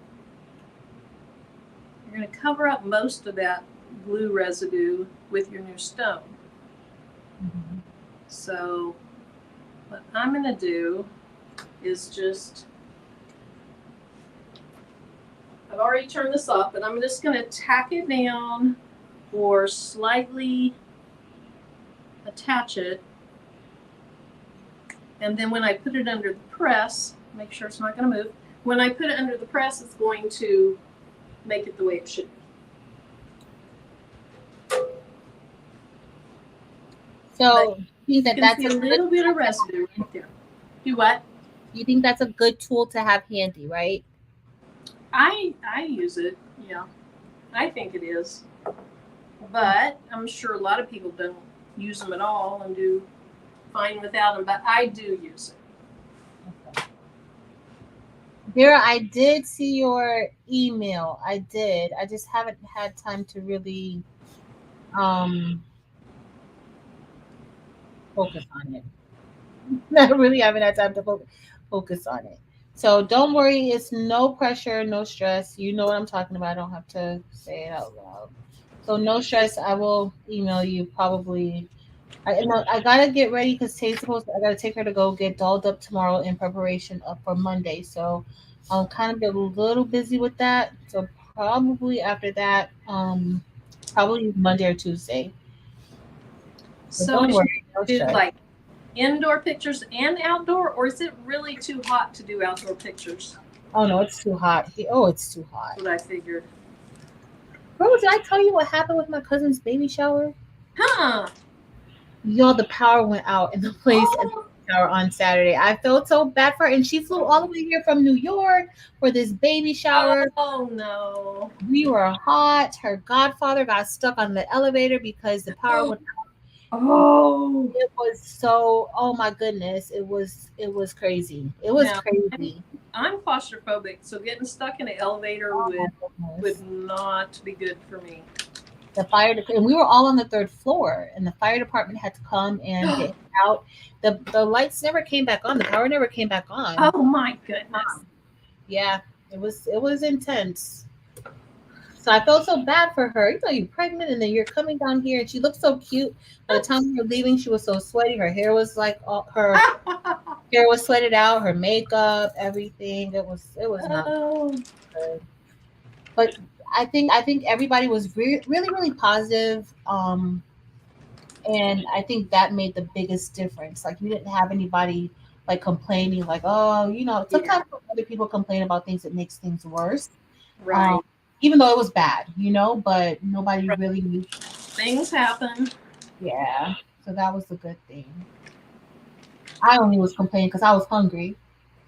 You're going to cover up most of that glue residue with your new stone. Mm-hmm. So what I'm going to do is just, I've already turned this off, but I'm just going to tack it down or slightly attach it. And then when I put it under the press, make sure it's not going to move. When I put it under the press, it's going to make it the way it should be. So you think that's a little bit of residue right there. Do what? You think that's a good tool to have handy, right? I use it, yeah. I think it is. But I'm sure a lot of people don't use them at all and do fine without them, but I do use it. Vera, I did see your email. I did. I just haven't had time to really focus on it. I really haven't had time to focus on it. So don't worry, it's no pressure, no stress. You know what I'm talking about. I don't have to say it out loud. So no stress. I will email you probably. I gotta get ready because Tay's supposed to, I gotta take her to go get dolled up tomorrow in preparation up for Monday. So I'll kind of get a little busy with that. So probably after that, probably Monday or Tuesday. So So don't is worry, no she do stress. like indoor pictures and outdoor, or is it really too hot to do outdoor pictures? Oh no, it's too hot. Oh, it's too hot. That's what I figured. Bro, did I tell you what happened with my cousin's baby shower? Huh. Y'all, the power went out in the place at the Oh, shower on Saturday. I felt so bad for her, and she flew all the way here from New York for this baby shower. oh no. We were hot. Her godfather got stuck on the elevator because the power went out. Oh. It was so, oh my goodness. It was crazy. It was Now, crazy. I'm claustrophobic, so getting stuck in an elevator Oh my would goodness. not be good for me. The and we were all on the third floor, and the fire department had to come and get out. The lights never came back on. The power never came back on. Oh my goodness. Yeah, it was intense. So I felt so bad for her. You know, you're pregnant and then you're coming down here, and she looked so cute. By the time we were leaving, she was so sweaty. Her hair was like her hair was sweated out. Her makeup, everything. It was not Oh. good. But I think everybody was really positive. And I think that made the biggest difference. Like, we didn't have anybody like complaining, like, oh, sometimes other people complain about things that makes things worse. Right. Even though it was bad, but nobody Right. really, Things happen. yeah. So that was the good thing. I only was complaining because I was hungry,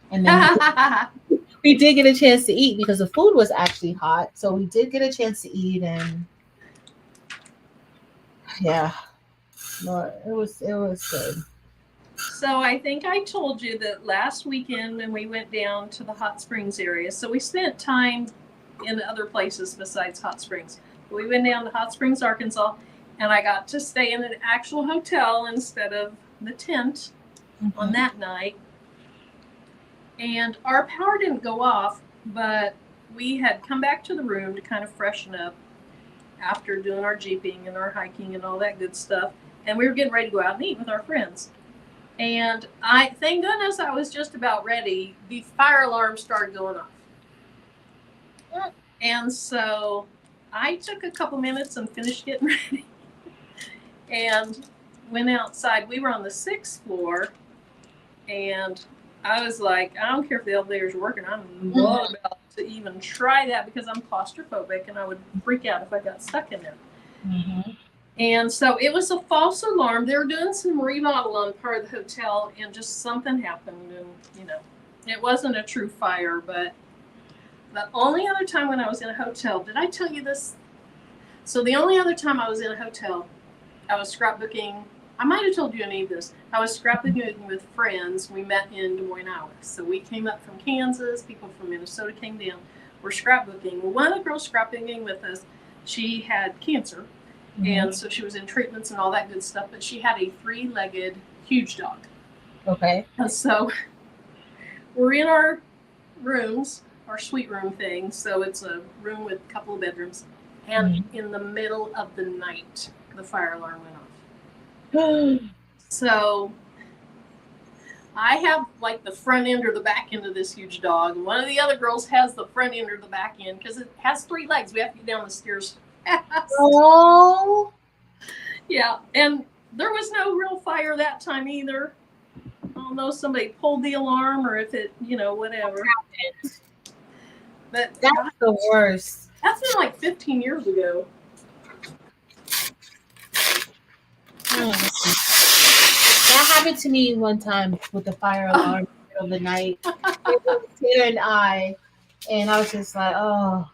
and then we did get a chance to eat because the food was actually hot. So we did get a chance to eat, and yeah, no, it was good. So I think I told you that last weekend when we went down to the hot springs area. So we spent time in other places besides hot springs. We went down to Hot Springs, Arkansas, and I got to stay in an actual hotel instead of the tent on that night. And our power didn't go off, but we had come back to the room to kind of freshen up after doing our jeeping and our hiking and all that good stuff. And we were getting ready to go out and eat with our friends. And thank goodness I was just about ready. The fire alarm started going off. And so I took a couple minutes and finished getting ready and went outside. We were on the 6th floor, and I was like, I don't care if the elevator's working. I'm not about to even try that because I'm claustrophobic and I would freak out if I got stuck in there. Mm-hmm. And so it was a false alarm. They were doing some remodel on part of the hotel, and just something happened, and it wasn't a true fire. But the only other time when I was in a hotel, did I tell you this? So the only other time I was in a hotel, I was scrapbooking. I might have told you any of this. I was scrapbooking with friends. We met in Des Moines, Iowa. So we came up from Kansas. People from Minnesota came down. We're scrapbooking. Well, one of the girls scrapbooking with us, she had cancer. Mm-hmm. And so she was in treatments and all that good stuff. But she had a 3-legged huge dog. Okay. And so we're in our rooms, our suite room thing. So it's a room with a couple of bedrooms. And in the middle of the night, the fire alarm went off. So I have like the front end or the back end of this huge dog. And one of the other girls has the front end or the back end because it has 3 legs. We have to get down the stairs fast. Oh. Yeah. And there was no real fire that time either. I don't know if somebody pulled the alarm or if it, whatever. But that's the worst. That's been like 15 years ago. That happened to me one time with the fire alarm in the middle of the night. It was Taylor and I was just like, oh,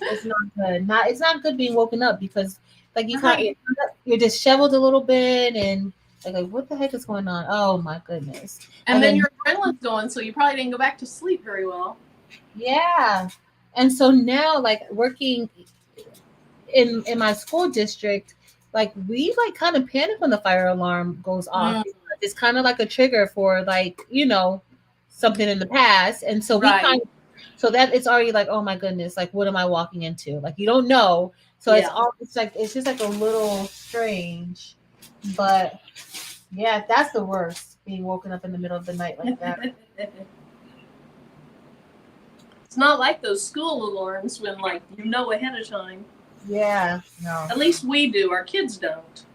it's not good. It's not good being woken up because like you're disheveled a little bit and Like, what the heck is going on? Oh my goodness. And then your adrenaline's going, so you probably didn't go back to sleep very well. Yeah. And so now, like, working in my school district, like, we like kind of panic when the fire alarm goes off. It's kind of like a trigger for, like, you know, something in the past. And so we kind of, so that it's already like, oh my goodness, like, what am I walking into? Like, you don't know. So it's always like, it's just like a little strange. But yeah, that's the worst, being woken up in the middle of the night like that. It's not like those school alarms when, like, you know ahead of time. Yeah, no. At least we do. Our kids don't.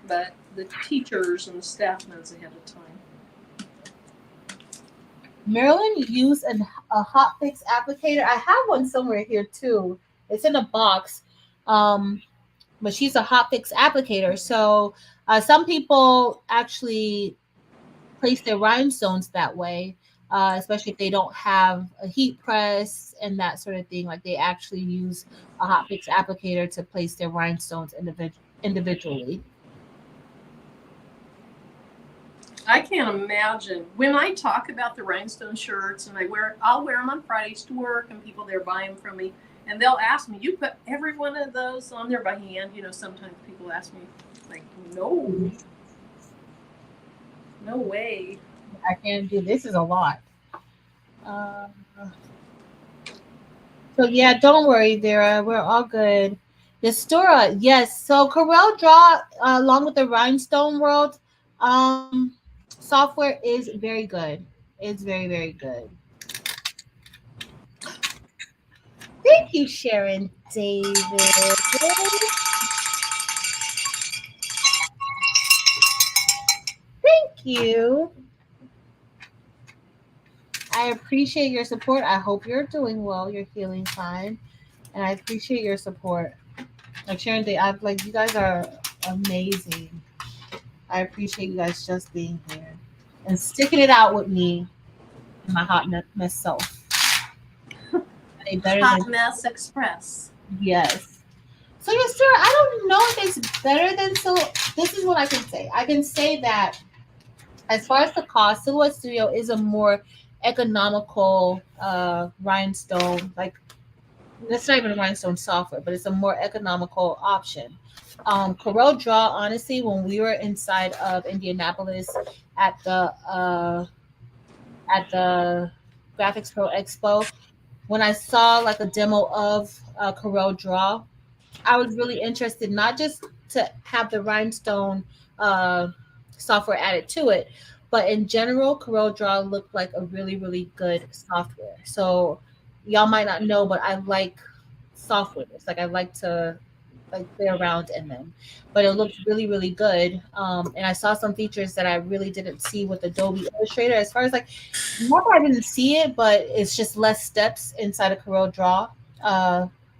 But the teachers and the staff knows ahead of time. Marilyn used a Hotfix applicator. I have one somewhere here too. It's in a box. But she's a Hotfix applicator. So some people actually place their rhinestones that way, especially if they don't have a heat press and that sort of thing. Like, they actually use a Hotfix applicator to place their rhinestones individually. I can't imagine. When I talk about the rhinestone shirts, and I'll wear them on Fridays to work, and people there buy them from me, and they'll ask me, "You put every one of those on there by hand?" You know, sometimes people ask me, like, "No, no way. I can't do this. Is a lot." So yeah, don't worry, Vera. We're all good. The Stora, yes. So Corel Draw, along with the Rhinestone World software, is very good. It's very, very good. Thank you, Sharon David. Thank you. I appreciate your support. I hope you're doing well. You're healing fine. And I appreciate your support. Like, Sharon David, I've like, you guys are amazing. I appreciate you guys just being here and sticking it out with me and my hot mess self. Hot Mess Express. Yes. So, yes, sir, I don't know if it's better than this is what I can say. I can say that as far as the cost, Silhouette Studio is a more economical rhinestone, like, that's not even a rhinestone software, but it's a more economical option. Corel Draw, honestly, when we were inside of Indianapolis at the Graphics Pro Expo, when I saw like a demo of Corel Draw, I was really interested, not just to have the rhinestone software added to it, but in general, Corel Draw looked like a really, really good software. So y'all might not know, but I like software. It's like I like to like play around in them, but it looked really, really good. And I saw some features that I really didn't see with Adobe Illustrator. As far as like, not that I didn't see it, but it's just less steps inside of Corel Draw,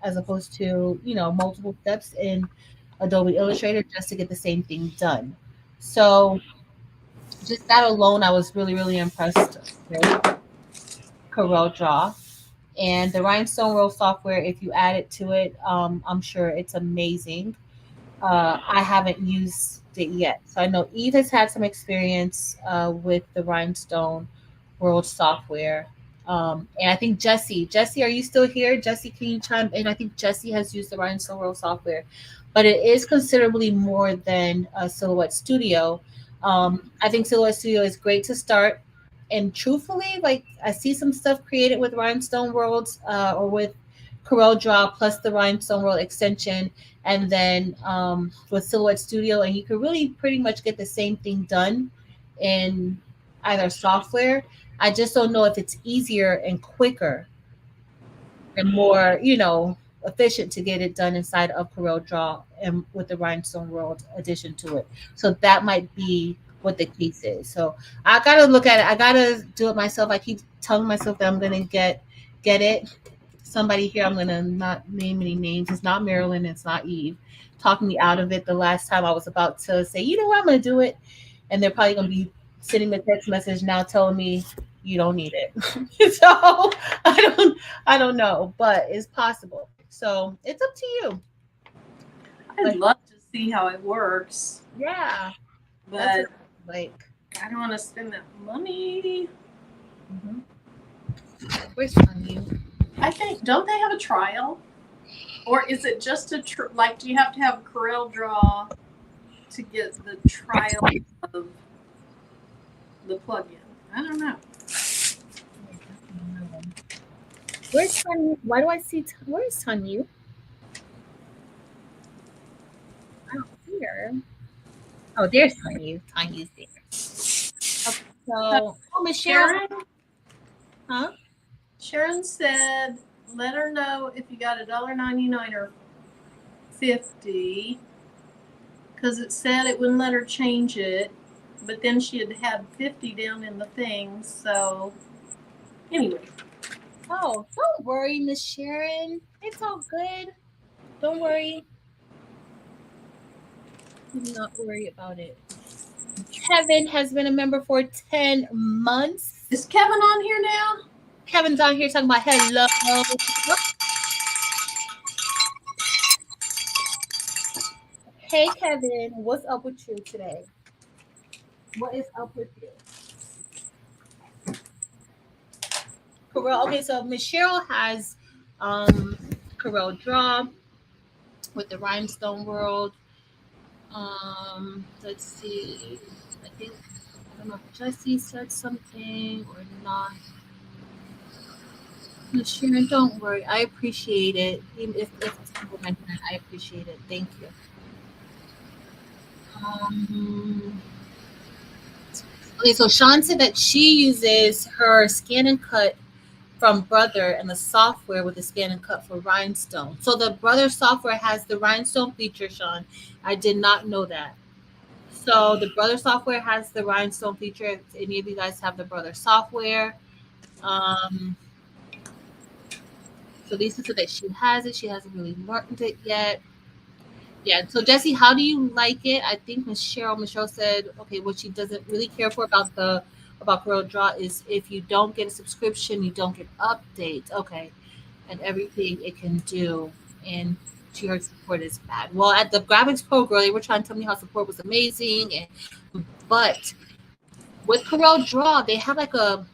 as opposed to, you know, multiple steps in Adobe Illustrator just to get the same thing done. So just that alone, I was really, really impressed with Corel Draw. And the Rhinestone World software, if you add it to it, I'm sure it's amazing. I haven't used it yet. So I know Eve has had some experience with the Rhinestone World software. And I think Jesse, are you still here? Jesse, can you chime in? I think Jesse has used the Rhinestone World software, but it is considerably more than Silhouette Studio. I think Silhouette Studio is great to start. And truthfully, like, I see some stuff created with Rhinestone Worlds or with Corel Draw plus the Rhinestone World extension, and then with Silhouette Studio, and you can really pretty much get the same thing done in either software. I just don't know if it's easier and quicker and more, you know, efficient to get it done inside of Corel Draw and with the Rhinestone World addition to it. So that might be what the case is. So I gotta look at it. I gotta do it myself. I keep telling myself that I'm gonna get it. Somebody here, I'm gonna not name any names. It's not Marilyn. It's not Eve. Talking me out of it the last time I was about to say, you know what, I'm gonna do it, and they're probably gonna be sending me a text message now telling me you don't need it. So I don't know, but it's possible. So it's up to you. I'd love to see how it works. Yeah. but like I don't want to spend that money. Where's Tanya? I think, don't they have a trial? Or is it just a, like, do you have to have a Corel Draw to get the trial of the plugin? I don't know. Where's Tanya? Why do I see, where's Tanya? I don't see her. Oh, there's Tanya. Tanya's there. Okay, so, oh, Miss Sharon. Huh? Sharon said, let her know if you got $1.99 or $50, because it said it wouldn't let her change it, but then she had 50 down in the thing. So anyway. Oh, don't worry, Miss Sharon. It's all good. Don't worry. Do not worry about it. Kevin has been a member for 10 months. Is Kevin on here now? Kevin's on here talking about hello. Hey, Kevin, what's up with you today? What is up with you? Corel. Okay, so Miss Cheryl has Corel Draw with the Rhinestone World. Let's see. I think, I don't know if Jessie said something or not. Miss Sharon, don't worry. I appreciate it. Even if it's I appreciate it. Thank you. Okay, so Sean said that she uses her scan and cut from Brother and the software with the scan and cut for Rhinestone. So the Brother software has the Rhinestone feature, Sean. I did not know that. So the Brother software has the Rhinestone feature. If any of you guys have the Brother software. So Lisa said that she has it. She hasn't really learned it yet. Yeah. So Jessie, how do you like it? I think Michelle said, okay, what she doesn't really care for about Corel Draw is if you don't get a subscription, you don't get updates. Okay. And everything it can do. And she heard support is bad. Well, at the Graphics Pro Girl, they were trying to tell me how support was amazing. But with Corel Draw, they have like a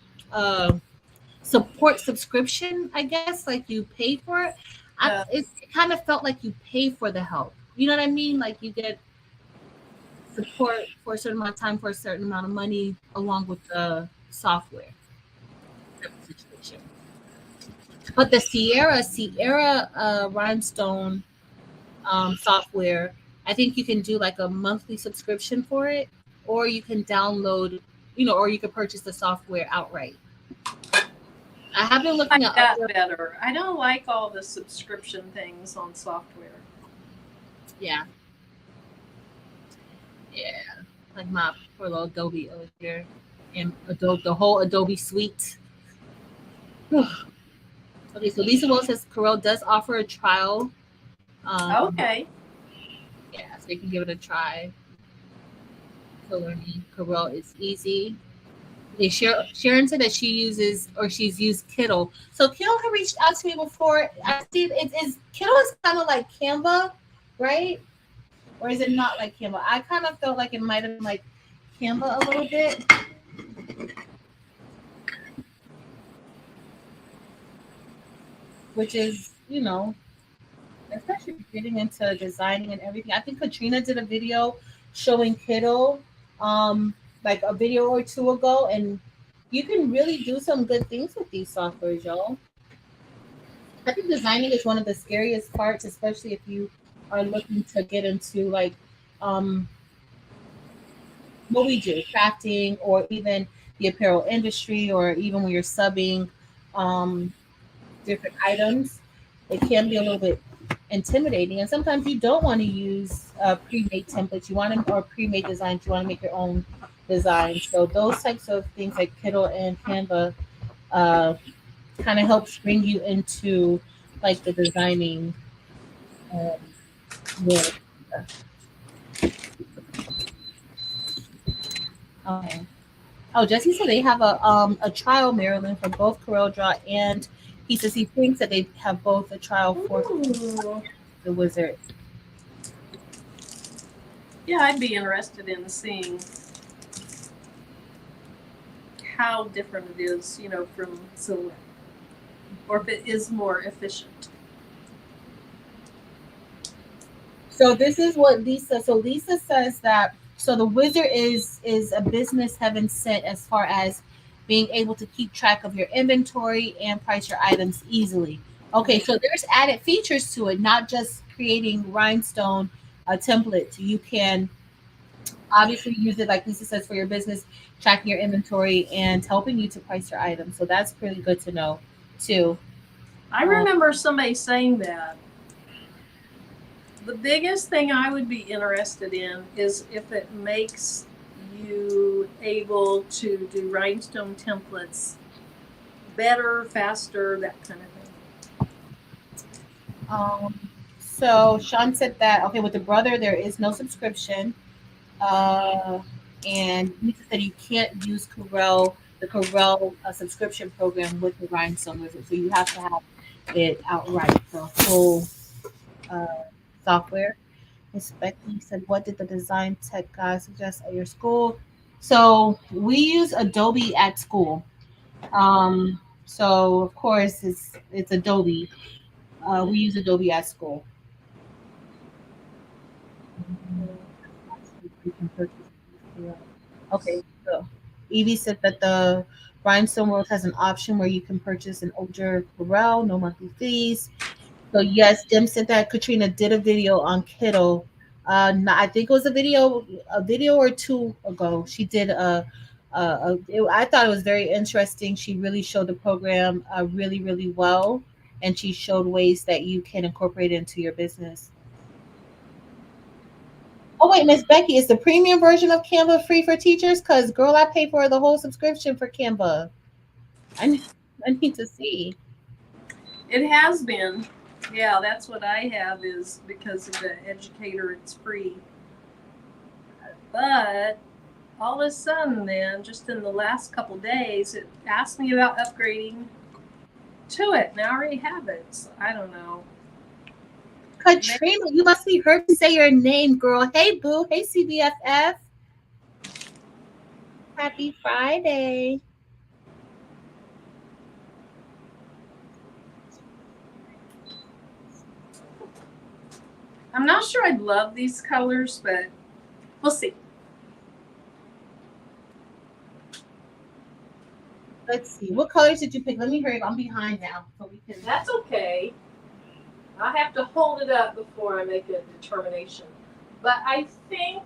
support subscription, I guess, like you pay for it. It kind of felt like you pay for the help. You know what I mean? Like you get support for a certain amount of time for a certain amount of money along with the software situation. But the Sierra Rhinestone software, I think you can do like a monthly subscription for it, or you can download, or you can purchase the software outright. I have been looking at that better. I don't like all the subscription things on software. Yeah. Like my poor little Adobe over here, and the whole Adobe suite. Okay, so Lisa Will says Corel does offer a trial. Okay. Yeah, so you can give it a try. So learning Corel is easy. Okay, Sharon said that she's used Kittl. So Kittl had reached out to me before. I see Kittl is kind of like Canva, right? Or is it not like Canva? I kind of felt like it might have been like Canva a little bit. Which is, especially getting into designing and everything. I think Katrina did a video showing Kittl, like a video or two ago, and you can really do some good things with these softwares, y'all. I think designing is one of the scariest parts, especially if you are looking to get into like what we do, crafting, or even the apparel industry, or even when you're subbing different items. It can be a little bit intimidating, and sometimes you don't want to use pre-made templates. You want to, or pre-made designs. You want to make your own designs. So those types of things like Kittl and Canva kind of helps bring you into like the designing world. Okay. Oh, Jesse said they have a trial, Maryland, for both Corel Draw, and he says he thinks that they have both a trial for the Wizard. Yeah, I'd be interested in seeing how different it is, you know, from silhouette, or if it is more efficient. So this is what Lisa. So Lisa says that so the wizard is a business heaven sent as far as being able to keep track of your inventory and price your items easily. Okay, so there's added features to it, not just creating rhinestone templates. You can obviously use it like Lisa says for your business, tracking your inventory and helping you to price your items. So that's pretty good to know too. I remember somebody saying that. The biggest thing I would be interested in is if it makes you able to do rhinestone templates better, faster, that kind of thing. So Sean said that okay with the brother there is no subscription, and Lisa said you can't use the Corel subscription program with the Rhinestone Wizard, so you have to have it outright, the full uh, software. Miss Becky said, "What did the design tech guy suggest at your school?" So we use Adobe at school. So of course it's Adobe. We use Adobe at school. You can purchase it. Okay, so Evie said that the Rhinestone World has an option where you can purchase an older Corel, no monthly fees. So yes, Dim said that Katrina did a video on Kittle. I think it was a video or two ago. She did I thought it was very interesting. She really showed the program really, really well, and she showed ways that you can incorporate it into your business. Oh wait, Miss Becky, is the premium version of Canva free for teachers? Cause girl, I pay for the whole subscription for Canva. I need, I need to see. It has been. Yeah, that's what I have is because of the educator, it's free. But all of a sudden then, just in the last couple days, it asked me about upgrading to it. Now I already have it. So I don't know. Katrina, you must be heard to say your name, girl. Hey boo. Hey CBFF. Happy Friday. I'm not sure I'd love these colors, but we'll see. Let's see. What colors did you pick? Let me hurry up. I'm behind now. So we can That's okay. I have to hold it up before I make a determination. But I think,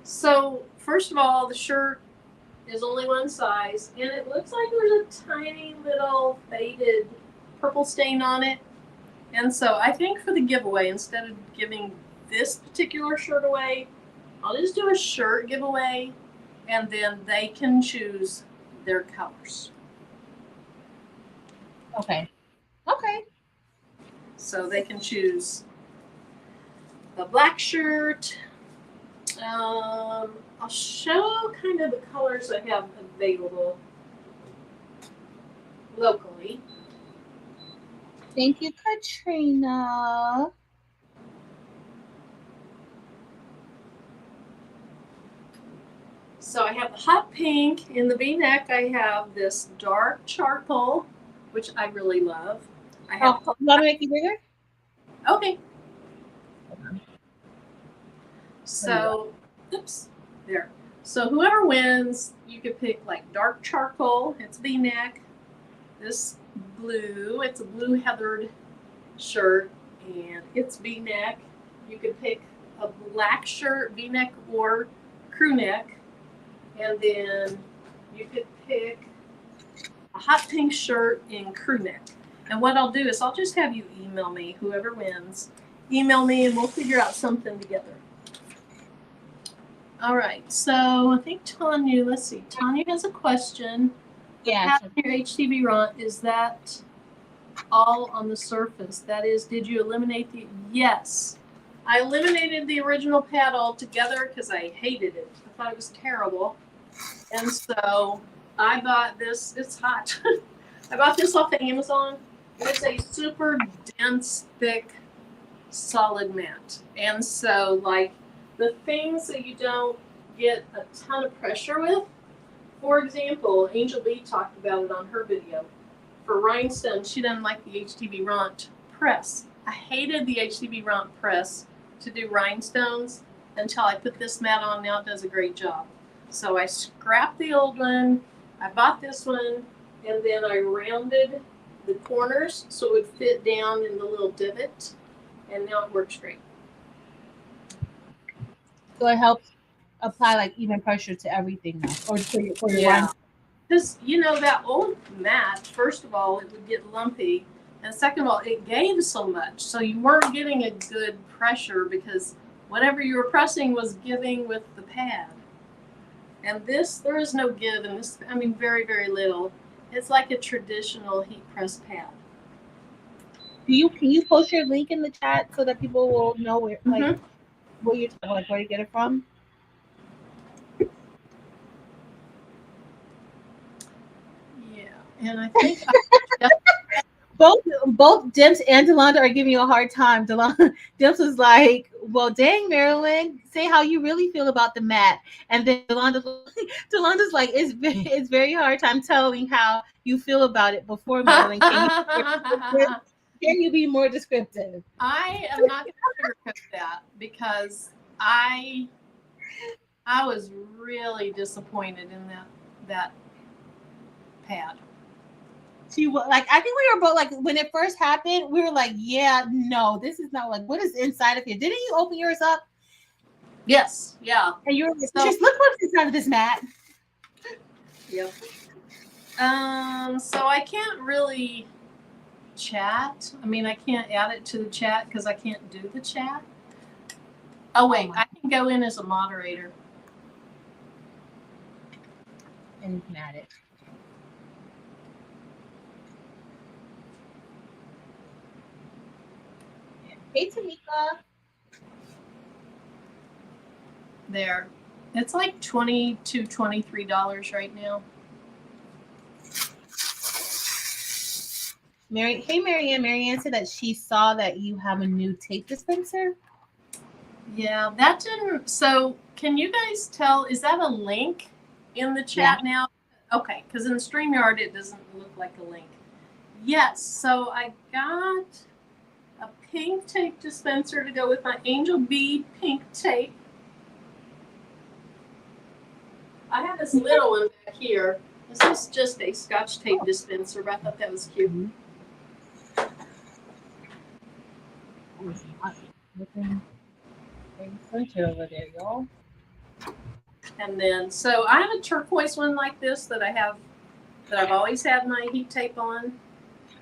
so first of all, the shirt is only one size, and it looks like there's a tiny little faded purple stain on it. And so I think for the giveaway, instead of giving this particular shirt away, I'll just do a shirt giveaway, and then they can choose their colors. Okay. Okay. So they can choose a black shirt. I'll show kind of the colors I have available locally. Thank you, Katrina. So I have the hot pink in the V-neck. I have this dark charcoal, which I really love. I have. You want to make it bigger? Okay. So, oops, there. So whoever wins, you could pick like dark charcoal. It's V-neck. This blue, it's a blue heathered shirt, and it's V-neck. You could pick a black shirt, V-neck or crew neck, and then you could pick a hot pink shirt in crew neck. And what I'll do is I'll just have you email me, whoever wins, email me and we'll figure out something together. All right, so I think Tanya, let's see, Tanya has a question. Yeah. Your HTV Ron, is that all on the surface? That is, did you eliminate the, yes. I eliminated the original pad altogether because I hated it. I thought it was terrible. And so I bought this, it's hot. I bought this off of Amazon. It's a super dense, thick solid matte. And so like the things that you don't get a ton of pressure with, for example, Angel B talked about it on her video. For Rhinestone, she doesn't like the HTV Ront press. I hated the HTV Ront press to do rhinestones until I put this mat on. Now it does a great job. So I scrapped the old one, I bought this one, and then I rounded the corners so it would fit down in the little divot, and now it works great. So it helps apply like even pressure to everything now, or for your Yeah. Because, you know, that old mat, first of all, it would get lumpy. And second of all, it gave so much. So you weren't getting a good pressure because whatever you were pressing was giving with the pad. And this, there is no give in this. I mean, very, very little. It's like a traditional heat press pad. Can you post your link in the chat so that people will know where like where you're like where to get it from? Yeah, and I think both Dimps and Delonda are giving you a hard time. Dimps was like, "Well, dang, Marilyn, say how you really feel about the mat." And then Delonda's like, "It's very hard time telling how you feel about it before Marilyn. Can you be more descriptive?" I am not going to sugarcoat that because I was really disappointed in that pad. She was like, I think we were both like, when it first happened, we were like, yeah, no, this is not like, what is inside of here? Didn't you open yours up? Yes, yeah. And you were like, just look what's inside of this mat. Yep. So I can't really chat. I mean, I can't add it to the chat because I can't do the chat. Oh wait, I can go in as a moderator. And you can add it. Hey, Tamika. There. It's like $22, $23 right now. Hey, Marianne. Marianne said that she saw that you have a new tape dispenser. Yeah, that didn't. So, can you guys tell? Is that a link in the chat now? Okay, because in StreamYard it doesn't look like a link. Yes. So I got a pink tape dispenser to go with my Angel B pink tape. I have this little one back here. This is just a Scotch tape dispenser, but I thought that was cute. Over there, y'all. And then, so I have a turquoise one like this that I've always had my heat tape on,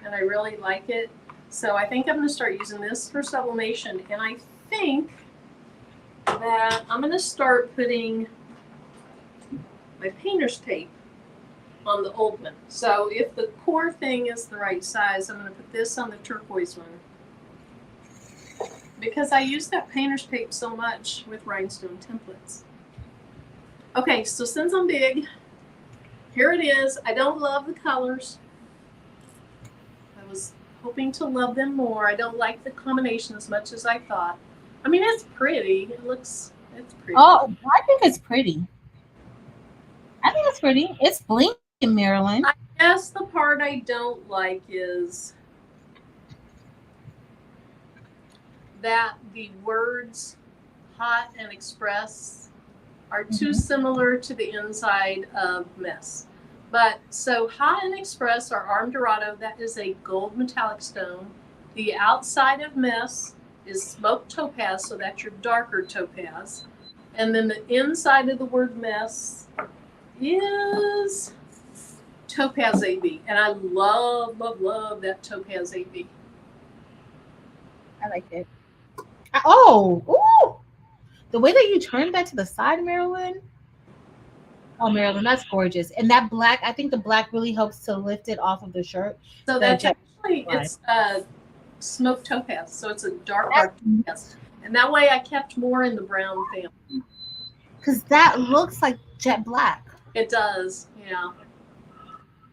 and I really like it. So I think I'm going to start using this for sublimation, and I think that I'm going to start putting my painter's tape on the old one. So if the core thing is the right size, I'm going to put this on the turquoise one, because I use that painter's tape so much with rhinestone templates. Okay, so since I'm big, here it is. I don't love the colors. I was hoping to love them more. I don't like the combination as much as I thought. I mean, it's pretty. It's pretty. Oh, I think it's pretty. It's pretty. It's Bling in Maryland. I guess the part I don't like is that the words hot and express are too similar to the inside of Mess. But so hot and express are Arm Dorado. That is a gold metallic stone. The outside of Mess is smoked topaz, so that's your darker topaz. And then the inside of the word Mess is topaz AB. And I love, love, love that topaz AB. I like it. Ooh. The way that you turned that to the side, Marilyn. Oh, Marilyn, that's gorgeous. And that black, I think the black really helps to lift it off of the shirt. So that's actually, it's smoked topaz. So it's a dark topaz. And that way I kept more in the brown family. Because that looks like jet black. It does, yeah.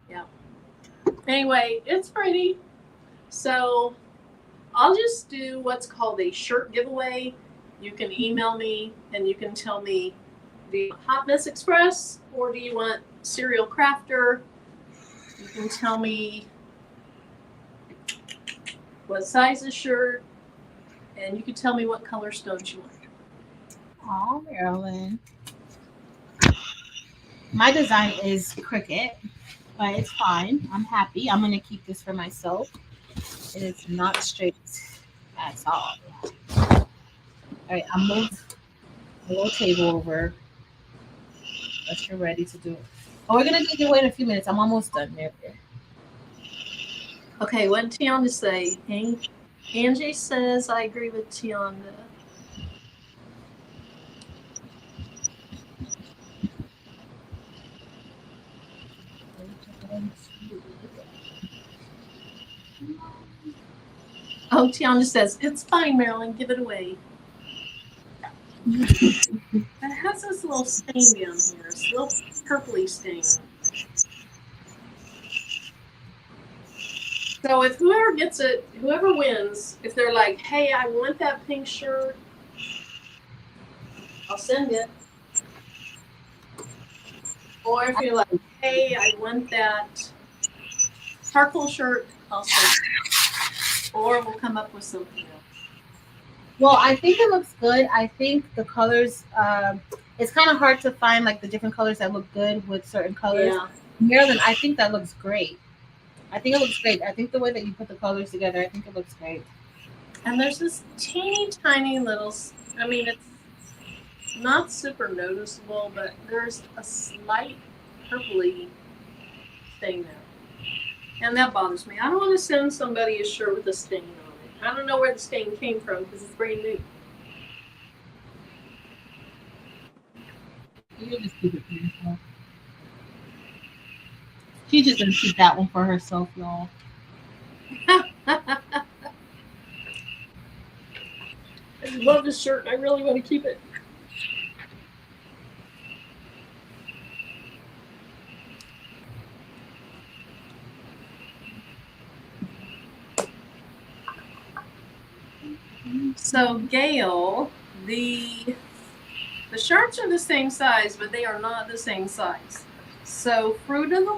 Yeah. Anyway, it's pretty. So I'll just do what's called a shirt giveaway. You can email me and you can tell me, do you want Hot Mess Express or do you want Serial Crafter? You can tell me what size of shirt, and you can tell me what color stones you want. Oh, Marilyn. My design is Cricut, but it's fine. I'm happy. I'm going to keep this for myself. It is not straight at all. All right, I moved the little table over. But you're ready to do it. Oh, we're going to give you away in a few minutes. I'm almost done, Mary. Okay, what did Tiana say? Angie says I agree with Tiana. Oh, Tiana says, it's fine, Marilyn, give it away. It has this little stain down here, this little purpley stain. So if whoever gets it, whoever wins, if they're like, hey, I want that pink shirt, I'll send it. Or if you're like, hey, I want that purple shirt, I'll send it. Or we'll come up with something else. Well, I think it looks good. I think the colors, it's kind of hard to find like the different colors that look good with certain colors. Yeah. Marilyn, I think that looks great. I think it looks great. I think the way that you put the colors together, I think it looks great. And there's this teeny tiny little, I mean, it's not super noticeable, but there's a slight purpley stain there. And that bothers me. I don't want to send somebody a shirt with a stain on it. I don't know where the stain came from because it's brand new. You just keep it for yourself. She's just gonna keep that one for herself, y'all. I love this shirt. I really want to keep it. So Gail, the shirts are the same size, but they are not the same size. So Fruit of the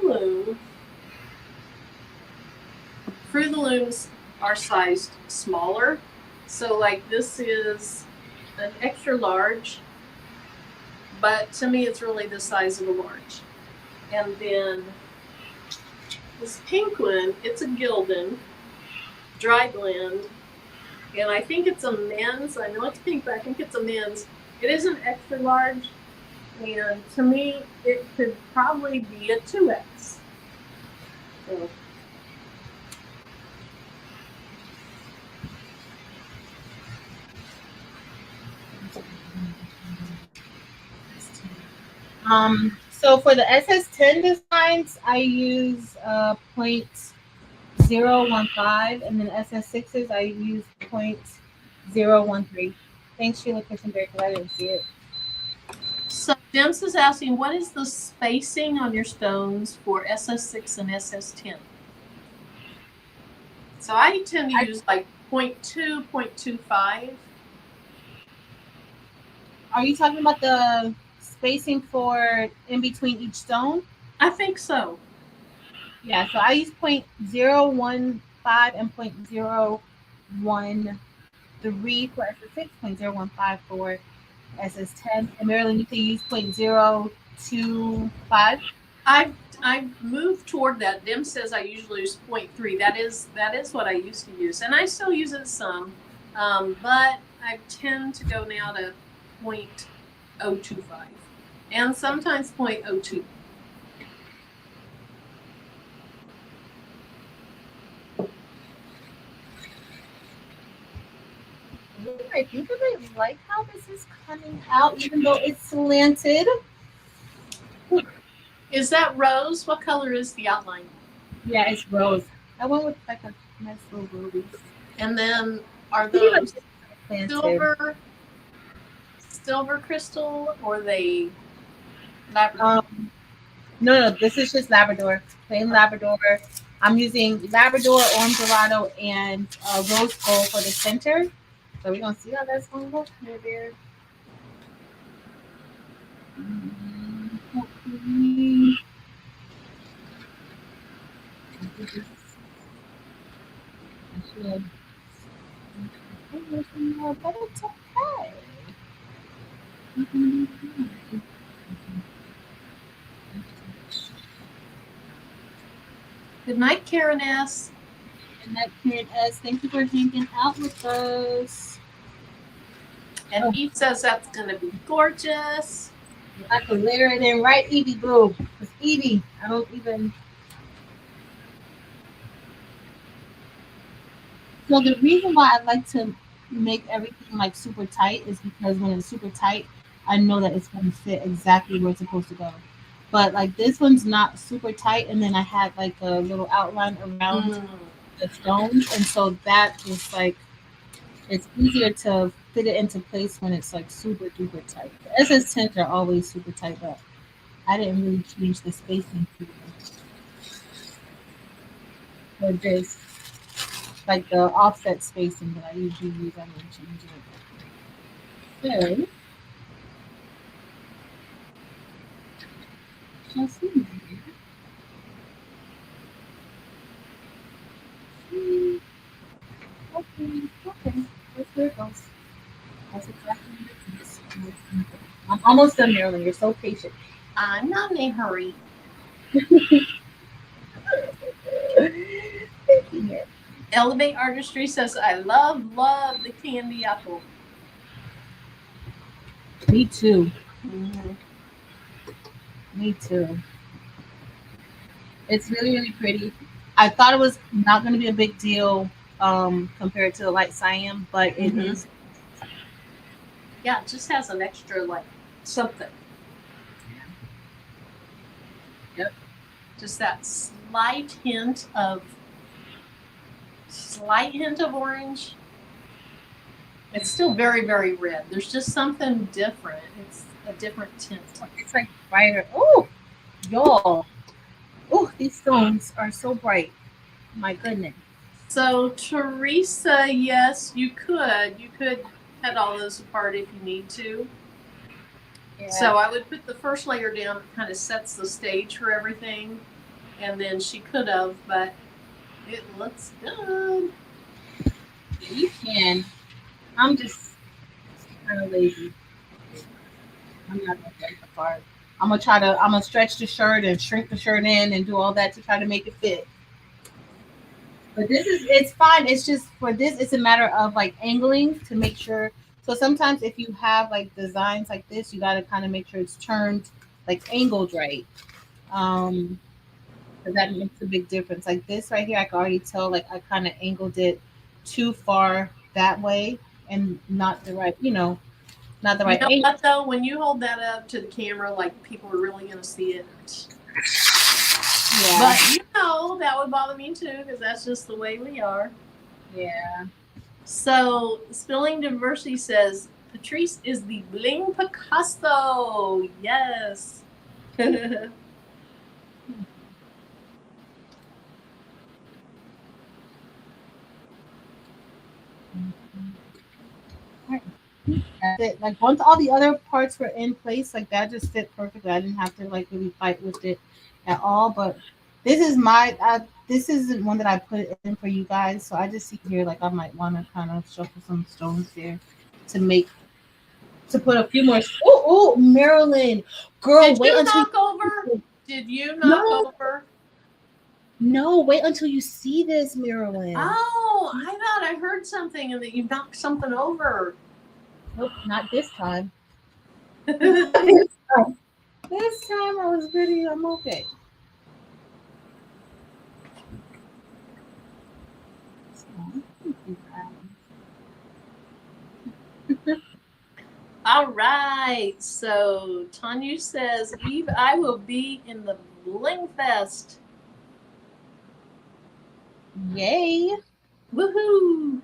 Looms are sized smaller. So like this is an extra large, but to me it's really the size of a large. And then this pink one, it's a Gildan dry blend. And I think it's a men's. I know it's pink, but I think it's a men's. It is an extra large. And to me, it could probably be a 2X. So. So for the SS10 designs, I use 0.015, and then SS6s I use 0.013. Thanks, Sheila Kirstenberg, because I didn't see it. So Dems is asking, what is the spacing on your stones for SS6 and SS10? So I tend to use like 0.2, 0.25. Are you talking about the spacing for in between each stone? I think so. Yeah, so I use 0.015 and 0.013 for SS6, 0.015 for SS10. And Marilyn, you can use 0.025. I've moved toward that. Dem says I usually use 0.3. That is what I used to use, and I still use it some, but I tend to go now to 0.025 and sometimes 0.02. I think I really like how this is coming out, even though it's slanted. Is that rose? What color is the outline? Yeah, it's rose. I went with like a nice little rubies. And then are those silver crystal, or they Labrador? No, this is just Labrador. Plain Labrador. I'm using Labrador, Orange Dorado, and Rose Gold for the center. So we're gonna see how that's gonna look there. Hopefully. But it's okay. Good night, Karen S. And that Karen S. Thank you for hanging out with us. And he says that's gonna be gorgeous. I could layer it in right, Evie Boo. Because Evie, I don't even. So the reason why I like to make everything like super tight is because when it's super tight, I know that it's going to fit exactly where it's supposed to go. But like this one's not super tight, and then I had like a little outline around the stones, and so that is like it's easier to fit it into place when it's like super duper tight. The SS10s are always super tight, but I didn't really change the spacing for this. Like the offset spacing that I usually use, I didn't change it. So, just see. Okay, that's where it goes. That's exactly what it is. I'm almost done, Marilyn. You're so patient. I'm not in a hurry. Elevate Artistry says, I love the candy apple. Me too. Mm-hmm. Me too. It's really, really pretty. I thought it was not going to be a big deal compared to the light cyan, but it is. Yeah, it just has an extra like something. Yep. Just that slight hint of orange. It's still very, very red. There's just something different. It's a different tint. It's like brighter. Oh, y'all. Oh, these stones are so bright. My goodness. So Teresa, yes, you could. You could cut all those apart if you need to. Yeah. So I would put the first layer down. It kind of sets the stage for everything. And then she could have, but it looks good. You can. I'm just kind of lazy. I'm not gonna cut the part. I'm gonna stretch the shirt and shrink the shirt in and do all that to try to make it fit. But it's fine. It's just for this, it's a matter of like angling to make sure. So sometimes if you have like designs like this, you got to kind of make sure it's turned like angled right. Because that makes a big difference. Like this right here, I can already tell like I kind of angled it too far that way and not the right, not the right angle. angle. What though? When you hold that up to the camera, like people are really going to see it. Yeah. But that would bother me too because that's just the way we are. Yeah. So Spilling Diversity says Patrice is the Bling Picasso. Yes. That's it. Like once all the other parts were in place, like that just fit perfectly. I didn't have to like really fight with it at all. But this isn't one that I put in for you guys. So I just see here like I might want to kind of shuffle some stones there to put a few more. Oh, Marilyn, girl, Did you knock over? Did you knock over? No, wait until you see this, Marilyn. Oh, I thought I heard something and that you knocked something over. Nope, not this time. This time I was pretty. I'm okay. All right. So Tanya says, Eve, I will be in the Bling Fest. Yay. Woohoo.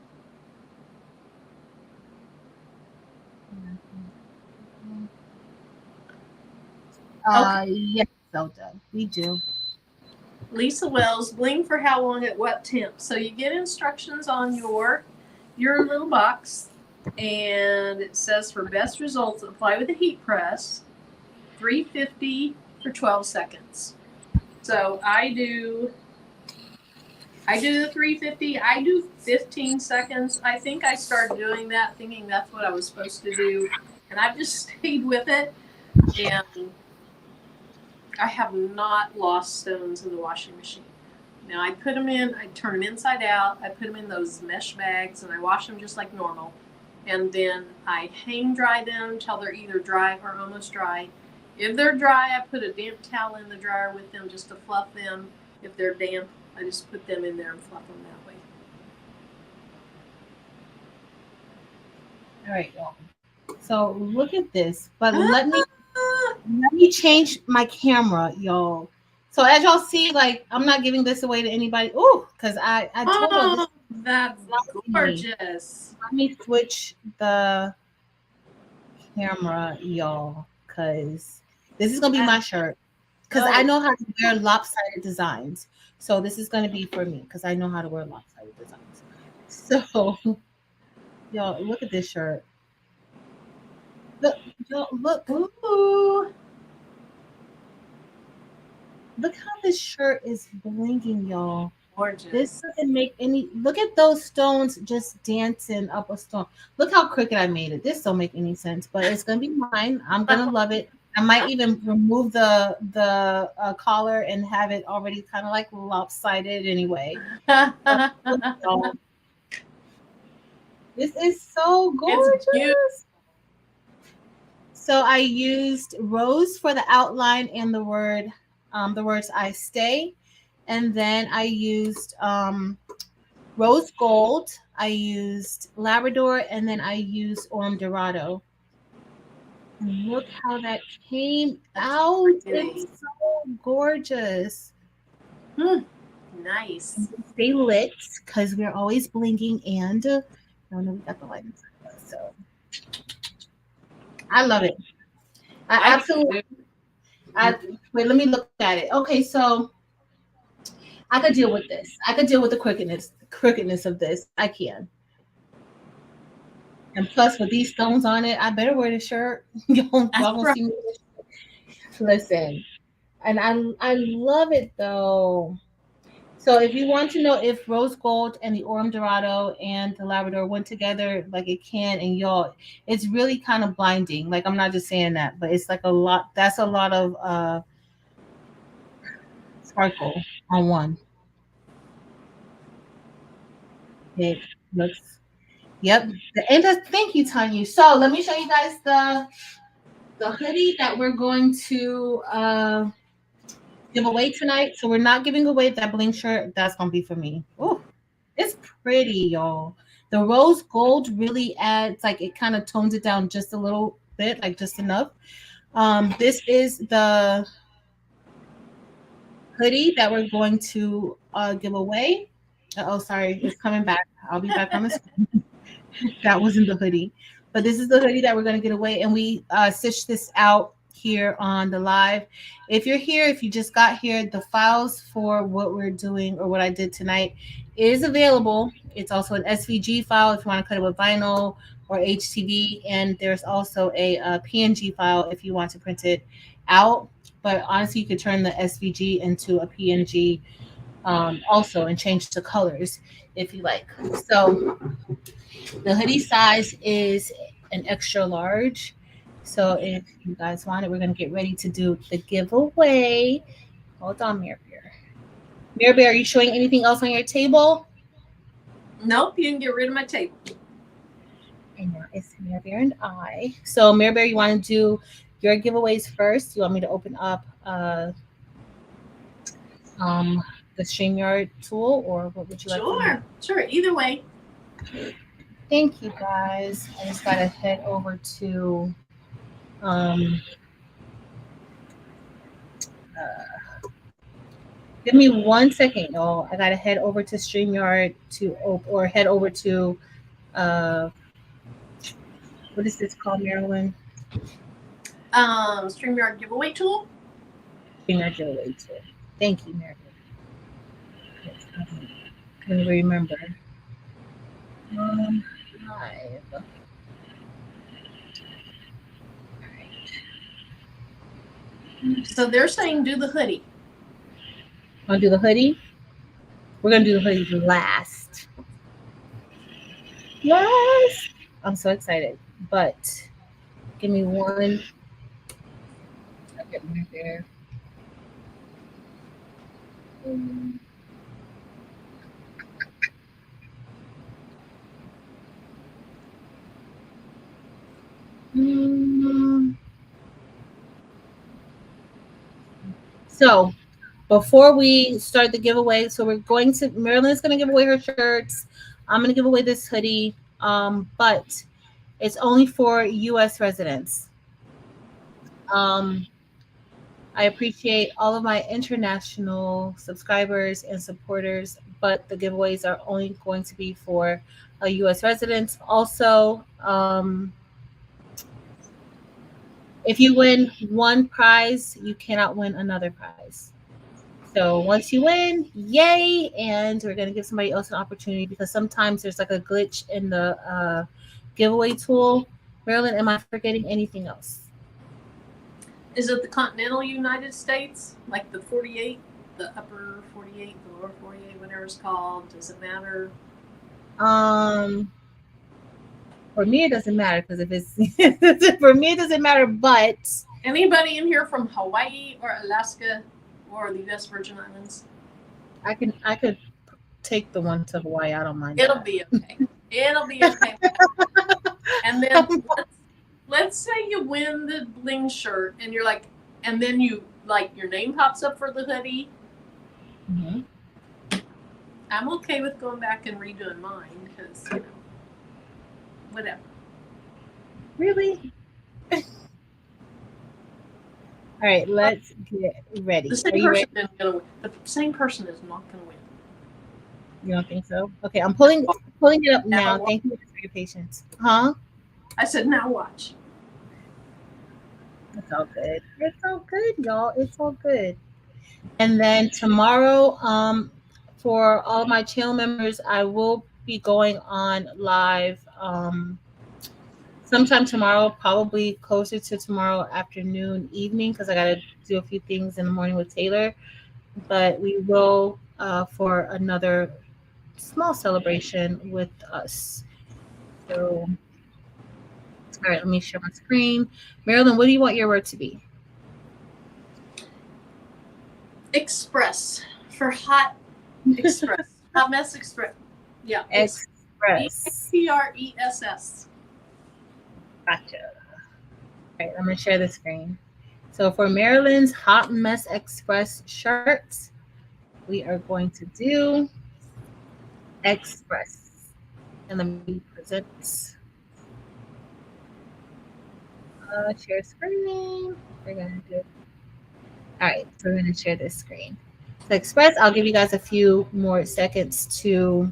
Yes, Zelda. We do. Lisa Wells, bling for how long at what temp. So you get instructions on your little box, and it says for best results, apply with a heat press, 350 for 12 seconds. So I do the 350. I do 15 seconds. I think I started doing that thinking that's what I was supposed to do, and I've just stayed with it. And I have not lost stones in the washing machine. Now I put them in, I turn them inside out, I put them in those mesh bags, and I wash them just like normal. And then I hang dry them until they're either dry or almost dry. If they're dry, I put a damp towel in the dryer with them just to fluff them. If they're damp, I just put them in there and fluff them that way. All right, y'all. So look at this, but let me change my camera, y'all. So as y'all see, like I'm not giving this away to anybody. Ooh, because I told y'all this. That's gorgeous. Let me switch the camera, y'all, because this is gonna be my shirt. Because I know how to wear lopsided designs. So this is gonna be for me because I know how to wear lopsided designs. So y'all, look at this shirt. Look, y'all, look. Ooh. Look how this shirt is blinging, y'all. Gorgeous. This doesn't make any. Look at those stones just dancing up a stone. Look how crooked I made it. This don't make any sense, but it's gonna be mine. I'm gonna love it. I might even remove the collar and have it already kind of like lopsided anyway. This is so gorgeous. So I used rose for the outline and the words I stay. And then I used rose gold. I used Labrador, and then I used Dorado. And look how that came out. It's so gorgeous. Nice. Stay lit because we're always blinking, and no, we got the light inside us, so I love it. I absolutely. Wait, let me look at it. Okay, so I could deal with this. I could deal with the crookedness of this. I can. And plus, with these stones on it, I better wear the shirt. Y'all gonna see me. Listen, and I love it though. So if you want to know if rose gold and the Dorado and the Labrador went together like it can, and y'all, it's really kind of blinding. Like I'm not just saying that, but it's like a lot. That's a lot of sparkle on one. It looks. Yep. Thank you, Tanya. So let me show you guys the hoodie that we're going to give away tonight. So we're not giving away that bling shirt. That's gonna be for me. Oh, it's pretty, y'all. The rose gold really adds, like, it kind of tones it down just a little bit, like just enough. This is the hoodie that we're going to give away. Oh, sorry, it's coming back. I'll be back on the screen. That wasn't the hoodie, but this is the hoodie that we're going to get away, and we stitched this out here on the live. If you're here, if you just got here, the files for what we're doing or what I did tonight is available. It's also an SVG file if you want to cut it with vinyl or HTV, and there's also a PNG file if you want to print it out. But honestly, you could turn the SVG into a PNG also and change the colors if you like. So the hoodie size is an extra large. So if you guys want it, we're going to get ready to do the giveaway. Hold on, Mirabelle. Mirabelle, are you showing anything else on your table? Nope, you can get rid of my table. And now it's Mirabelle and I. So Mirabelle, you want to do your giveaways first? You want me to open up the StreamYard tool, or what would you like? Sure, either way. Thank you, guys. I just gotta head over to give me 1 second, y'all. I gotta head over to StreamYard or head over to what is this called, Marilyn? StreamYard giveaway tool. StreamYard giveaway tool. Thank you, Marilyn. Let me remember. Live. So they're saying do the hoodie. Want to do the hoodie? We're gonna do the hoodie last. Yes, I'm so excited. But give me one second right there. So before we start the giveaway, so we're going to Marilyn's gonna give away her shirts. I'm gonna give away this hoodie, but it's only for U.S. residents. I appreciate all of my international subscribers and supporters, but the giveaways are only going to be for U.S. residents. Also, if you win one prize, you cannot win another prize. So once you win, yay! And we're going to give somebody else an opportunity because sometimes there's like a glitch in the giveaway tool. Marilyn, am I forgetting anything else? Is it the continental United States, like the 48, the upper 48, the lower 48, whatever it's called? Does it matter? For me, it doesn't matter because if it's for me, it doesn't matter. But anybody in here from Hawaii or Alaska or the U.S. Virgin Islands? I could take the one to Hawaii. I don't mind. It'll be okay. It'll be okay. And then let's say you win the Bling shirt and you're like, and then you like your name pops up for the hoodie. Mm-hmm. I'm okay with going back and redoing mine because, you know, whatever. Really? All right, let's get ready. The same person is not going to win. You don't think so? Okay, I'm pulling it up now. Thank you for your patience. Huh? I said, now watch. It's all good. It's all good, y'all. It's all good. And then tomorrow, for all my channel members, I will be going on live sometime tomorrow, probably closer to tomorrow afternoon, evening, because I got to do a few things in the morning with Taylor. But we will for another small celebration with us. So, all right, let me share my screen. Marilyn, what do you want your word to be? Express for hot express. Hot mess express. Yeah. Express. EXPRESS. Gotcha. All right, I'm gonna share the screen. So for Marilyn's Hot Mess Express shirts, we are going to do Express. And let me present. Share screen. We're gonna do. All right, so we're gonna share this screen. So Express, I'll give you guys a few more seconds to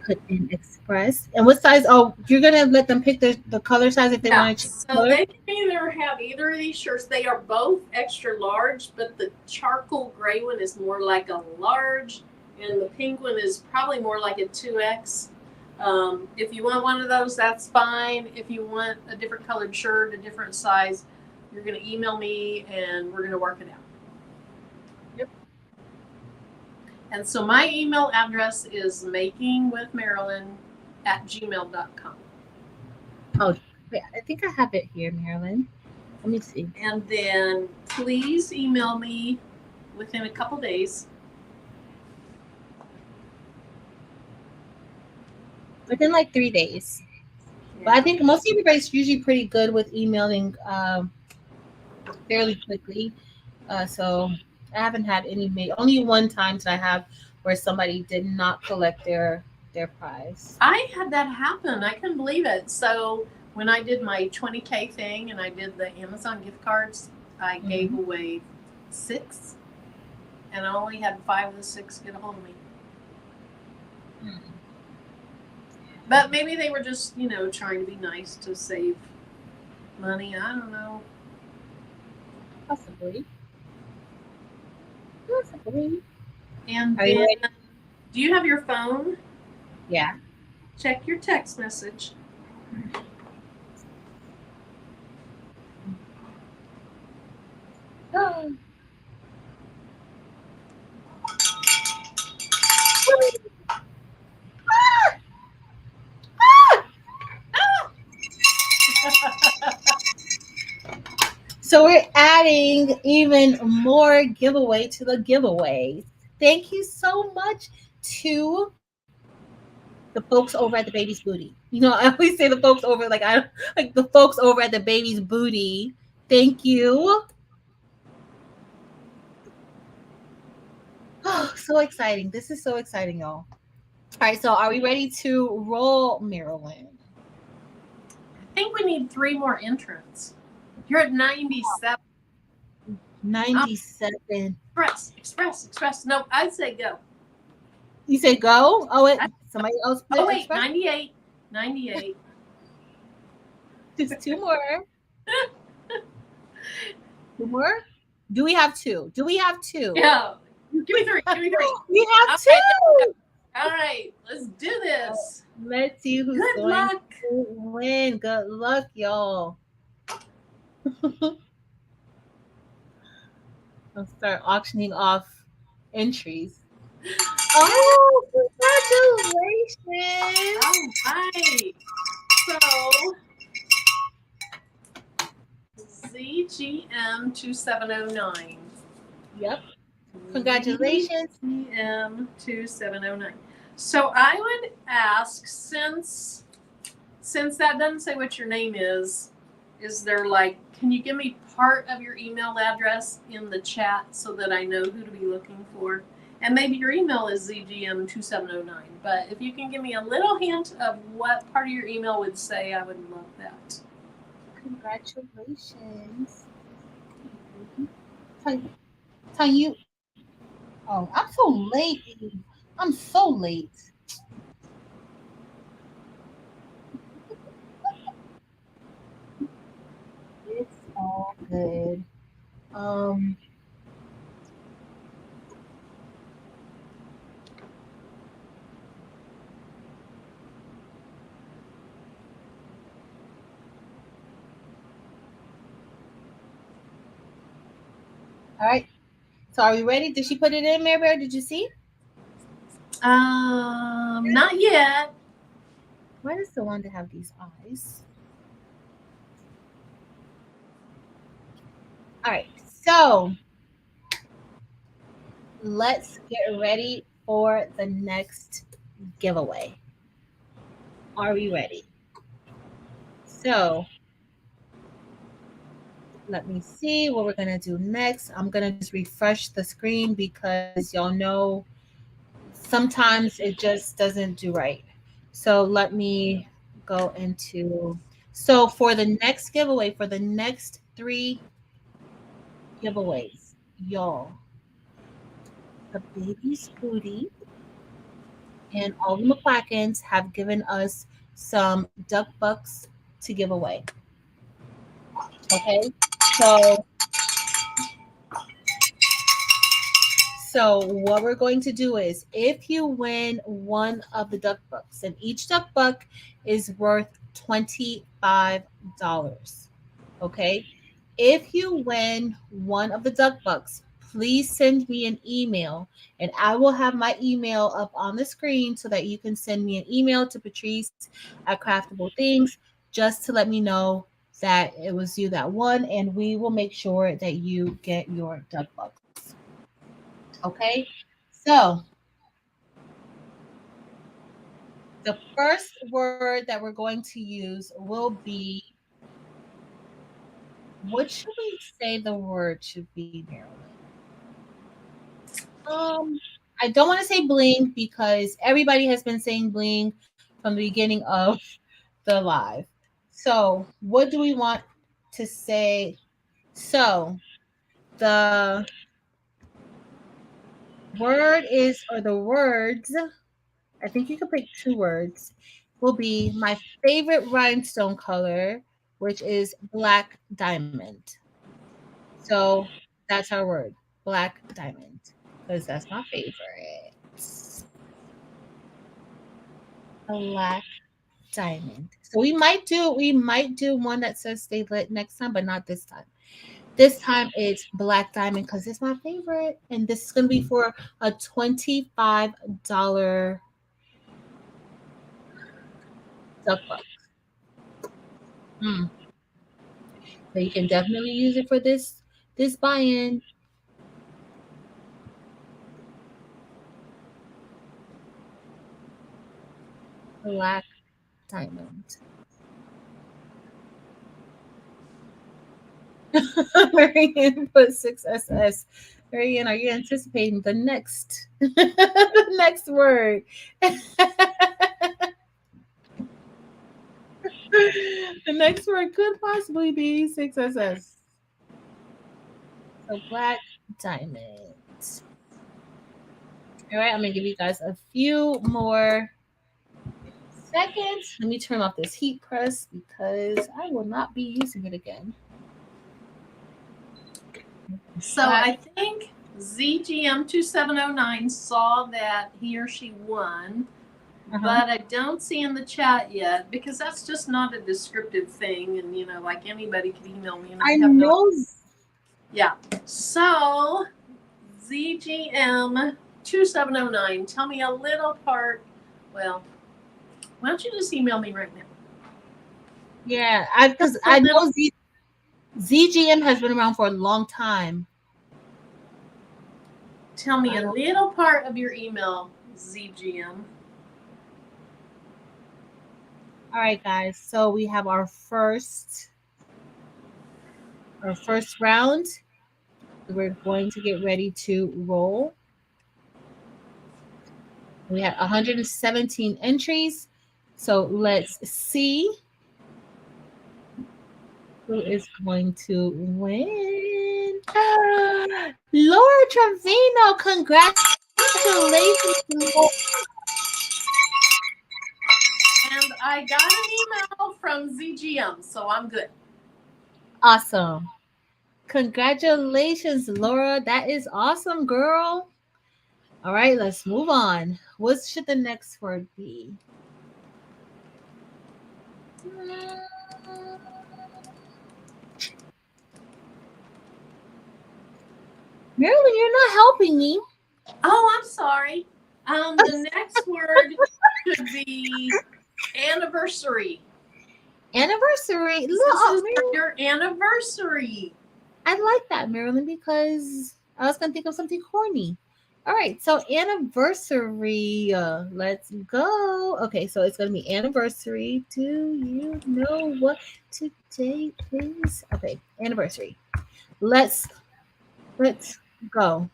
put in Express. And what size? Oh, you're gonna let them pick the color size if they want to choose. So they can either have either of these shirts. They are both extra large, but the charcoal gray one is more like a large, and the pink one is probably more like a 2X. If you want one of those, that's fine. If you want a different colored shirt, a different size, you're going to email me and we're going to work it out. Yep. And so my email address is makingwithmarilyn@gmail.com. Oh, wait, I think I have it here, Marilyn. Let me see. And then please email me within a couple days. Within like 3 days. Yeah. But I think most everybody's usually pretty good with emailing fairly quickly. So I haven't had only one time that I have where somebody did not collect their prize. I had that happen. I couldn't believe it. So when I did my 20K thing and I did the Amazon gift cards, I gave away 6, and I only had 5 of the 6 get a hold of me. But maybe they were just, you know, trying to be nice to save money. I don't know. Possibly. And Are you then, ready? do you have your phone? Yeah. Check your text message. Oh. So we're adding even more giveaway to the giveaways. Thank you so much to the folks over at the baby's booty. You know, I always say the folks over like the folks over at the baby's booty. Thank you. Oh, so exciting. This is so exciting, y'all. All right, so are we ready to roll, Marilyn? I think we need 3 more entrants. You're at 97. 97. Express. No, I'd say go. You say go? Oh, wait. Somebody else put wait, express? 98. Just 2 more. 2 more? Do we have 2? Do we have 2? Yeah. Give me 3. We have 2. All right, let's do this. Let's see who's Good going luck. to win. Good luck, y'all. I'll start auctioning off entries. Oh, congratulations. All right. So, ZGM2709. Yep. Congratulations. ZGM2709. So I would ask, since that doesn't say what your name is there like, can you give me part of your email address in the chat so that I know who to be looking for? And maybe your email is ZGM2709, but if you can give me a little hint of what part of your email would say, I would love that. Congratulations. Tell you. Oh, I'm so late. I'm so late. It's all good. All right. So are we ready? Did she put it in, Mary Bear? Did you see? Not yet. Why does the one to have these eyes? All right. So let's get ready for the next giveaway. Are we ready? So let me see what we're going to do next. I'm going to just refresh the screen because y'all know sometimes it just doesn't do right. So let me go into, so for the next giveaway, for the next 3 giveaways, y'all, the baby's booty and all the McQuackins have given us some duck bucks to give away. Okay, so what we're going to do is, if you win one of the duck bucks, and each duck buck is worth $25. Okay, if you win one of the duck bucks, please send me an email, and I will have my email up on the screen so that you can send me an email to Patrice at Craftable Things just to let me know that it was you that won, and we will make sure that you get your duck bucks. Okay, so the first word that we're going to use will be, what should we say the word should be, Marilyn? I don't want to say bling because everybody has been saying bling from the beginning of the live. So what do we want to say? So the word is, or the words, I think you could pick 2 words, will be my favorite rhinestone color, which is black diamond. So that's our word, black diamond. because that's my favorite. Black diamond. So we might do one that says stay lit next time, but not this time. This time it's black diamond because it's my favorite. And this is gonna be for a $25 duck box. So you can definitely use it for this buy-in. Black diamond. Marianne put 6SS. Marianne, are you anticipating the next the next word? The next word could possibly be 6SS. So black diamond. All right, I'm gonna give you guys a few more seconds. Let me turn off this heat press because I will not be using it again. So I think ZGM2709 saw that he or she won, but I don't see in the chat yet because that's just not a descriptive thing. And, you know, like anybody could email me. And I have know. Yeah. So ZGM2709, tell me a little part. Well, why don't you just email me right now? Yeah, because I know ZGM has been around for a long time. Tell me a little part of your email, ZGM. All right, guys. So we have our first round. We're going to get ready to roll. We have 117 entries. So let's see who is going to win. Laura Trevino, congratulations. And I got an email from ZGM, so I'm good. Awesome. Congratulations, Laura. That is awesome, girl. All right, let's move on. What should the next word be? Marilyn, you're not helping me. Oh, I'm sorry. The next word should be anniversary. Anniversary. This is your anniversary. I like that, Marilyn, because I was going to think of something corny. All right, so anniversary. Let's go. Okay, so it's going to be anniversary. Do you know what today is? Okay, anniversary. Let's go.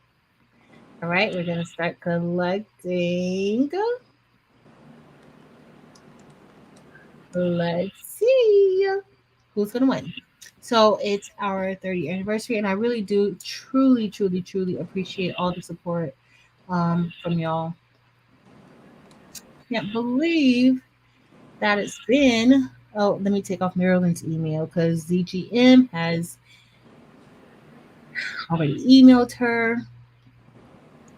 All right, we're going to start collecting. Let's see who's going to win. So it's our 30th anniversary, and I really do truly appreciate all the support from y'all. Can't believe that it's been. Oh, let me take off Marilyn's email because ZGM has already emailed her.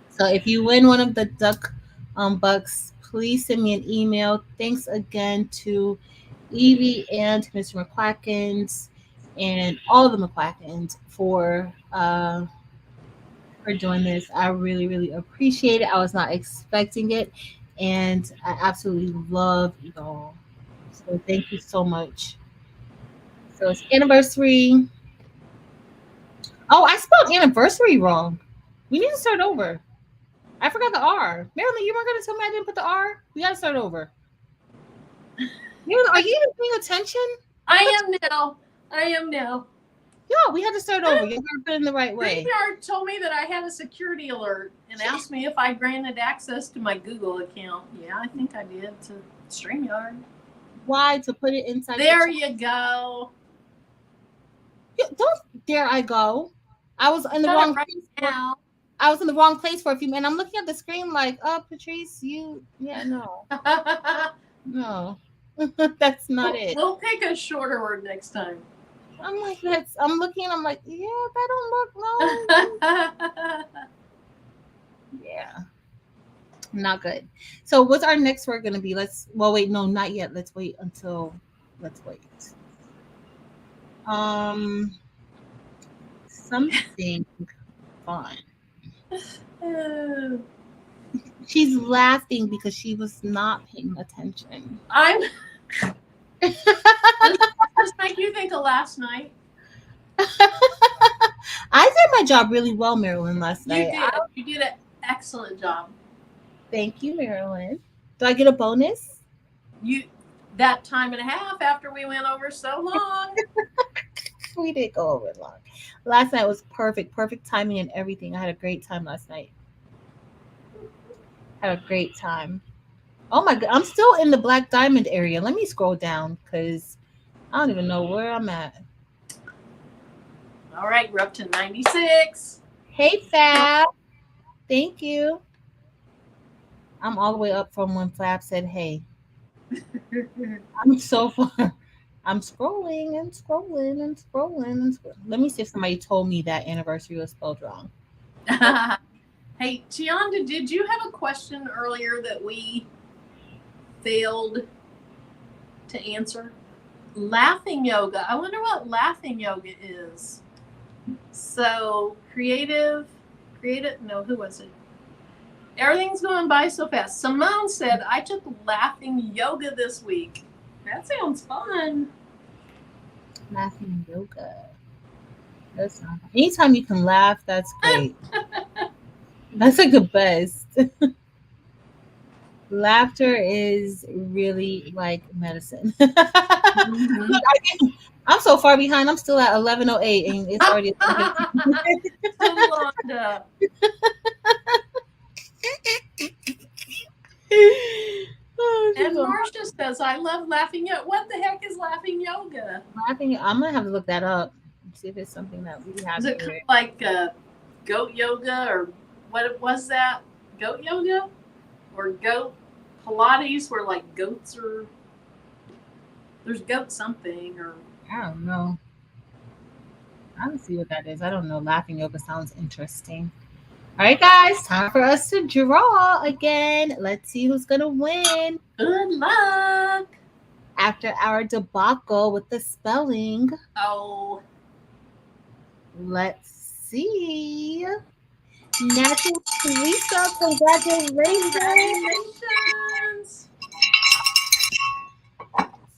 So if you win one of the duck bucks, please send me an email. Thanks again to Evie and Mr. McQuackins and all the McQuackins for doing this. I really appreciate it. I was not expecting it, and I absolutely love y'all. So thank you so much. So it's anniversary. Oh, I spelled anniversary wrong. We need to start over. I forgot the R. Marilyn, you weren't going to tell me I didn't put the R? We got to start over. Marilyn, are you even paying attention? I am now. Yeah, we had to start over. You got to put it in the right way. StreamYard told me that I had a security alert and asked me if I granted access to my Google account. Yeah, I think I did to StreamYard. Why? To put it inside. There you go. Don't dare I go. I was in the wrong place now. I was in the wrong place for a few minutes. I'm looking at the screen like, oh, Patrice, no. No. That's not it. We'll pick a shorter word next time. I'm like, I'm looking, I'm like, yeah, that don't look no. Yeah. Not good. So what's our next work gonna be? Wait, no, not yet. Let's wait. Um Something fun. Oh, She's laughing because she was not paying attention. I'm. Does this make you think of last night? I did my job really well, Marilyn, last night. You did an excellent job. Thank you, Marilyn. Do I get a bonus? That time and a half after we went over so long. We did go over it long. Last night was perfect timing and everything. I had a great time last night. Had a great time. Oh my god, I'm still in the black diamond area. Let me scroll down because I don't even know where I'm at. All right, we're up to 96. Hey, Fab. Thank you. I'm all the way up from when Fab said hey. I'm so far. I'm scrolling and scrolling and scrolling and scrolling. Let me see if somebody told me that anniversary was spelled wrong. Hey, Tianda, did you have a question earlier that we failed to answer? Laughing yoga. I wonder what laughing yoga is. So creative. No, who was it? Everything's going by so fast. Simone said, I took laughing yoga this week. That sounds fun. Laughing yoga. That's not fun. Anytime you can laugh, that's great. That's like the best. Laughter is really like medicine. Mm-hmm. Look, I'm so far behind. I'm still at 11:08, and it's already. And Marcia says, I love laughing yoga. What the heck is laughing yoga? Laughing. I'm gonna have to look that up. See if it's something that we have. Is it kind of like goat yoga, or what was that? Goat yoga or goat Pilates, where like goats are? There's goat something, or I don't know. I don't see what that is. I don't know. Laughing yoga sounds interesting. All right, guys, time for us to draw again. Let's see who's gonna win. Good luck. After our debacle with the spelling. Oh. Let's see. Natural Teresa, congratulations.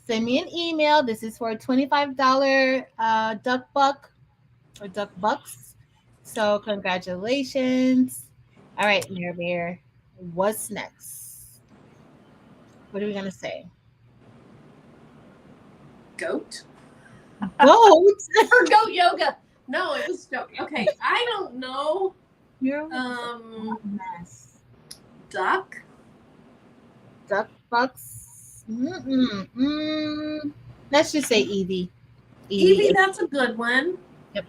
Send me an email. This is for a $25 duck buck or duck bucks. So congratulations. All right, Mayor Bear. What's next? What are we gonna say? Goat? Goat? Or goat yoga. No, it was goat. Okay, I don't know. You're mess. Duck? Duck bucks? Let's just say Evie. Evie, that's a good one. Yep.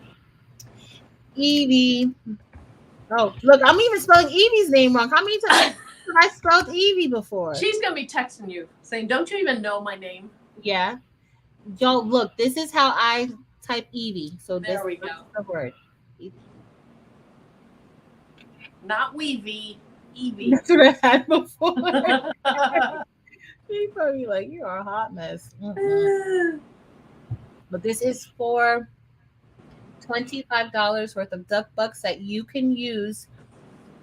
Evie. Oh, look, I'm even spelling Evie's name wrong. How many times have I spelled Evie before? She's going to be texting you saying, don't you even know my name? Yeah. Yo, look, this is how I type Evie. So there we go. The word. Evie. Not Weavy, Evie. That's what I had before. He's probably like, you're a hot mess. But this is for $25 worth of duck bucks that you can use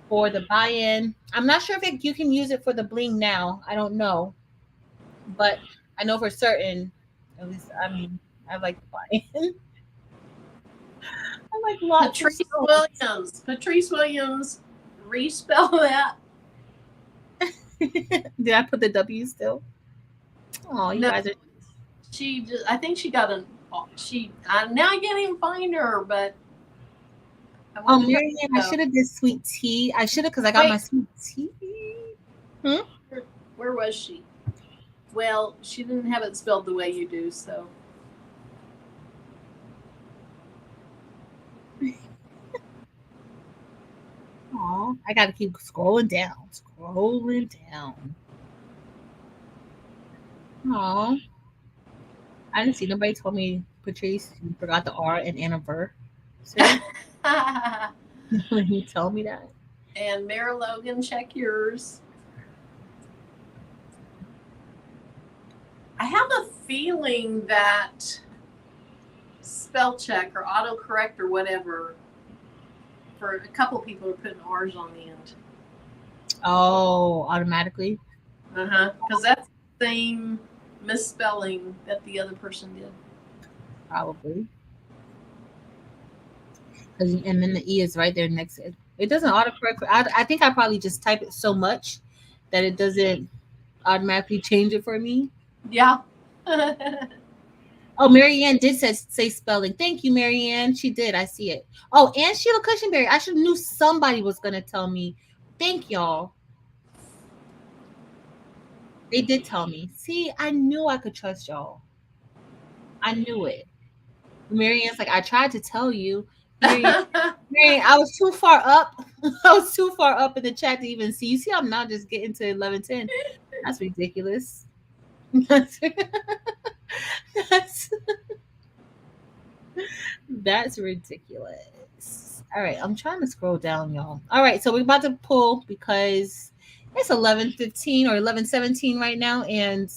for the buy-in. I'm not sure if you can use it for the bling now. I don't know. But I know for certain, at least, I mean, I like the buy-in. I like lots Patrice Williams. Patrice Williams, respell that. Did I put the W still? Oh, you guys are. I think she got now I can't even find her, but. Oh, Marianne, I should have did sweet tea. I should have, because I got my sweet tea. Where was she? Well, she didn't have it spelled the way you do, so. Aw, I got to keep scrolling down. Aw. I didn't see. Nobody told me, Patrice, you forgot the R in anniversary. When you tell me that. And Mara Logan, check yours. I have a feeling that spell check or autocorrect or whatever, for a couple people are putting R's on the end. Oh, automatically? Because that's the same misspelling that the other person did. Probably. And then the E is right there next to it. It doesn't autocorrect. I think I probably just type it so much that it doesn't automatically change it for me. Yeah. Oh, Marianne did say spelling. Thank you, Marianne. She did. I see it. Oh, and Sheila Cushenberry. I should have knew somebody was going to tell me. Thank y'all. They did tell me. See, I knew I could trust y'all. I knew it. Marianne's like, I tried to tell you. Marianne, I was too far up. I was too far up in the chat to even see. You see, I'm not just getting to 11:10. That's ridiculous. That's ridiculous. All right, I'm trying to scroll down, y'all. All right, so we're about to pull because it's 11:15 or 11:17 right now, and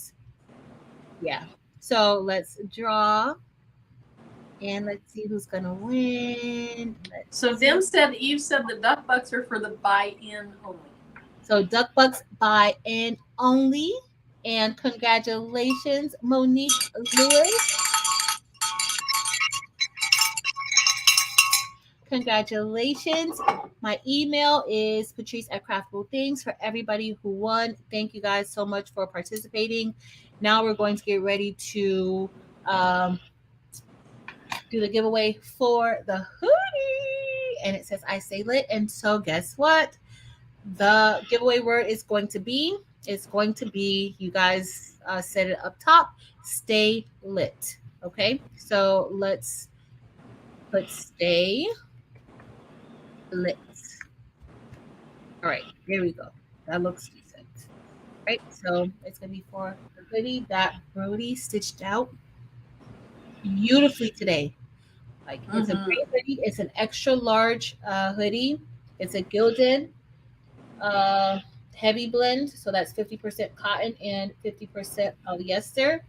yeah. So let's draw, and let's see who's gonna win. So Eve said the duck bucks are for the buy-in only. So duck bucks buy-in only, and congratulations, Monique Lewis. Congratulations. My email is patrice@craftable things for everybody who won. Thank you guys so much for participating. Now we're going to get ready to do the giveaway for the hoodie. And it says I stay lit. And so guess what? The giveaway word is going to be, you guys said it up top, stay lit. Okay, so let's put stay lit. All right, there we go. That looks decent. Right, so it's gonna be for the hoodie that Brody stitched out beautifully today. Like it's a great hoodie. It's an extra large hoodie. It's a gilded heavy blend, so that's 50% cotton and 50% polyester.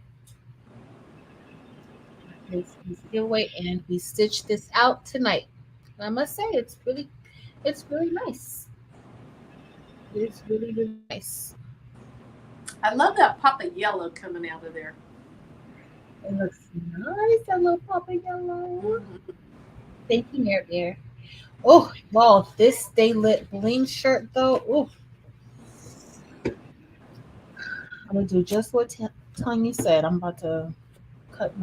It's giveaway, and we stitched this out tonight. And I must say, it's really nice. It's really, really nice. I love that pop of yellow coming out of there. It looks nice, that little pop of yellow. Thank you, Mare Bear. Oh, wow, this Stay Lit Bling shirt, though. Ooh. I'm going to do just what Tanya said. I'm about to cut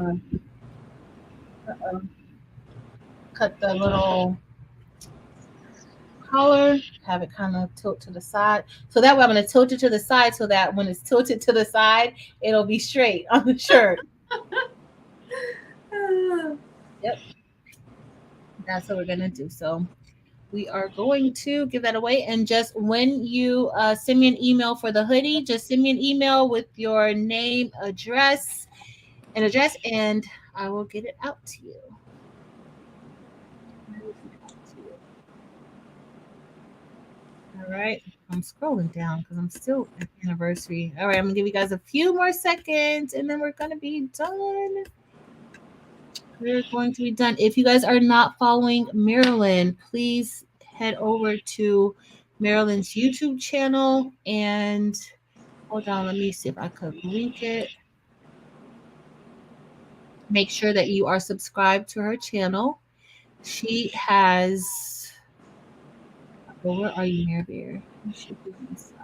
the little collar, have it kind of tilt to the side. So that way I'm going to tilt it to the side so that when it's tilted to the side, it'll be straight on the shirt. Yep. That's what we're going to do. So we are going to give that away. And just when you send me an email for the hoodie, just send me an email with your name, address, and I will get it out to you. All right, I'm scrolling down because I'm still at the anniversary. All right, I'm gonna give you guys a few more seconds and then we're gonna be done. We're going to be done. If you guys are not following Marilyn, please head over to Marilyn's YouTube channel and hold on, let me see if I could link it. Make sure that you are subscribed to her channel. She has, well, where are you, Mare Bear? You should be inside.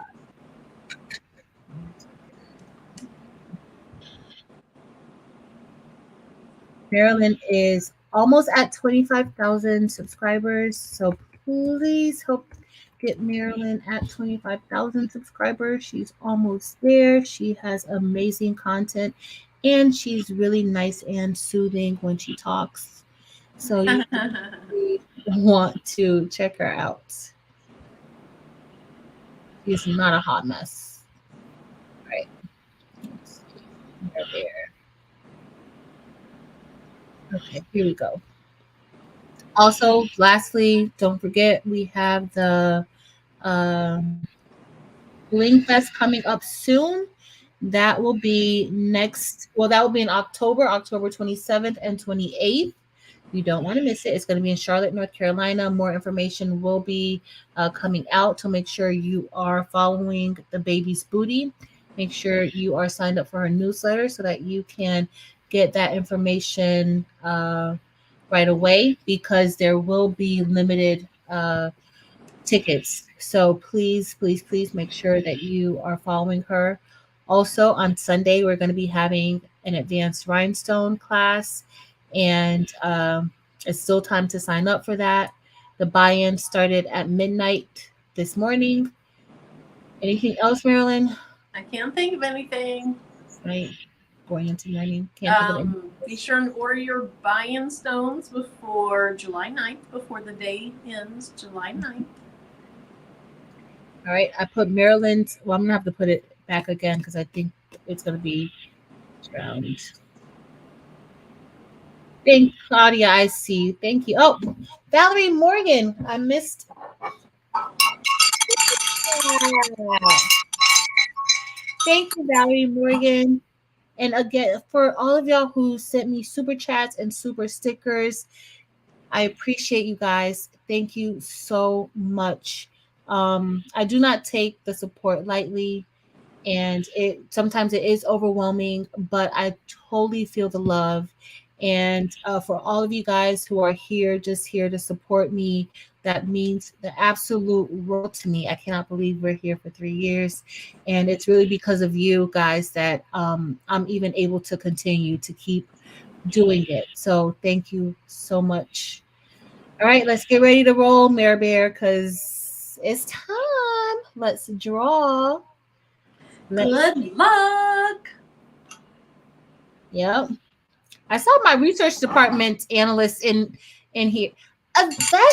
Marilyn is almost at 25,000 subscribers, so please help get Marilyn at 25,000 subscribers. She's almost there. She has amazing content, and she's really nice and soothing when she talks. So you really want to check her out. She's not a hot mess. Right. There. Okay, here we go. Also, lastly, don't forget we have the Bling Fest coming up soon. That will be next. Well, that will be in October 27th and 28th. You don't want to miss it. It's going to be in Charlotte, North Carolina. More information will be coming out. So make sure you are following the baby's booty. Make sure you are signed up for her newsletter so that you can get that information right away, because there will be limited tickets. So please, please, please make sure that you are following her. Also, on Sunday, we're going to be having an advanced rhinestone class, and it's still time to sign up for that. The buy-in started at midnight this morning. Anything else, Marilyn? I can't think of anything. Right, going into morning. Can't think of anything. Be sure and order your buy-in stones before July 9th, before the day ends, July 9th. All right, I put Maryland's. Well, I'm gonna have to put it back again because I think it's gonna be drowned. Thank Claudia, I see. Thank you. Oh, Valerie Morgan, I missed. Thank you, Valerie Morgan. And again, for all of y'all who sent me super chats and super stickers, I appreciate you guys. Thank you so much. I do not take the support lightly, and sometimes it is overwhelming, but I totally feel the love. And for all of you guys who are here, just here to support me, that means the absolute world to me. I cannot believe we're here for 3 years, and it's really because of you guys that I'm even able to continue to keep doing it. So thank you so much. All right, let's get ready to roll, Mare Bear, because it's time. Let's draw. Good luck. Yep. I saw my research department analyst in here. Avesta!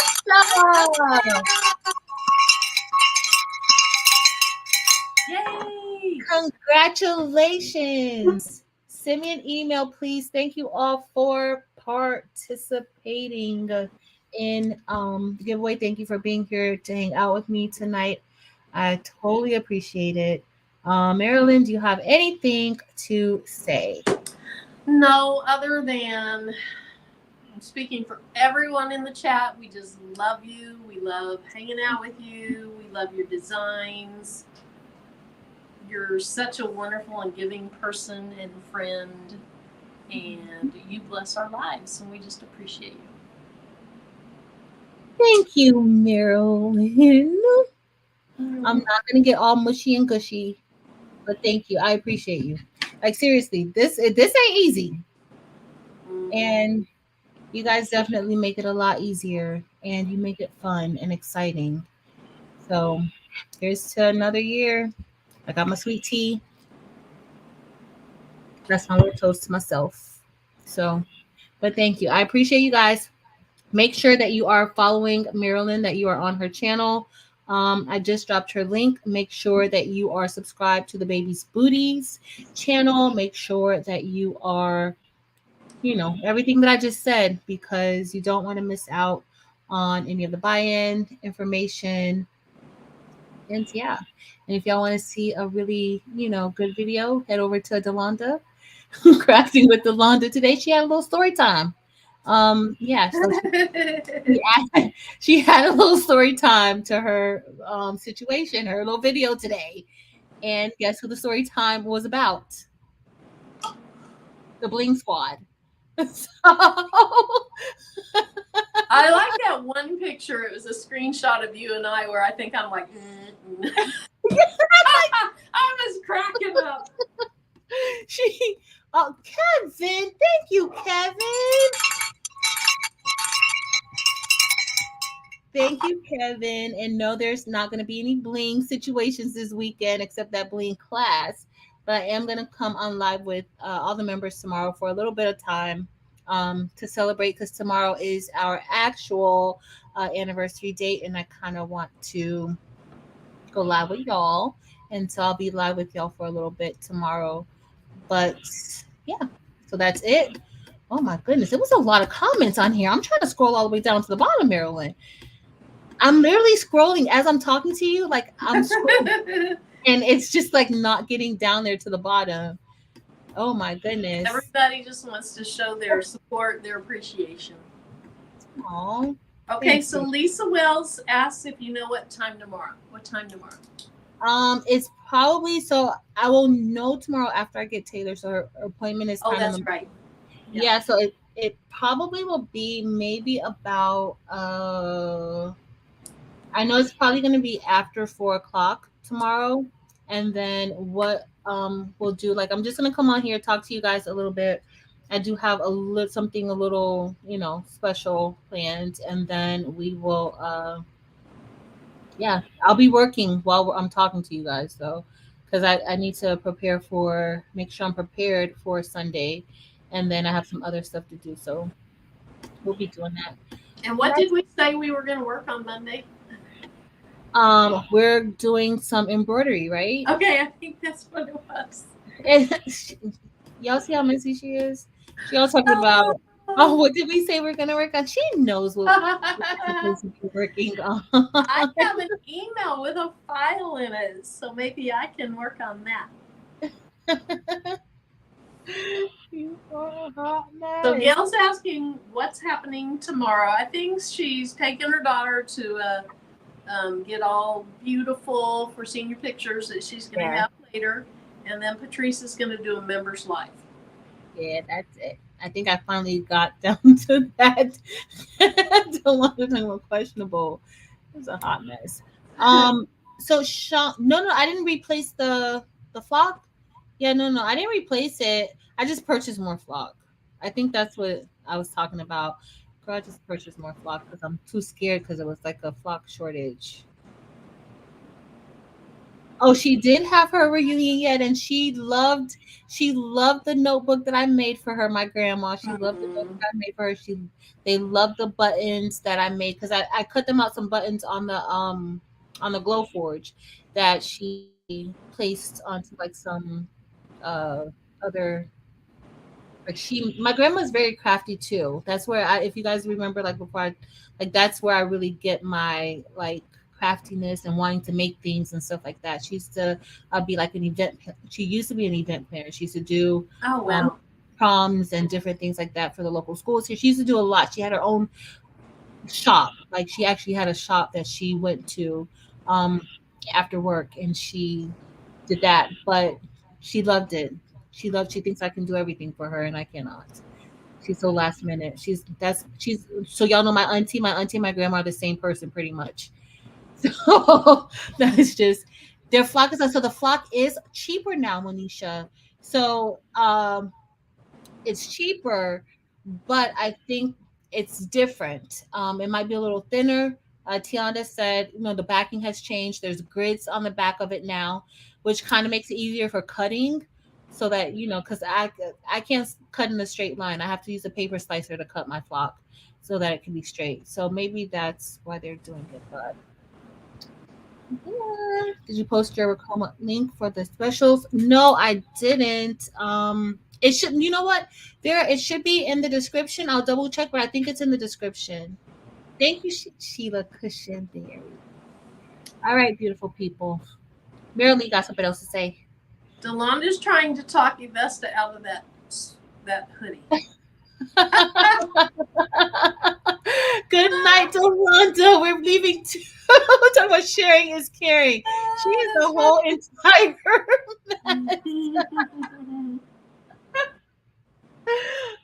Yay! Congratulations. Send me an email, please. Thank you all for participating in the giveaway. Thank you for being here to hang out with me tonight. I totally appreciate it. Marilyn, do you have anything to say? No, other than I'm speaking for everyone in the chat. We just love you. We love hanging out with you. We love your designs. You're such a wonderful and giving person and friend, and you bless our lives, and we just appreciate you. Thank you, Marilyn. I'm not going to get all mushy and gushy, but thank you. I appreciate you. Like, seriously, this ain't easy. And you guys definitely make it a lot easier, and you make it fun and exciting. So here's to another year. I got my sweet tea. That's my little toast to myself. So, but thank you. I appreciate you guys. Make sure that you are following Marilyn, that you are on her channel. I just dropped her link. Make sure that you are subscribed to the Baby's Booties channel. Make sure that you are, everything that I just said, because you don't want to miss out on any of the buy-in information. And yeah, and if y'all want to see a really, good video, head over to Delonda, Crafting with Delonda today. She had a little story time. Yeah, so she had a little story time to her situation, her little video today. And guess who the story time was about? The Bling Squad. So I like that one picture. It was a screenshot of you and I where I think I'm like, I was cracking up. Kevin, thank you, Kevin. Thank you, Kevin. And no, there's not going to be any Bling situations this weekend except that Bling class. But I am going to come on live with all the members tomorrow for a little bit of time to celebrate, because tomorrow is our actual anniversary date, and I kind of want to go live with y'all. And so I'll be live with y'all for a little bit tomorrow. But yeah, so that's it. Oh my goodness, there was a lot of comments on here. I'm trying to scroll all the way down to the bottom, Marilyn. I'm literally scrolling as I'm talking to you. Like I'm scrolling, and it's just like not getting down there to the bottom. Oh my goodness. Everybody just wants to show their support, their appreciation. Aw. Okay, so Lisa Wells asks if you know what time tomorrow. What time tomorrow? It's probably, so I will know tomorrow after I get Taylor. So her appointment is kind that's of right. Yeah, so it probably will be maybe about I know it's probably going to be after 4 o'clock tomorrow, and then what we'll do, like, I'm just going to come on here, talk to you guys a little bit. I do have something a little, special planned, and then we will yeah, I'll be working while I'm talking to you guys, though, because I need to make sure I'm prepared for Sunday, and then I have some other stuff to do, so we'll be doing that. And what did we say we were going to work on Monday? We're doing some embroidery, right? Okay, I think that's what it was. Y'all see how messy she is? She all talking about, what did we say we're gonna work on? She knows what we're supposed to be working on. I have an email with a file in it, so maybe I can work on that. You are a hot mess. So Gail's asking what's happening tomorrow. I think she's taking her daughter to get all beautiful for senior pictures that she's going to have later. And then Patrice is going to do a member's life. Yeah, that's it. I think I finally got down to that. The one that was questionable. It was a hot mess. So Sean, no, I didn't replace the flock. Yeah, no, I didn't replace it. I just purchased more flock. I think that's what I was talking about. Girl, I just purchased more flock because I'm too scared because it was like a flock shortage. Oh, she did have her reunion yet, and she loved the notebook that I made for her, my grandma. She loved the notebook I made for her. They loved the buttons that I made because I cut them out some buttons on the glow forge that she placed onto like some other, like, my grandma's very crafty too. That's where if you guys remember, like before, that's where I really get my like craftiness and wanting to make things and stuff like that. She used to be like an event. She used to be an event planner. She used to do proms and different things like that for the local schools here. She used to do a lot. She had her own shop. Like, she actually had a shop that she went to after work, and she did that. But she loved it. She thinks I can do everything for her, and I cannot. She's so last minute. So y'all know my auntie and my grandma are the same person pretty much. So that's just their flock is, so the flock is cheaper now, Monisha. So it's cheaper, but I think it's different. It might be a little thinner. Tiana said, the backing has changed. There's grids on the back of it now, which kind of makes it easier for cutting. So that, because I can't cut in a straight line. I have to use a paper slicer to cut my flock so that it can be straight. So maybe that's why they're doing it. But yeah. Did you post your RICOMA link for the specials? No, I didn't. It should. You know what? It should be in the description. I'll double check, but I think it's in the description. Thank you, Sheila Cushenberry. All right, beautiful people. Marilyn, got something else to say? Delonda's trying to talk Yvesta out of that hoodie. Good night, Delonda. We're leaving too. Talking about sharing is caring. She is the whole entire mess.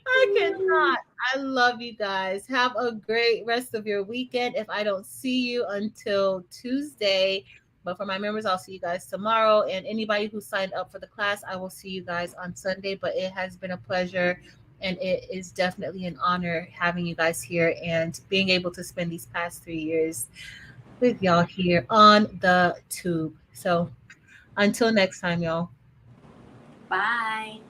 I cannot. I love you guys. Have a great rest of your weekend. If I don't see you until Tuesday, but for my members, I'll see you guys tomorrow. And anybody who signed up for the class, I will see you guys on Sunday. But it has been a pleasure, and it is definitely an honor having you guys here and being able to spend these past 3 years with y'all here on the tube. So until next time, y'all. Bye.